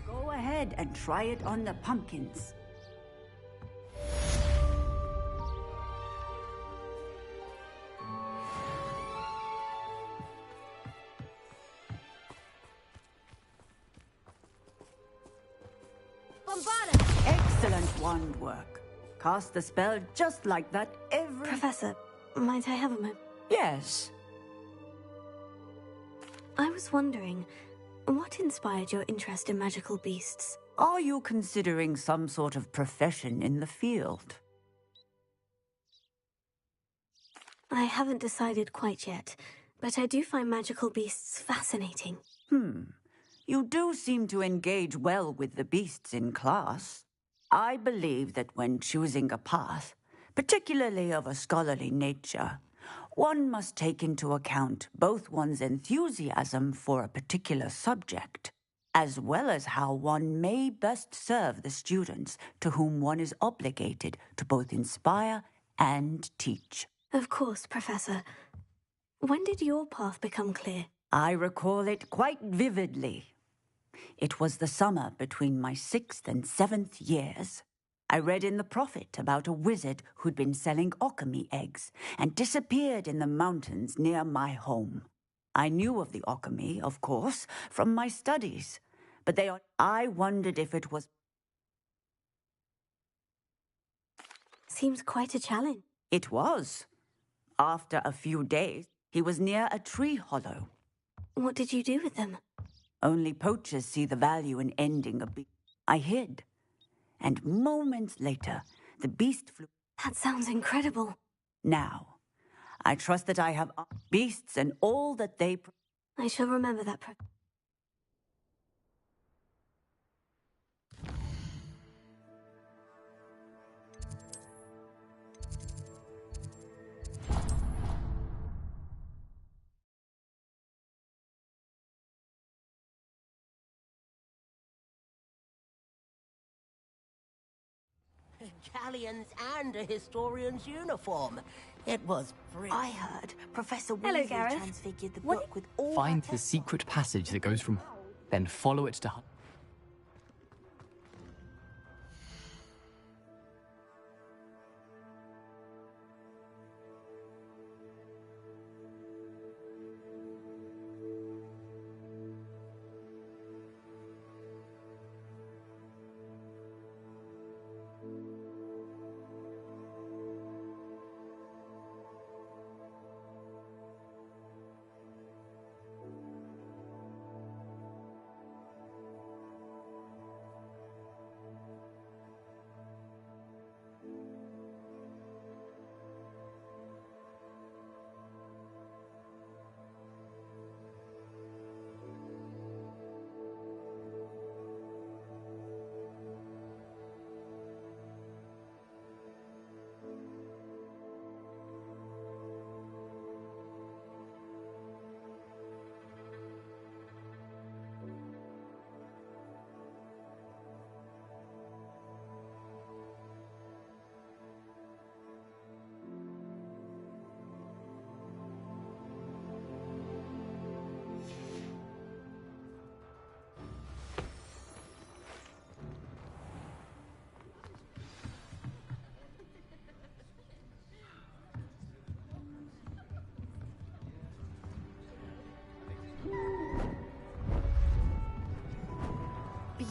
Go ahead and try it on the pumpkins. Bombarda! Excellent wand work. Cast the spell just like that every... Professor, might I have a moment? Yes. I was wondering, what inspired your interest in magical beasts? Are you considering some sort of profession in the field? I haven't decided quite yet, but I do find magical beasts fascinating. You do seem to engage well with the beasts in class. I believe that when choosing a path, particularly of a scholarly nature, one must take into account both one's enthusiasm for a particular subject, as well as how one may best serve the students to whom one is obligated to both inspire and teach. Of course, Professor. When did your path become clear? I recall it quite vividly. It was the summer between my 6th and 7th years. I read in the Prophet about a wizard who'd been selling Occamy eggs and disappeared in the mountains near my home. I knew of the Occamy, of course, from my studies, but I wondered if it was... Seems quite a challenge. It was. After a few days, he was near a tree hollow. What did you do with them? Only poachers see the value in ending a beast. I hid. And moments later, the beast flew. That sounds incredible. Now, I trust that I have beasts and all that they... I shall remember that. Galleons and a historian's uniform. It was brilliant. I heard Professor Hello, Weasley Gareth. transfigured the book with all... Find the secret passage that goes from... Then follow it to...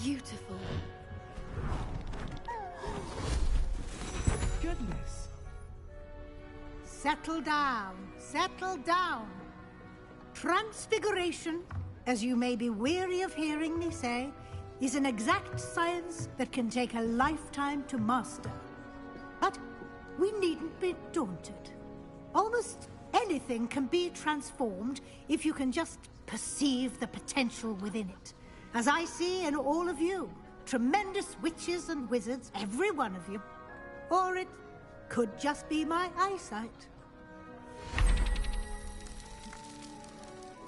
Beautiful. Goodness. Settle down. Settle down. Transfiguration, as you may be weary of hearing me say, is an exact science that can take a lifetime to master. But we needn't be daunted. Almost anything can be transformed if you can just perceive the potential within it. As I see in all of you, tremendous witches and wizards, every one of you. Or it could just be my eyesight.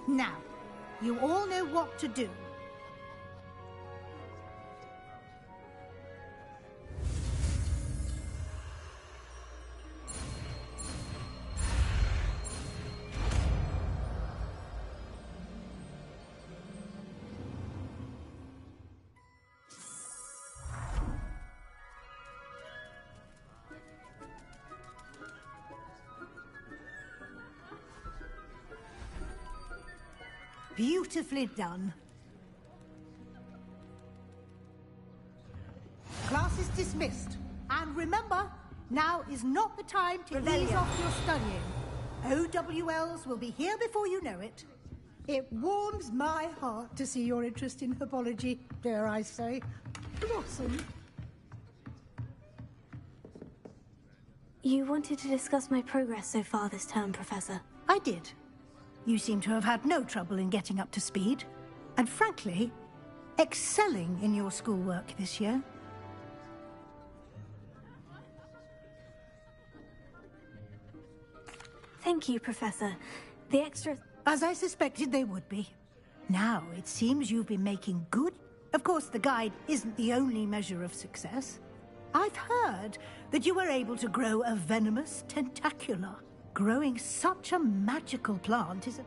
Now, you all know what to do. Beautifully done. Class is dismissed. And remember, now is not the time to ease off your studying. OWLs will be here before you know it. It warms my heart to see your interest in herbology, dare I say, blossom. You wanted to discuss my progress so far this term, Professor. I did. You seem to have had no trouble in getting up to speed. And frankly, excelling in your schoolwork this year. Thank you, Professor. The extra... As I suspected they would be. Now, it seems you've been making good. Of course, the guide isn't the only measure of success. I've heard that you were able to grow a venomous tentacula. Growing such a magical plant is a...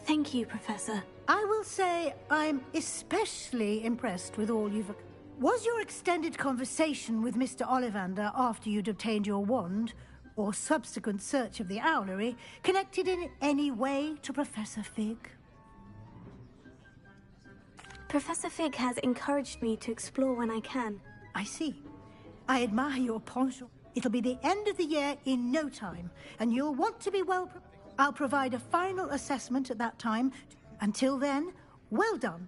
Thank you, Professor. I will say I'm especially impressed with all you've... Was your extended conversation with Mr. Ollivander after you'd obtained your wand, or subsequent search of the owlery, connected in any way to Professor Fig? Professor Fig has encouraged me to explore when I can. I see. I admire your penchant. It'll be the end of the year in no time, and you'll want to be well prepared. I'll provide a final assessment at that time. Until then, well done.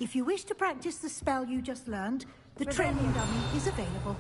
If you wish to practice the spell you just learned, the training dummy is available.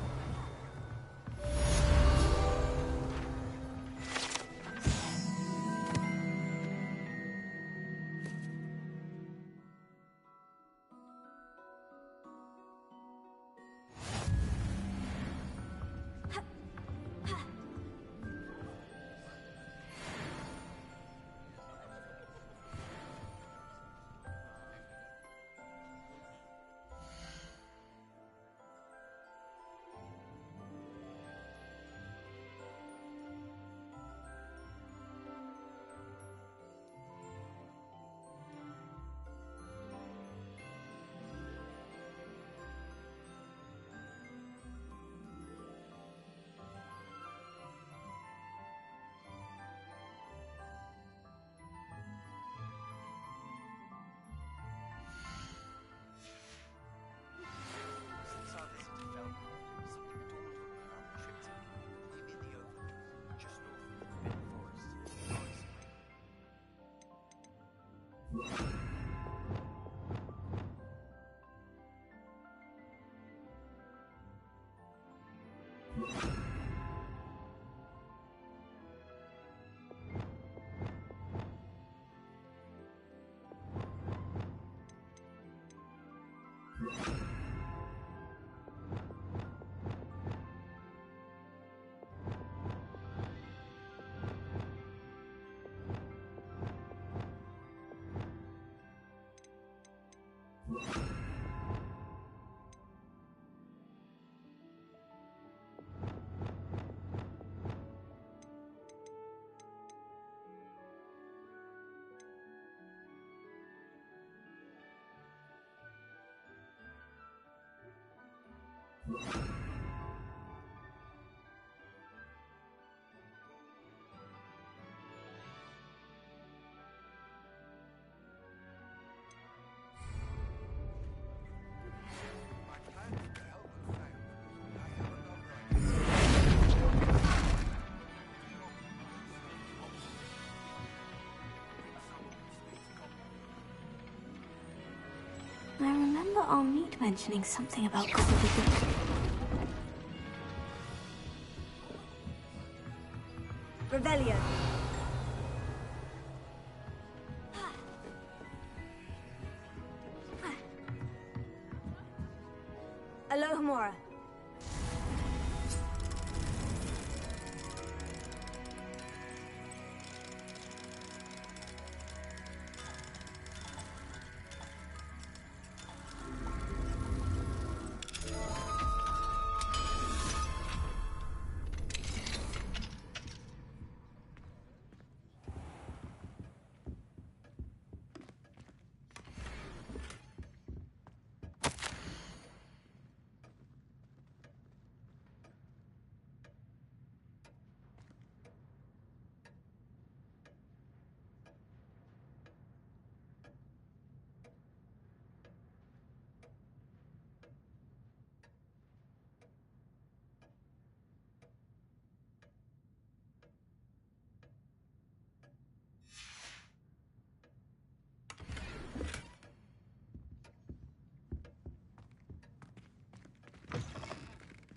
I remember our meet mentioning something about gobbledygook. Revelio. Alohomora.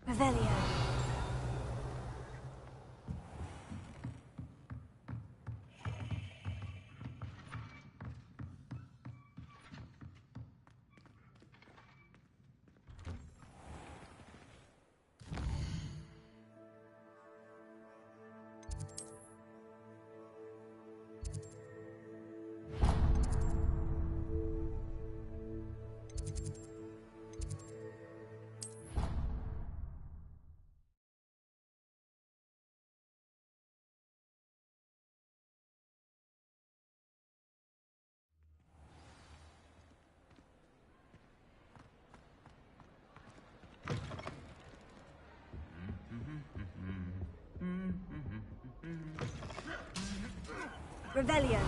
Revelio. Revelio.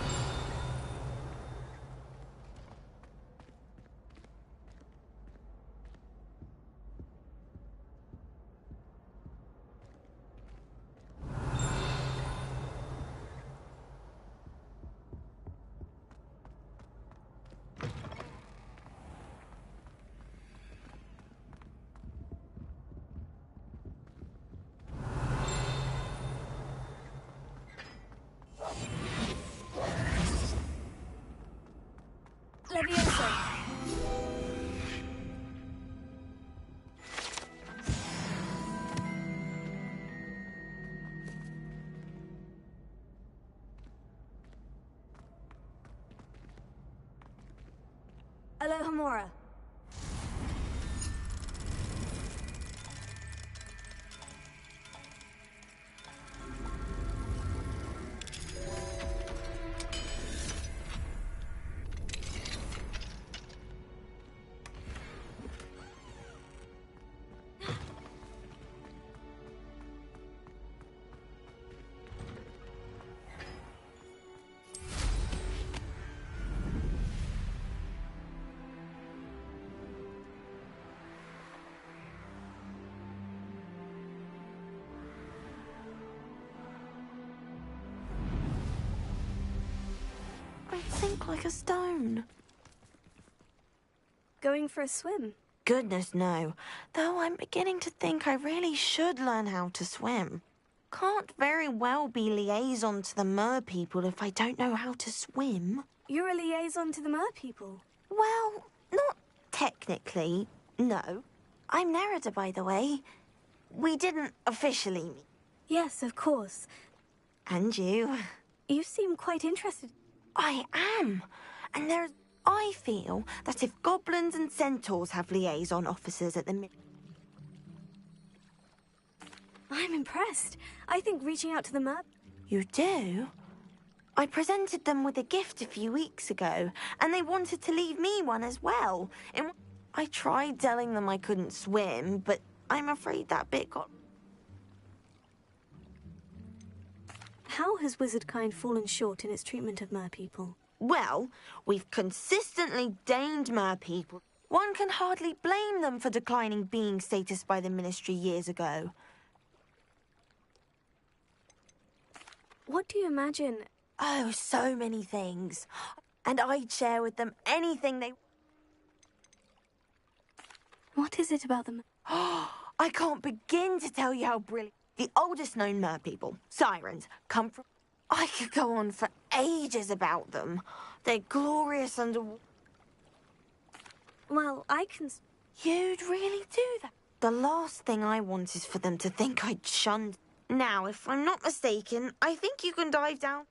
Levioso. Alohomora. I think like a stone. Going for a swim? Goodness, no. Though I'm beginning to think I really should learn how to swim. Can't very well be liaison to the mer people if I don't know how to swim. You're a liaison to the mer people? Well, not technically, no. I'm Nerida, by the way. We didn't officially meet. Yes, of course. And you. You seem quite interested. I am. And I feel that if goblins and centaurs have liaison officers at the I'm impressed. I think reaching out to the mer... You do? I presented them with a gift a few weeks ago, and they wanted to leave me one as well. I tried telling them I couldn't swim, but I'm afraid that bit got... How has Wizardkind fallen short in its treatment of mer people? Well, we've consistently deigned mer people. One can hardly blame them for declining being status by the Ministry years ago. What do you imagine? Oh, so many things. And I'd share with them anything they... What is it about them? I can't begin to tell you how brilliant... The oldest known mer people, sirens, come from... I could go on for ages about them. They're glorious under... Well, I can... You'd really do that? The last thing I want is for them to think I'd shunned... Now, if I'm not mistaken, I think you can dive down...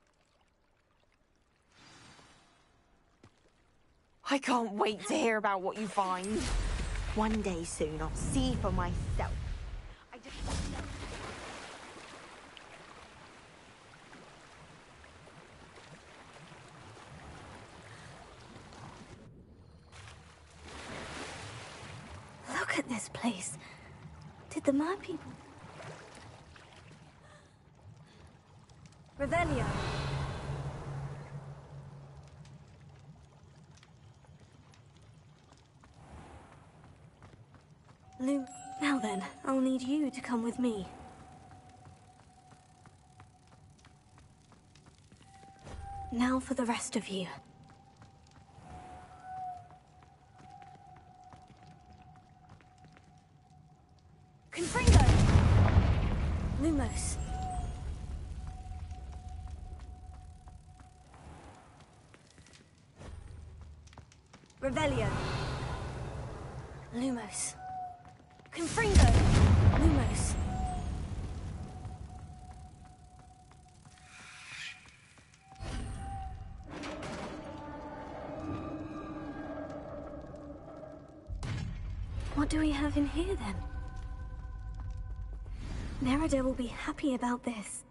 I can't wait to hear about what you find. One day soon, I'll see for myself. Look at this place. Did the mer people... Revelio. Now then, I'll need you to come with me. Now for the rest of you. Confringo! Lumos. Revelio. Lumos. Confringo. Lumos. What do we have in here, then? Nerida will be happy about this.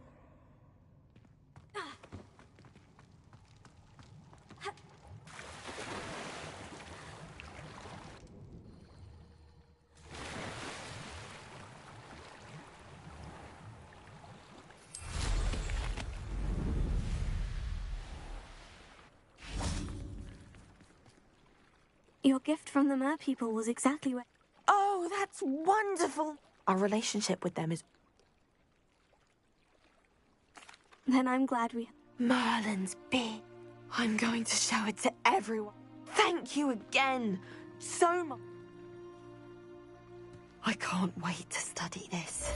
Your gift from the Mer people was exactly where... Oh, that's wonderful! Our relationship with them is... Then I'm glad we... Merlin's big. I'm going to show it to everyone. Thank you again so much. I can't wait to study this.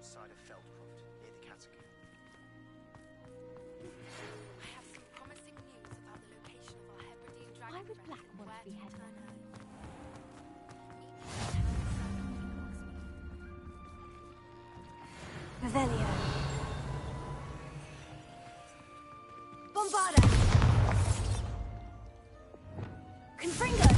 Outside of Feldcroft, near the Catacomb. I have some promising news about the location of our Hebridean dragon. Why would Black want to be head Revelio. Bombarda! Confringo!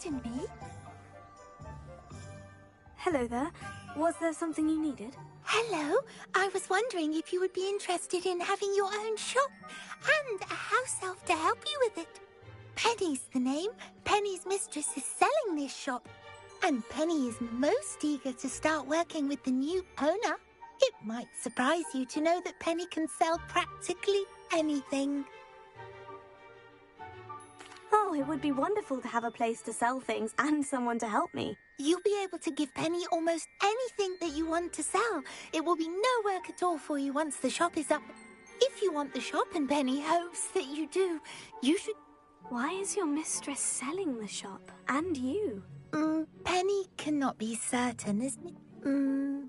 Pardon me? Hello there. Was there something you needed? Hello. I was wondering if you would be interested in having your own shop and a house elf to help you with it. Penny's the name. Penny's mistress is selling this shop. And Penny is most eager to start working with the new owner. It might surprise you to know that Penny can sell practically anything. Oh, it would be wonderful to have a place to sell things and someone to help me. You'll be able to give Penny almost anything that you want to sell. It will be no work at all for you once the shop is up. If you want the shop and Penny hopes that you do, you should... Why is your mistress selling the shop? And you? Penny cannot be certain, isn't it?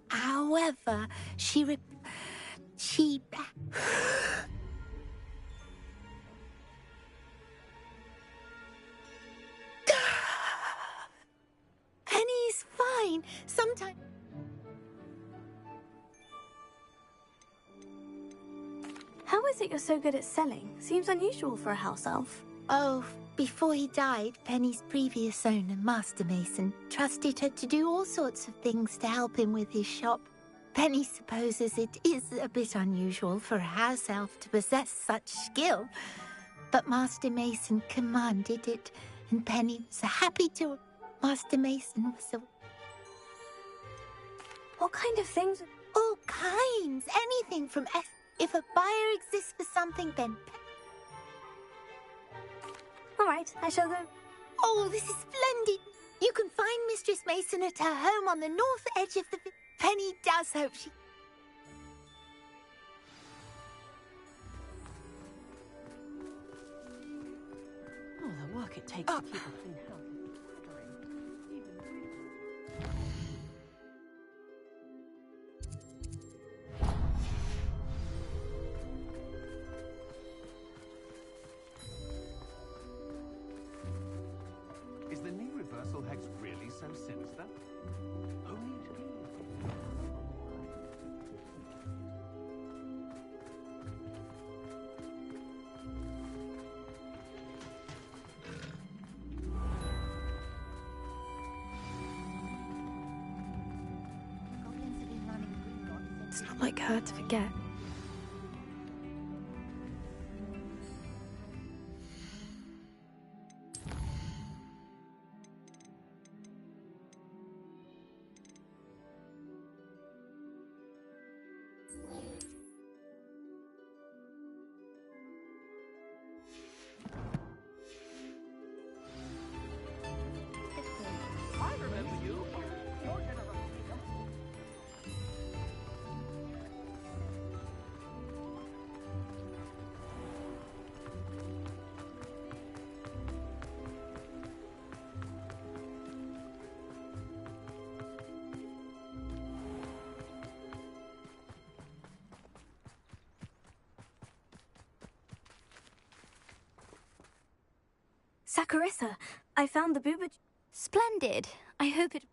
However, she... Penny's fine. Sometimes... How is it you're so good at selling? Seems unusual for a house elf. Oh, before he died, Penny's previous owner, Master Mason, trusted her to do all sorts of things to help him with his shop. Penny supposes it is a bit unusual for a house elf to possess such skill, but Master Mason commanded it, and Penny was happy to... Master Mason was a... What kind of things? All kinds. Anything from... If a buyer exists for something, then... All right, I shall go. Oh, this is splendid. You can find Mistress Mason at her home on the north edge of the... Penny does hope she... Oh, the work it takes to keep a clean house. Is the new reversal hex really so sinister? Only It's not like her to forget. I remember you. Your generosity. Saccharissa, I found the booba... Splendid. I hope it...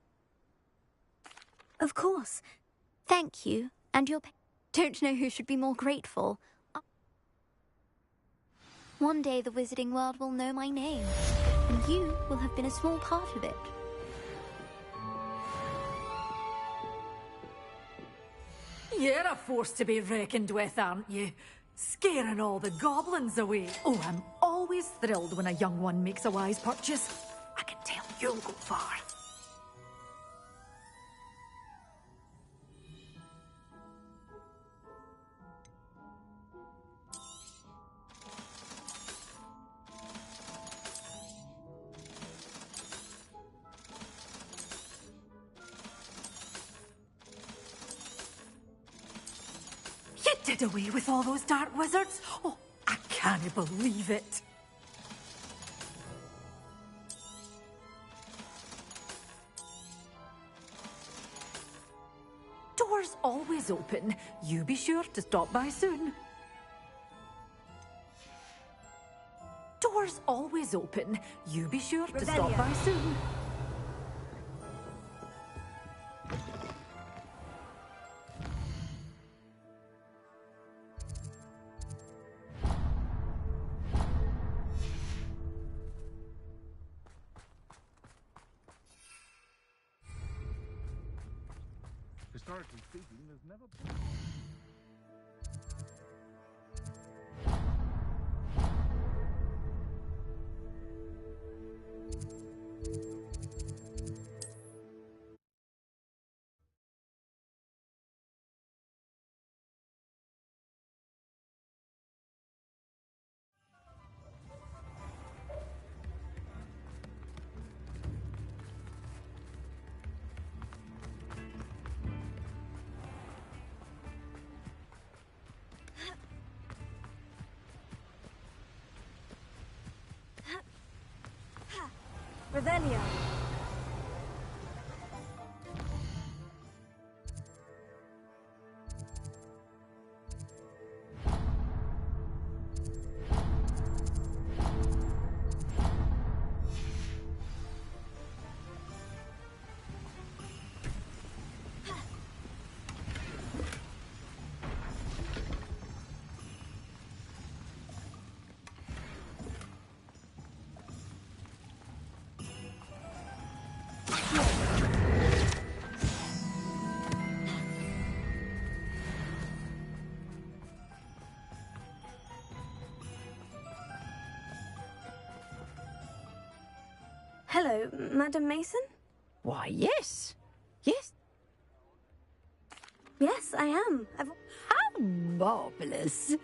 Of course. Thank you. And your... Don't know who should be more grateful. One day the wizarding world will know my name, and you will have been a small part of it. You're a force to be reckoned with, aren't you? Scaring all the goblins away. Oh, I'm always thrilled when a young one makes a wise purchase. I can tell you'll go far. You did away with all those dark wizards? Oh, I can't believe it. Doors always open. You be sure to stop by soon. Doors always open. You be sure to stop by soon. Historically speaking, there's never been... Revelio. Hello, Madam Mason? Why, yes. Yes. Yes, I am. How marvellous.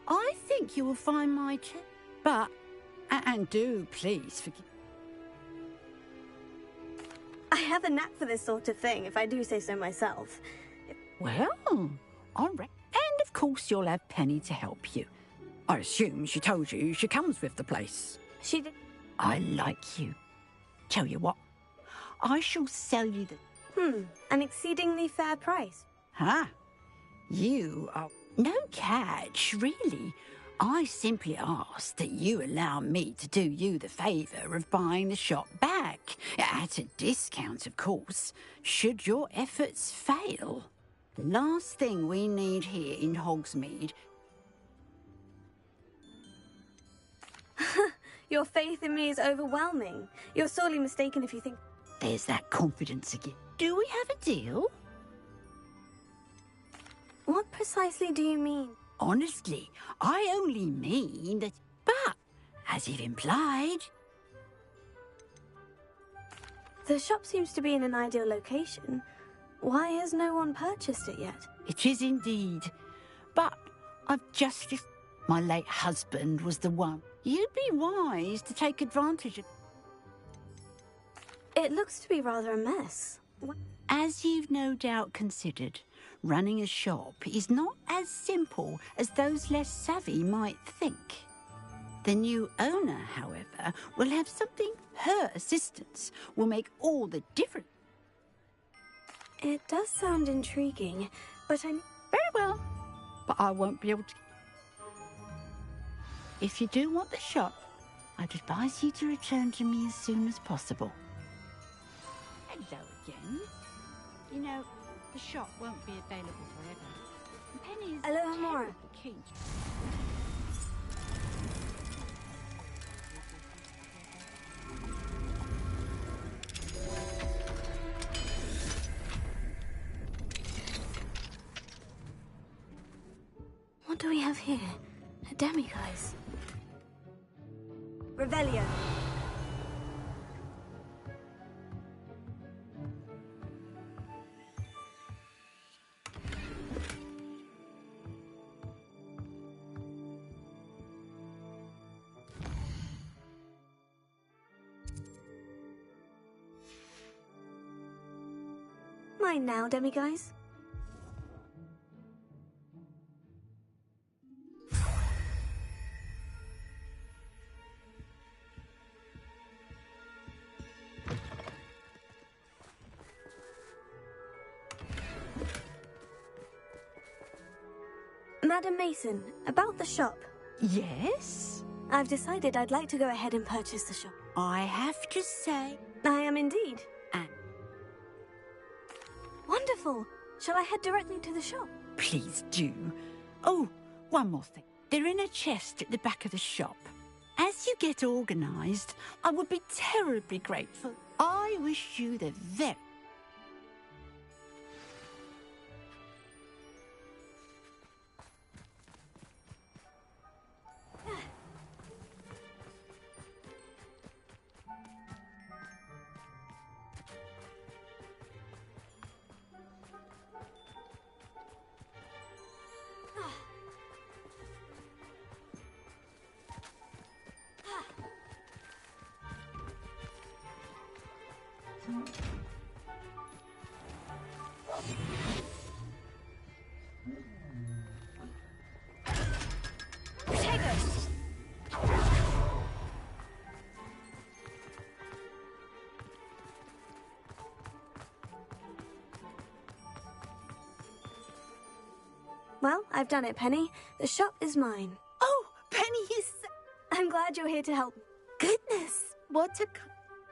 I think you will find my but, and do please forgive. I have a knack for this sort of thing, if I do say so myself. Well, all right. And of course you'll have Penny to help you. I assume she told you she comes with the place. She did. I like you. Tell you what, I shall sell you the... An exceedingly fair price. Huh? You are... No catch, really. I simply ask that you allow me to do you the favour of buying the shop back. At a discount, of course, should your efforts fail. The last thing we need here in Hogsmeade... Your faith in me is overwhelming. You're sorely mistaken if you think... There's that confidence again. Do we have a deal? What precisely do you mean? Honestly, I only mean that... But, as you've implied... The shop seems to be in an ideal location. Why has no one purchased it yet? It is indeed. But I've just... My late husband was the one. You'd be wise to take advantage of... It looks to be rather a mess. As you've no doubt considered, running a shop is not as simple as those less savvy might think. The new owner, however, will have something her assistance will make all the difference. It does sound intriguing, but I... Very well, but I won't be able to... If you do want the shop, I'd advise you to return to me as soon as possible. Hello again. You know, the shop won't be available forever. Penny's Hello, Mora. Keen. What do we have here? A demiguise. Revelio. Mine now, demiguise. Madam Mason, about the shop. Yes? I've decided I'd like to go ahead and purchase the shop. I have to say... I am indeed. And... Wonderful! Shall I head directly to the shop? Please do. Oh, one more thing. They're in a chest at the back of the shop. As you get organised, I would be terribly grateful. I wish you the very... Well, I've done it, Penny. The shop is mine. Oh, Penny is... I'm glad you're here to help. Goodness, what a...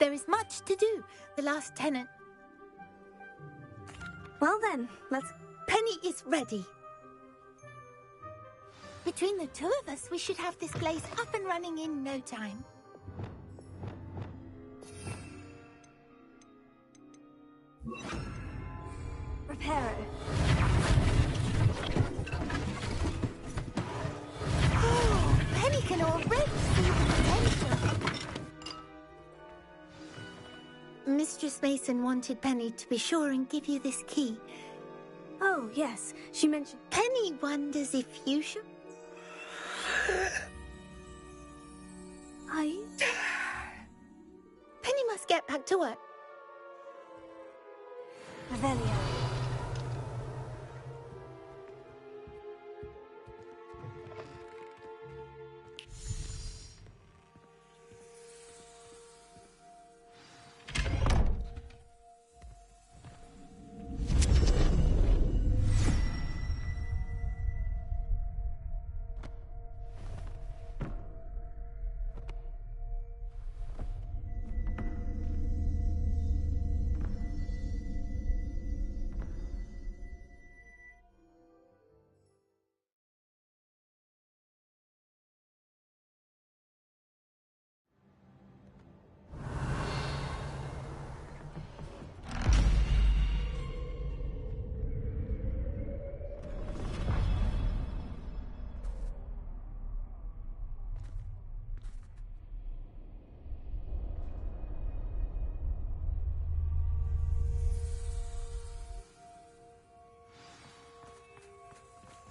There is much to do. The last tenant... Well then, let's... Penny is ready. Between the two of us, we should have this place up and running in no time. Reparo. Oh, Penny can already see the potential. Mistress Mason wanted Penny to be sure and give you this key. Oh, yes. She mentioned... Penny wonders if you should... Are you? Penny must get back to work. Revelio.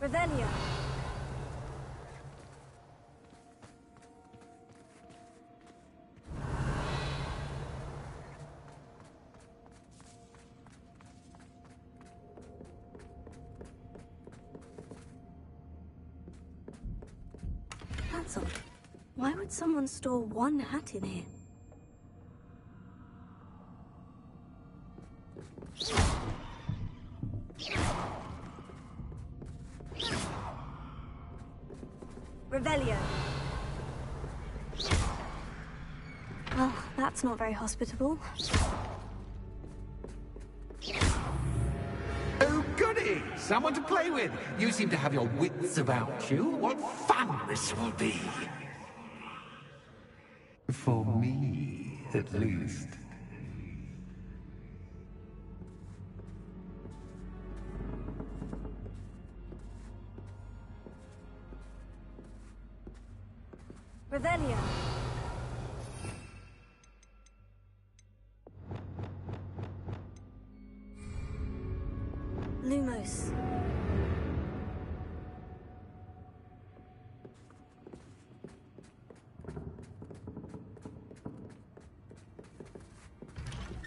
Revelio. That's odd. Why would someone store one hat in here? Revelio. Well, that's not very hospitable. Oh, goody! Someone to play with. You seem to have your wits about you. What fun this will be. For me, at least. Revelio. Lumos.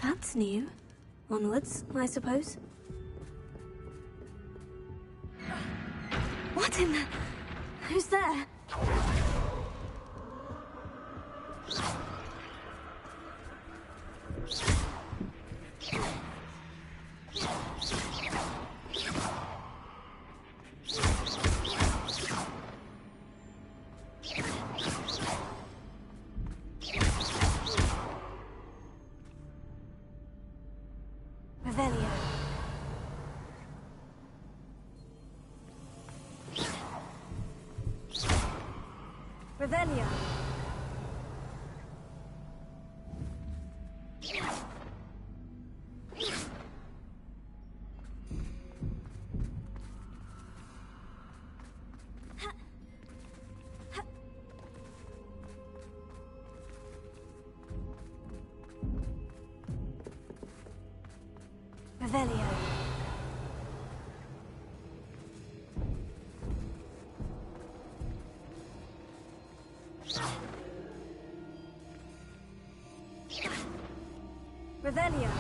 That's new. Onwards, I suppose. What in the... Who's there? Revelio. Revelio. Revelio. Revelio.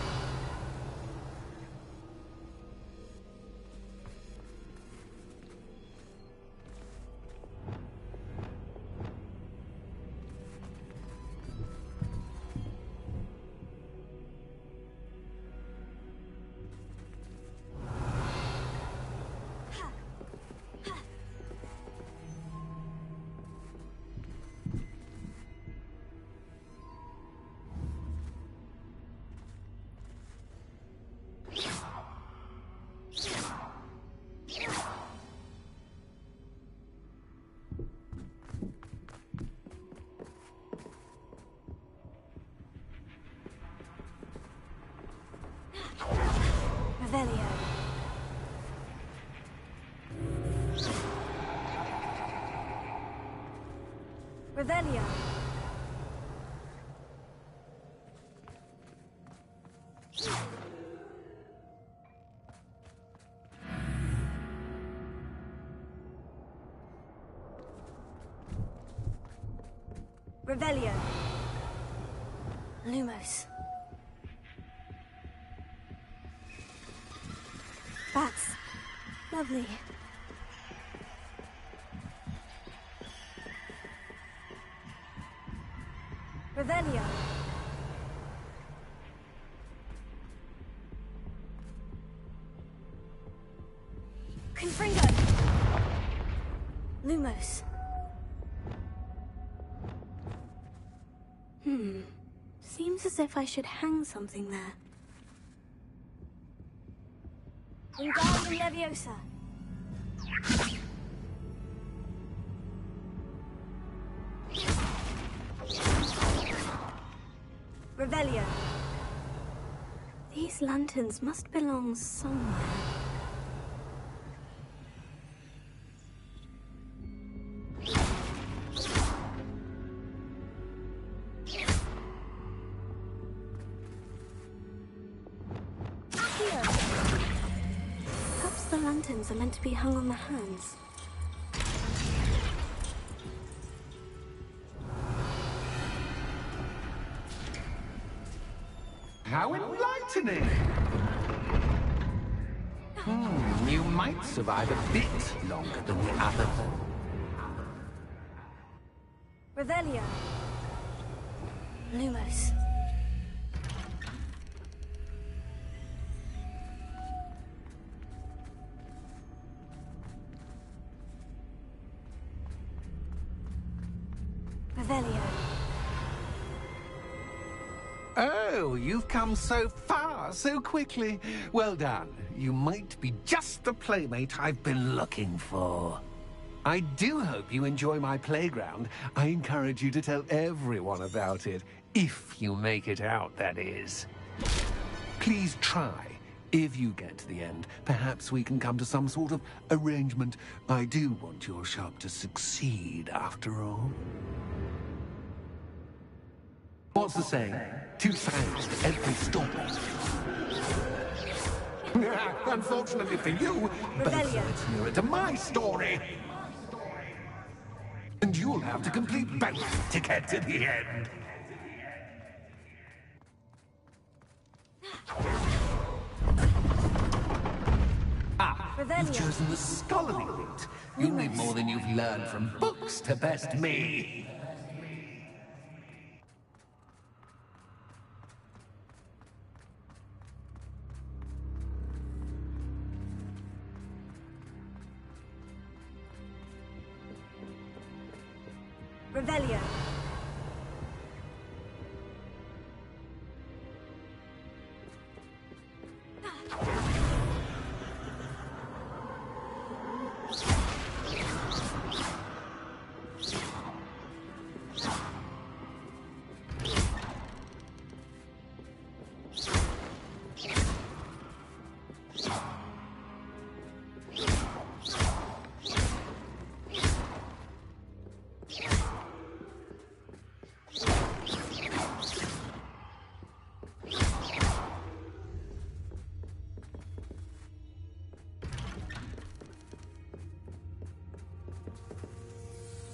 Revelio. Revelio. Lumos. Bats. Lovely. Revelio. Confringo. Lumos. Seems as if I should hang something there. Wingardium Leviosa. Revelio. These lanterns must belong somewhere. Perhaps the lanterns are meant to be hung on the hands. How enlightening! You might survive a bit longer than the others. Revelio. Lumos. Revelio. Oh, you've come so far, so quickly. Well done. You might be just the playmate I've been looking for. I do hope you enjoy my playground. I encourage you to tell everyone about it. If you make it out, that is. Please try. If you get to the end, perhaps we can come to some sort of arrangement. I do want your shop to succeed, after all. What's the saying? 2 sides to every story. Unfortunately for you, both sides nearer to my story. And you'll have to complete both to get to the end. You've chosen the scholarly route. You'll need more than you've learned from books to best me. Revelio.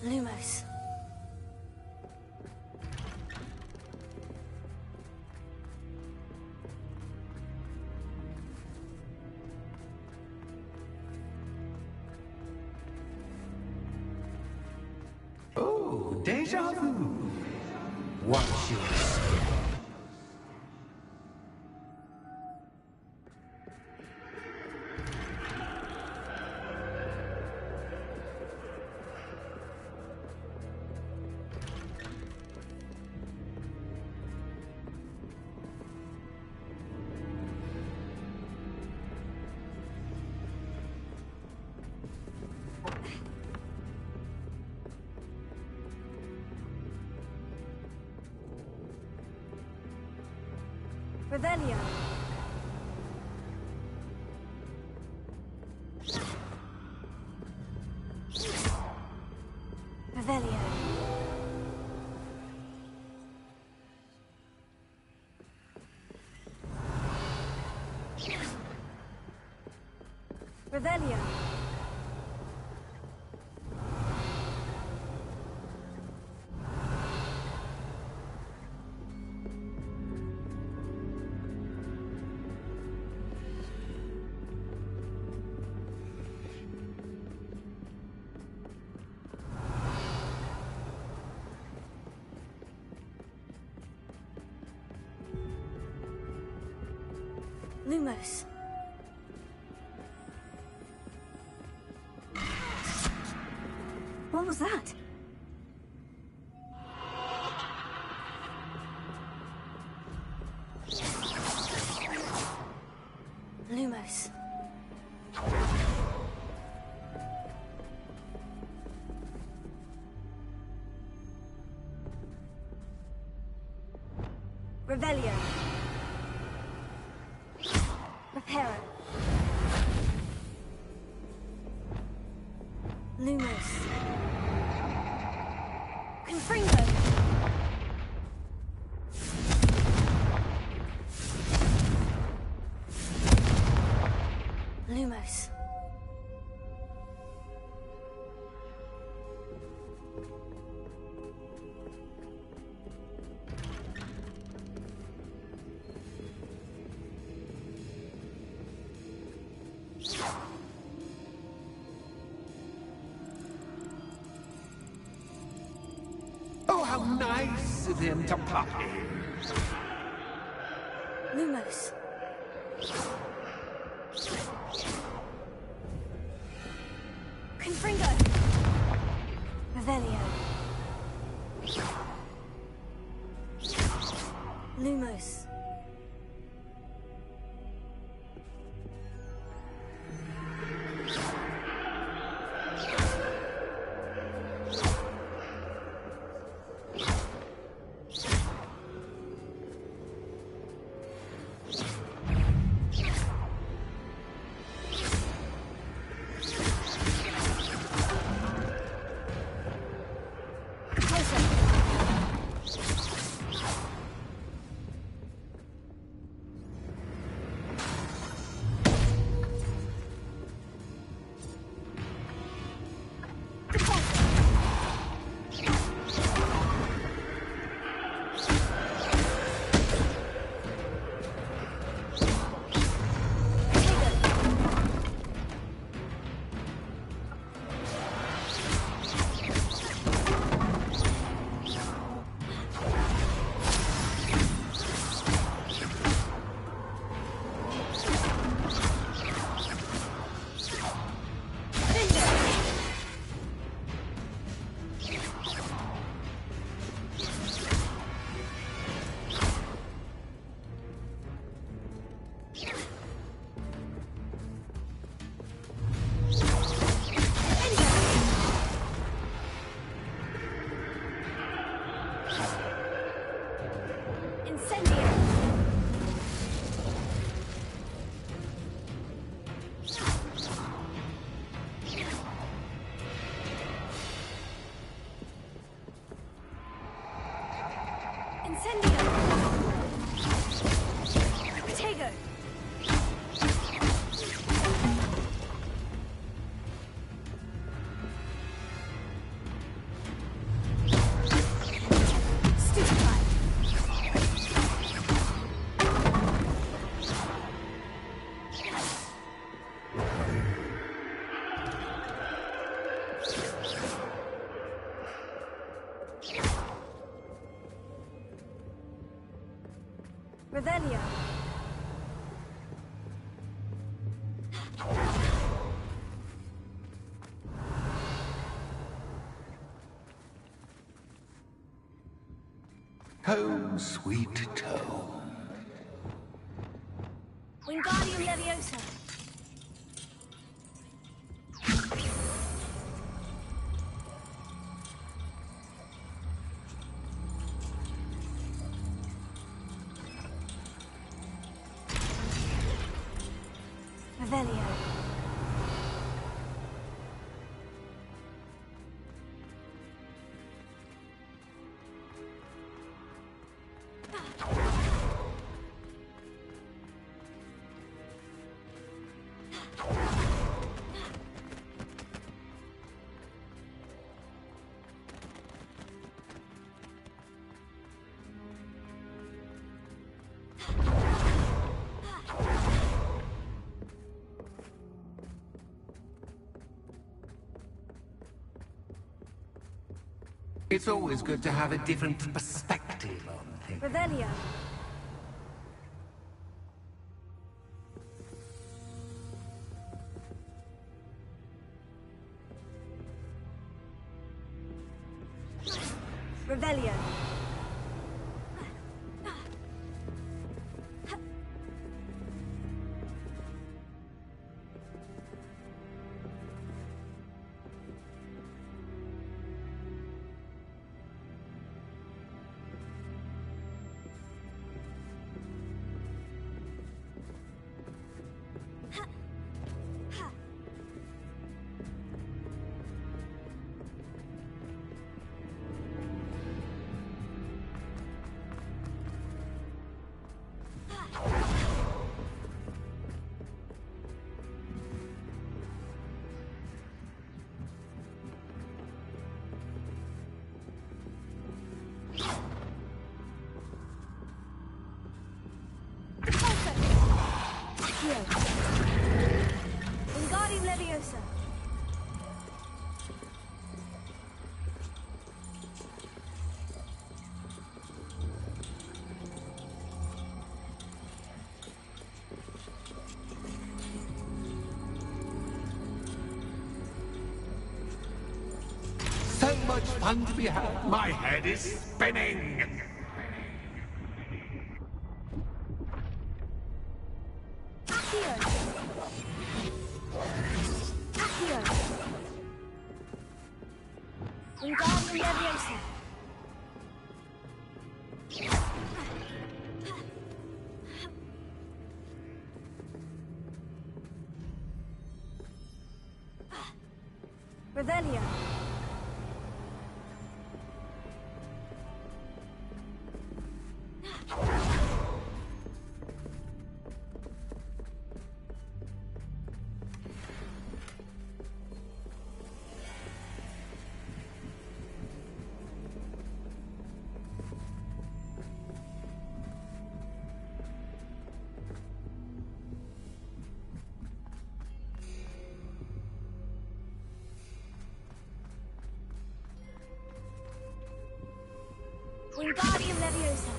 Lumos. Oh, déjà vu. Watch your step. Revelio. Revelio. Revelio. Lumos. What was that? Lumos. Revelio. Reparo. Lumos. Confringo. Lumos. Oh, how nice of him to pop in. Lumos. Confringo. Revelio. Lumos. Revelio. Home, sweet home. Wingardium Leviosa. Revelio. It's always good to have a different perspective on things. Revelio. Revelio. Wingardium Leviosa. So much fun to be had. My head is spinning. Accio. Accio. Wingardium Leviosa. Revelio. Wingardium Leviosa.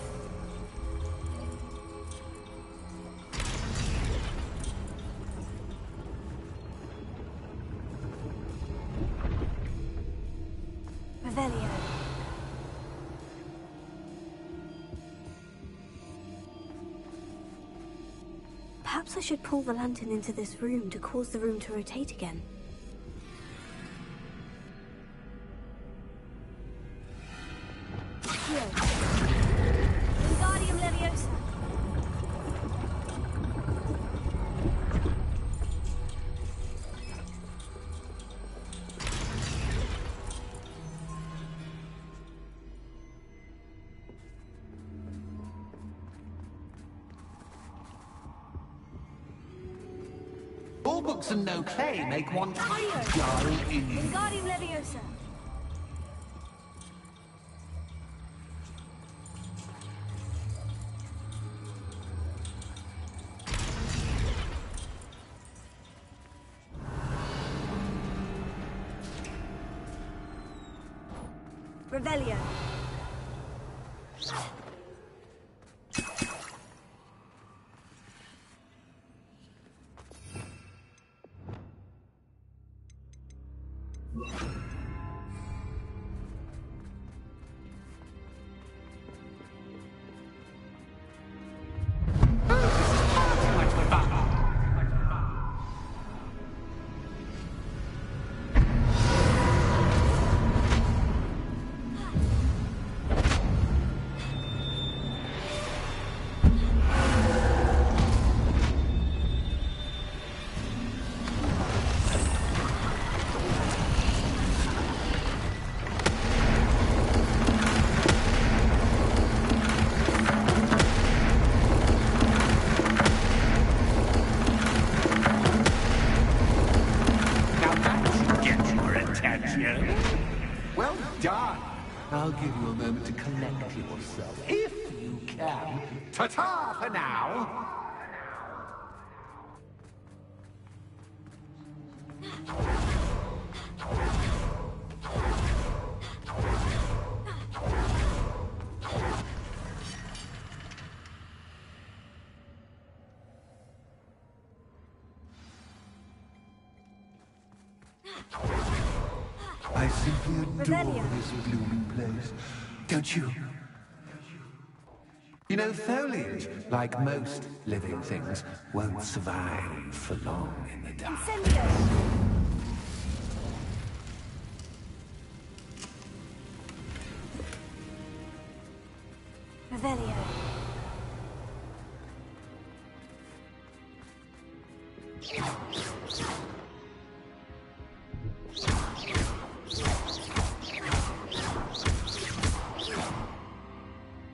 Revelio. Perhaps I should pull the lantern into this room to cause the room to rotate again. Wingardium Leviosa. All books and no clay make one Accio. go in. Wingardium Leviosa. Revelio. Well done. I'll give you a moment to collect yourself, if you can. Ta-ta for now. I simply adore Revelio. this blooming place. Don't you? You know, foliage, like most living things, won't survive for long in the dark. Revelio.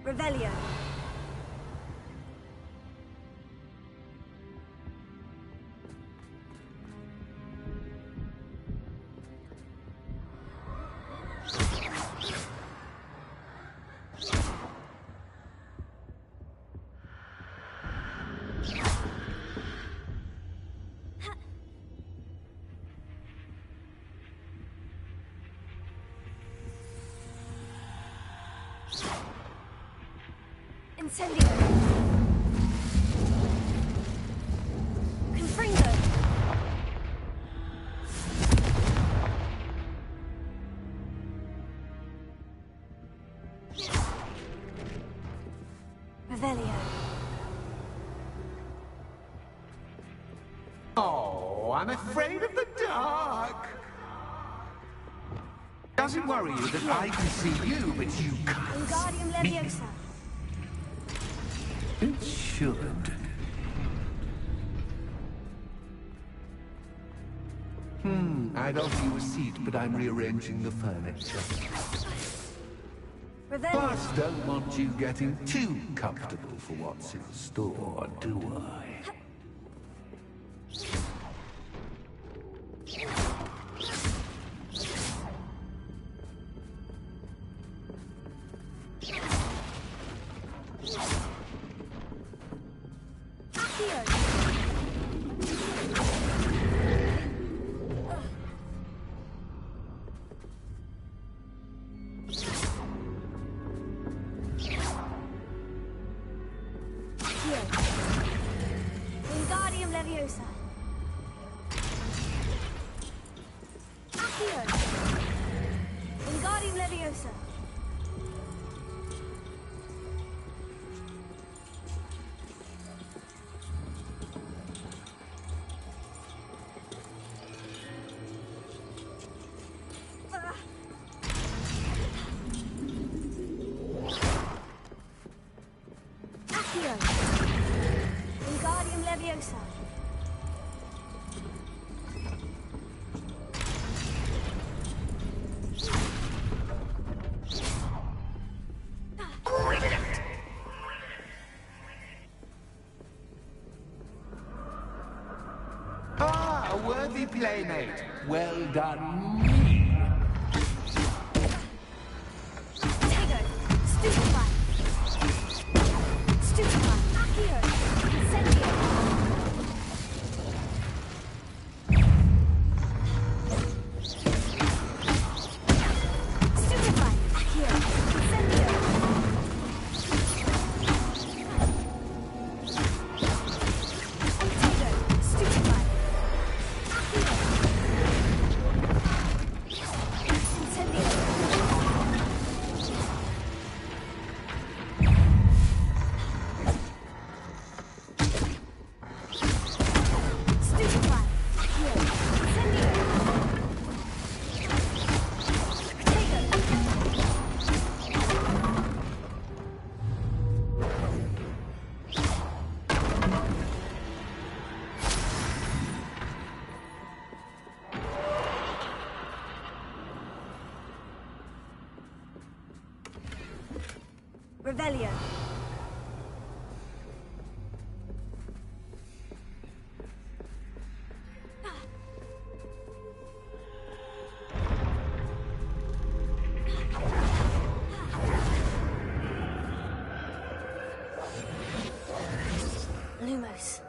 Revelio. Incendio. Confringo. Revelio. Oh, I'm afraid of the dark. Does it worry you that I can see you, but you can't Wingardium see me? Leviosa. It should. I'd offer you a seat, but I'm rearranging the furniture. Revelio. Plus, don't want you getting too comfortable for what's in store, do I? Wingardium Leviosa. Accio. Wingardium Leviosa. Accio. Wingardium Leviosa. Ah, a worthy playmate. Well done. Tego. Stupefy. Stupefy. Accio. Incendio. Stupefy. Accio. Incendio. Tego. Stupefy. Accio. Incendio. Stupefy. Accio. Incendio. Revelio. Lumos.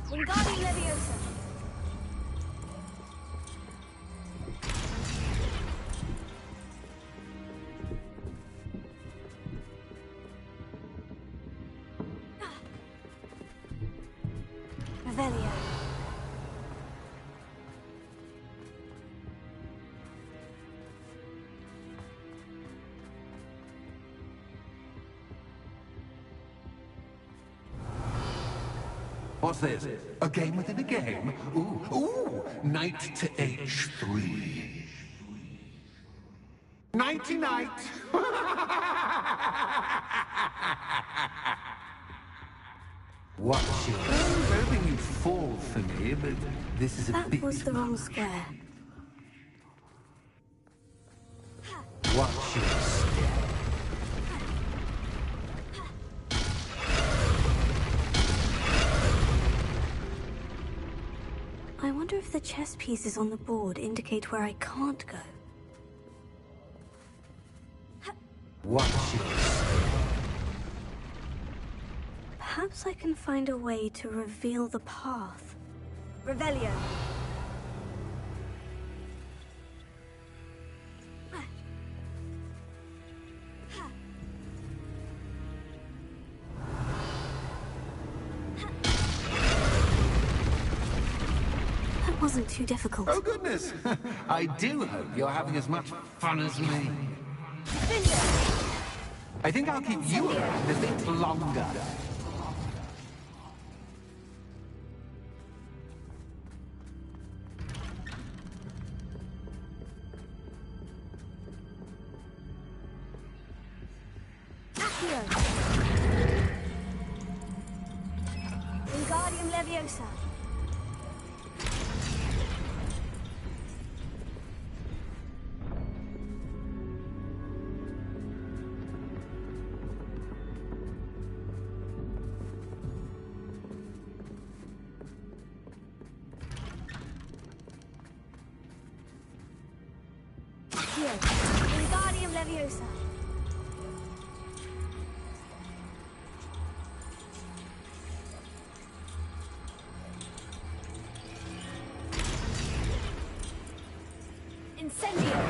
Wingardium Leviosa. Revelio. What's this? A game within a game? Ooh, knight to h3. Nighty-night! Watch your... I'm hoping you'd fall for me, but this is a That bit... was the wrong square. Watch your step. I wonder if the chess pieces on the board indicate where I can't go. Watch your step. Perhaps I can find a way to reveal the path. Revelio. That wasn't too difficult. Oh, goodness! I do hope you're having as much fun as me. I think I'll keep you around a bit longer. Accio. Wingardium Leviosa. Accio. Wingardium Leviosa. Incendio.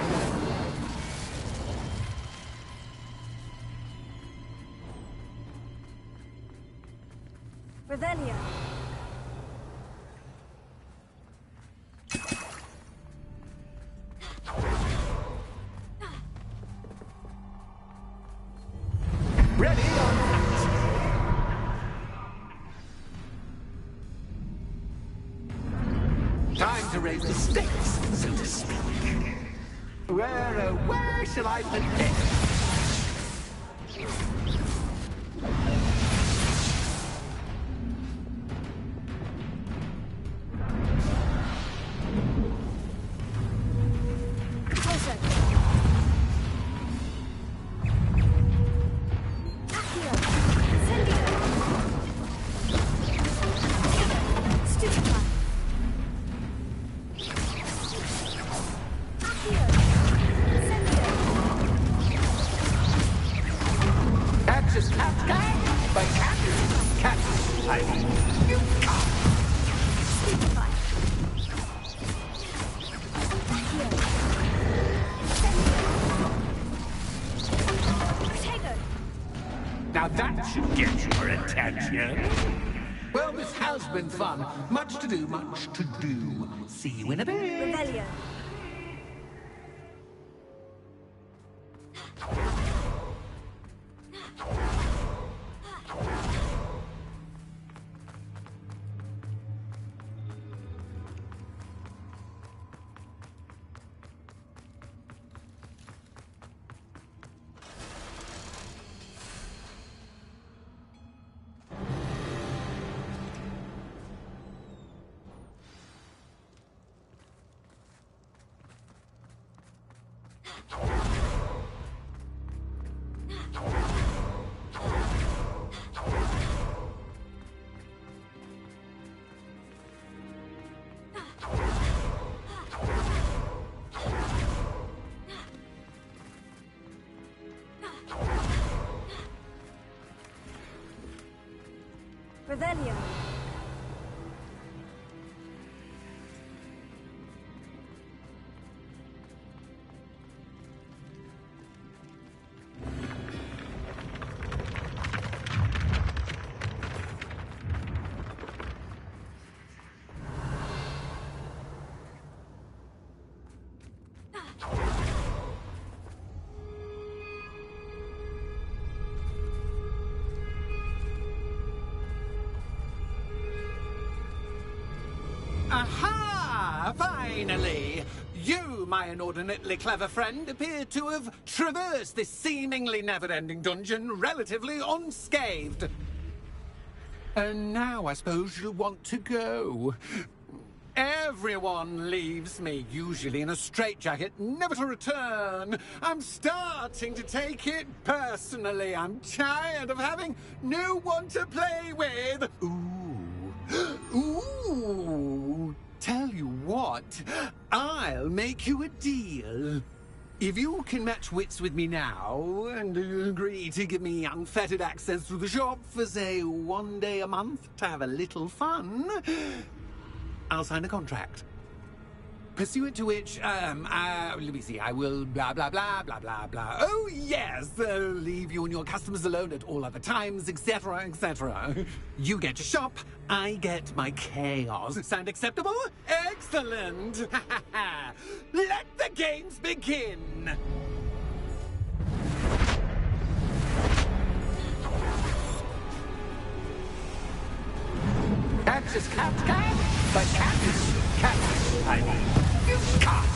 Revelio. Ready or not? Time to raise the stakes, so to speak. Where shall I begin? Axis Cascade, but catch, I mean, you can't. Now that should get your attention. Well, this has been fun. Much to do, much to do. See you in a bit. Revelio. Revelio. Aha! Finally! You, my inordinately clever friend, appear to have traversed this seemingly never-ending dungeon relatively unscathed. And now I suppose you'll want to go. Everyone leaves me, usually in a straitjacket, never to return. I'm starting to take it personally. I'm tired of having no one to play with. Ooh, tell you what, I'll make you a deal. If you can match wits with me now and agree to give me unfettered access to the shop for, say, 1 day a month to have a little fun, I'll sign a contract. Pursuant to which, let me see, I will blah, blah, blah, blah, blah, blah. Oh, yes, leave you and your customers alone at all other times, etc., etc. You get to shop, I get my chaos. Sound acceptable? Excellent! Let the games begin! Catch is cat, but cat is cat. I mean, you cat.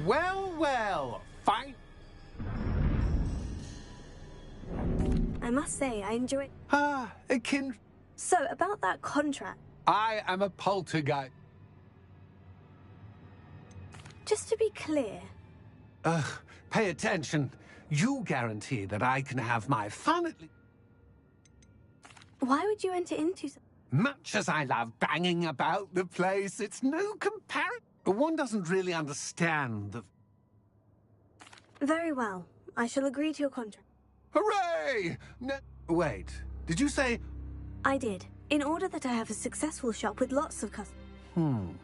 Well, well, fine. I must say, I enjoy... Ah, akin... So, about that contract. I am a poltergeist. Just to be clear... Pay attention. You guarantee that I can have my fun at least. Why would you enter into... Much as I love banging about the place, it's no comparison. One doesn't really understand the... Very well. I shall agree to your contract. Hooray! No, wait, did you say... I did. In order that I have a successful shop with lots of customers.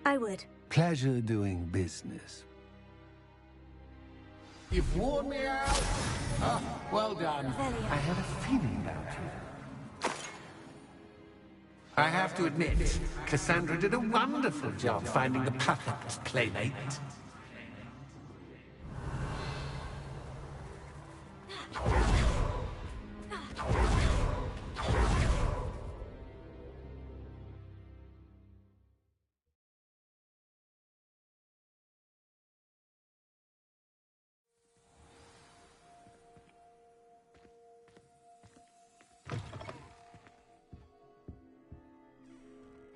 I would. Pleasure doing business. You've worn me out. Well done. I had a feeling about you. I have to admit, Cassandra did a wonderful job finding the perfect playmate.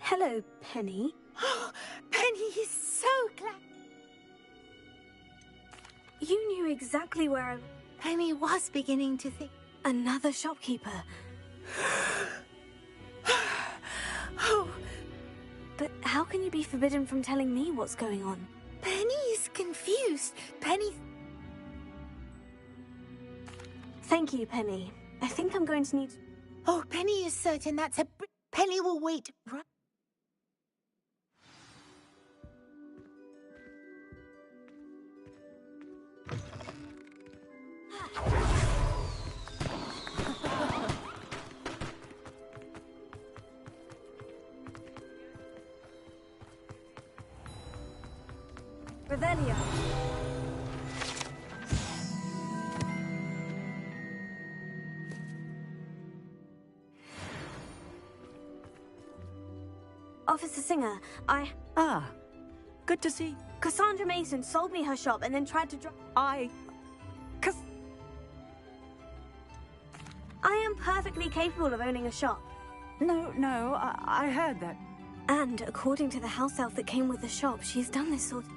Hello, Penny. Penny is so glad. You knew exactly where I... Penny was beginning to think... Another shopkeeper. Oh. But how can you be forbidden from telling me what's going on? Penny is confused. Penny... Thank you, Penny. I think I'm going to need... Oh, Penny is certain that's a... Penny will wait right... Revelio. Officer Singer, Ah, good to see. Cassandra Mason sold me her shop and then tried to I am perfectly capable of owning a shop. No, I heard that. And according to the house elf that came with the shop, she's done this sort of...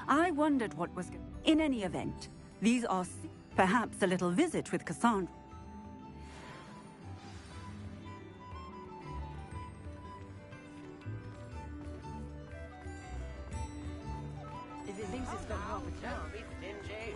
I wondered what was... In any event, these are... Perhaps a little visit with Cassandra. If it thinks it's got half a chance, it's stingy.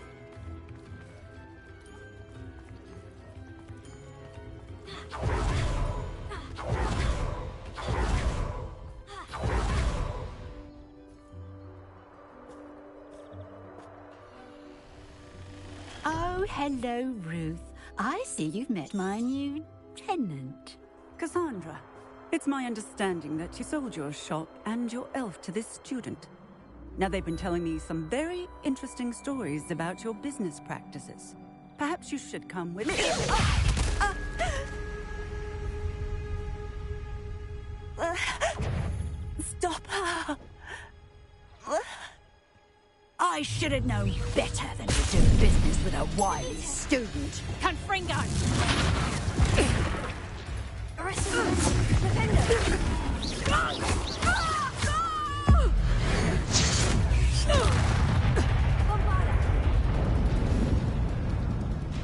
Oh, hello, Ruth. I see you've met my new tenant. Cassandra, it's my understanding that you sold your shop and your elf to this student. Now, they've been telling me some very interesting stories about your business practices. Perhaps you should come with me. Stop her! I should have known better than to do business with a wily student. Confringo!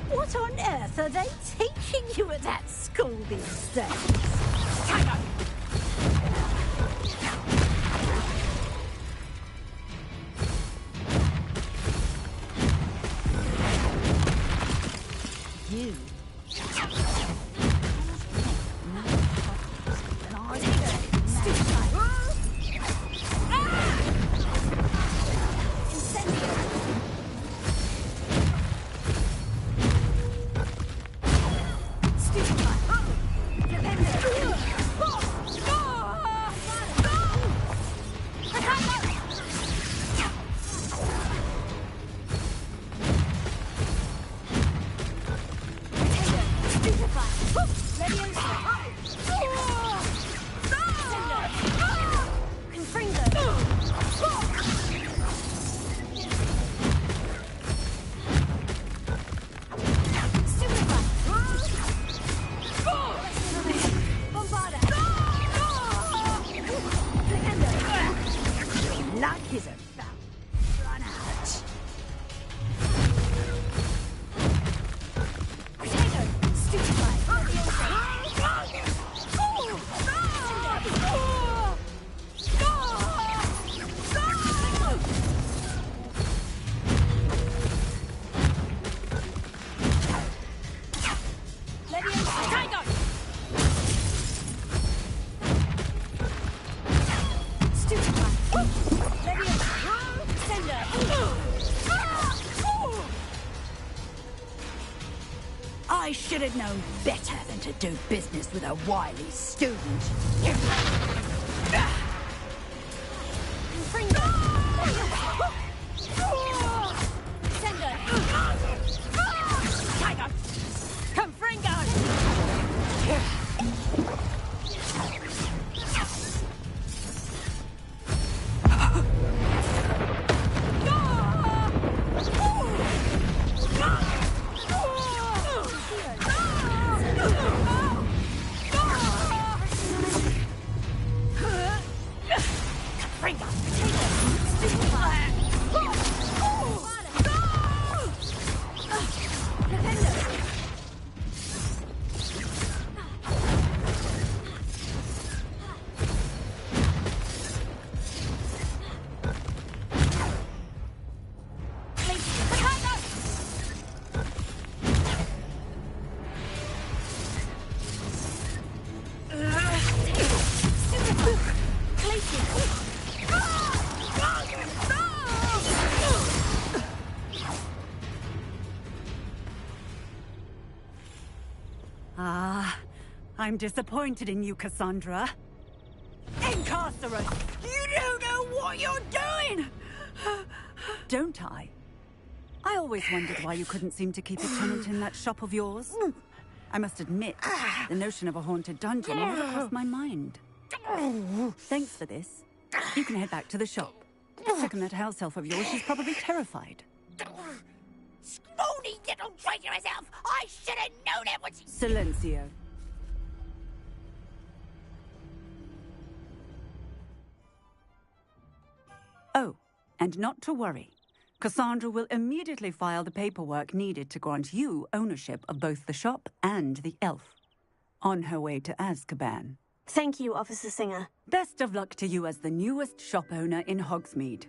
What on earth are they teaching you at that school these days? You. Stupid. I should have known better than to do business with a wily student. Tiger! Confringo! I'm disappointed in you, Cassandra. Incarcerate! You don't know what you're doing! Don't I? I always wondered why you couldn't seem to keep a tenant in that shop of yours. I must admit, the notion of a haunted dungeon never crossed my mind. Thanks for this. You can head back to the shop. Reckon that house elf of yours, she's probably terrified. Scrawny little traitor herself! I should have known it was... Silencio. Oh, and not to worry. Cassandra will immediately file the paperwork needed to grant you ownership of both the shop and the elf. On her way to Azkaban. Thank you, Officer Singer. Best of luck to you as the newest shop owner in Hogsmeade.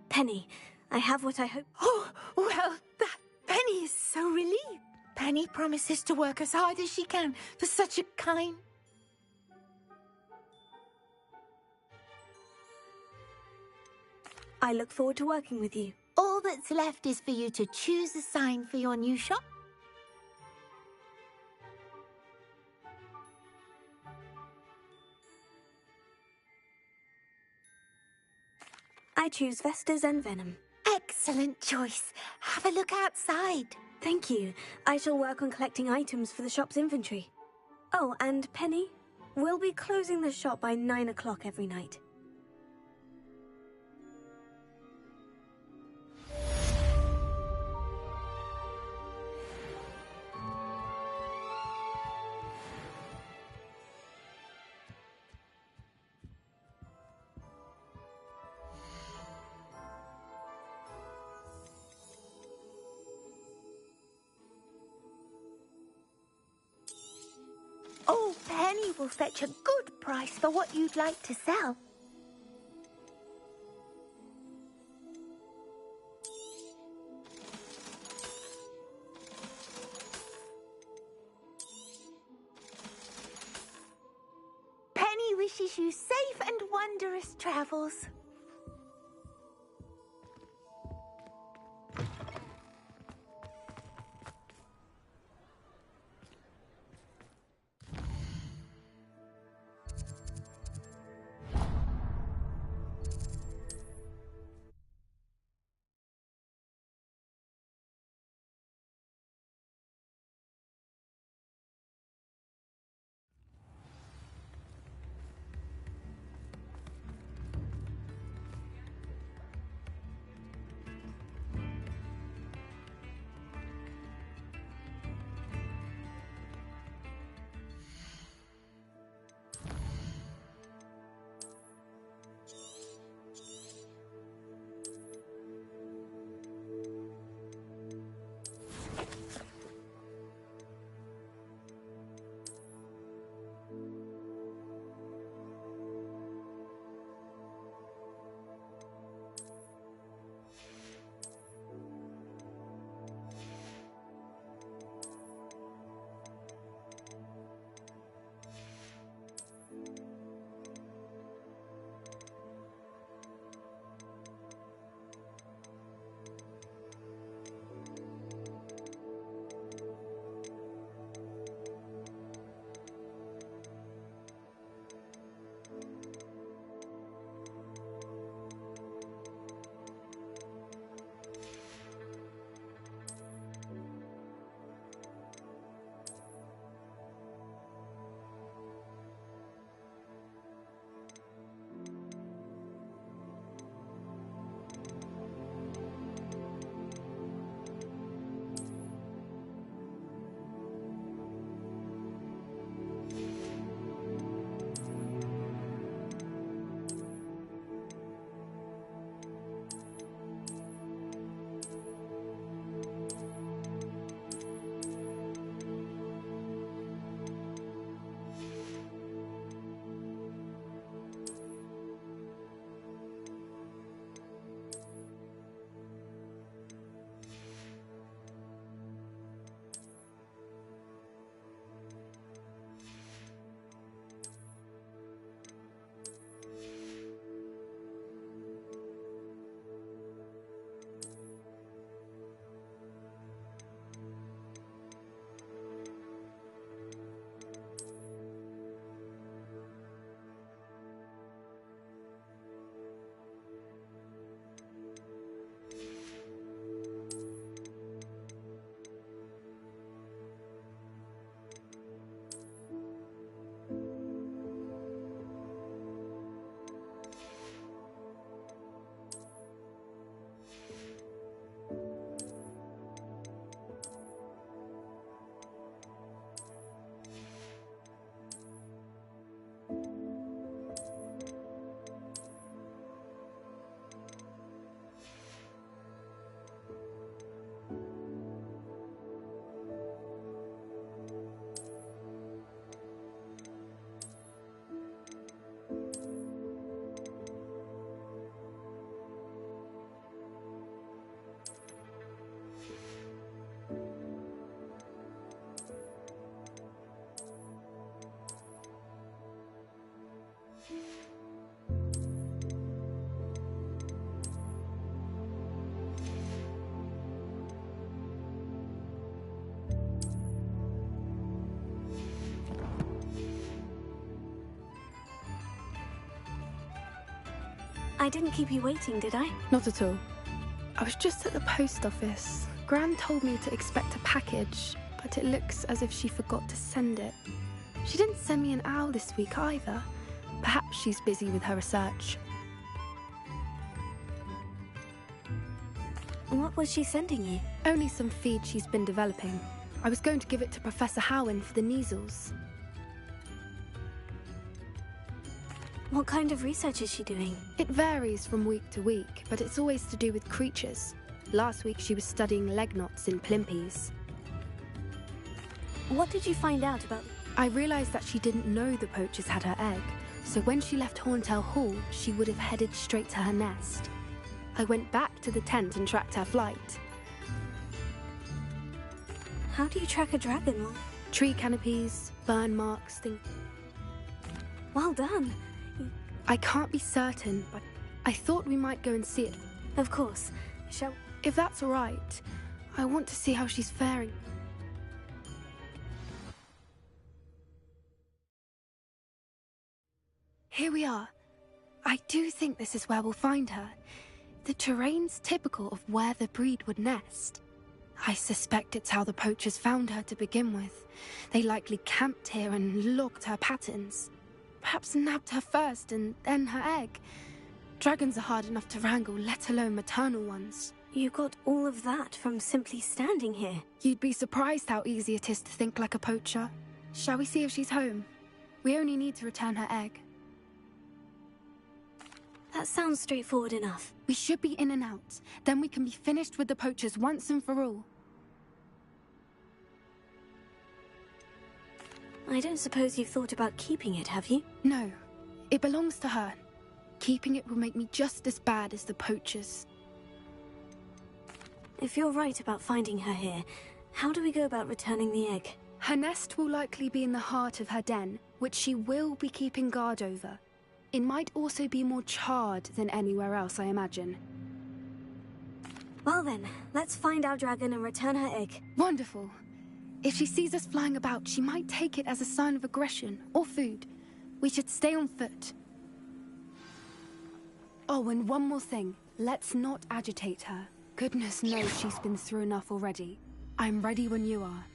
Penny, I have what I hope... Oh, well, that Penny is so relieved. Penny promises to work as hard as she can for such a kind... I look forward to working with you. All that's left is for you to choose a sign for your new shop. I choose Vestas and Venom. Excellent choice. Have a look outside. Thank you. I shall work on collecting items for the shop's inventory. Oh, and Penny, we'll be closing the shop by 9 o'clock every night. Oh, Penny will fetch a good price for what you'd like to sell. Penny wishes you safe and wondrous travels. I didn't keep you waiting, did I? Not at all. I was just at the post office. Gran told me to expect a package, but it looks as if she forgot to send it. She didn't send me an owl this week either. Perhaps she's busy with her research. What was she sending you? Only some feed she's been developing. I was going to give it to Professor Howin for the measles. What kind of research is she doing? It varies from week to week, but it's always to do with creatures. Last week she was studying leg knots in Plimpies. What did you find out about? I realized that she didn't know the poachers had her egg, so when she left Horntail Hall, she would have headed straight to her nest. I went back to the tent and tracked her flight. How do you track a dragon? Tree canopies, burn marks, things. Well done. I can't be certain, but I thought we might go and see it. Of course. Shall... If that's all right, I want to see how she's faring. Here we are. I do think this is where we'll find her. The terrain's typical of where the breed would nest. I suspect it's how the poachers found her to begin with. They likely camped here and logged her patterns. Perhaps nabbed her first and then her egg. Dragons are hard enough to wrangle, let alone maternal ones. You got all of that from simply standing here. You'd be surprised how easy it is to think like a poacher. Shall we see if she's home? We only need to return her egg. That sounds straightforward enough. We should be in and out. Then we can be finished with the poachers once and for all. I don't suppose you've thought about keeping it, have you? No. It belongs to her. Keeping it will make me just as bad as the poachers. If you're right about finding her here, how do we go about returning the egg? Her nest will likely be in the heart of her den, which she will be keeping guard over. It might also be more charred than anywhere else, I imagine. Well then, let's find our dragon and return her egg. Wonderful. If she sees us flying about, she might take it as a sign of aggression or food. We should stay on foot. Oh, and one more thing. Let's not agitate her. Goodness knows she's been through enough already. I'm ready when you are.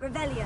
Revelio.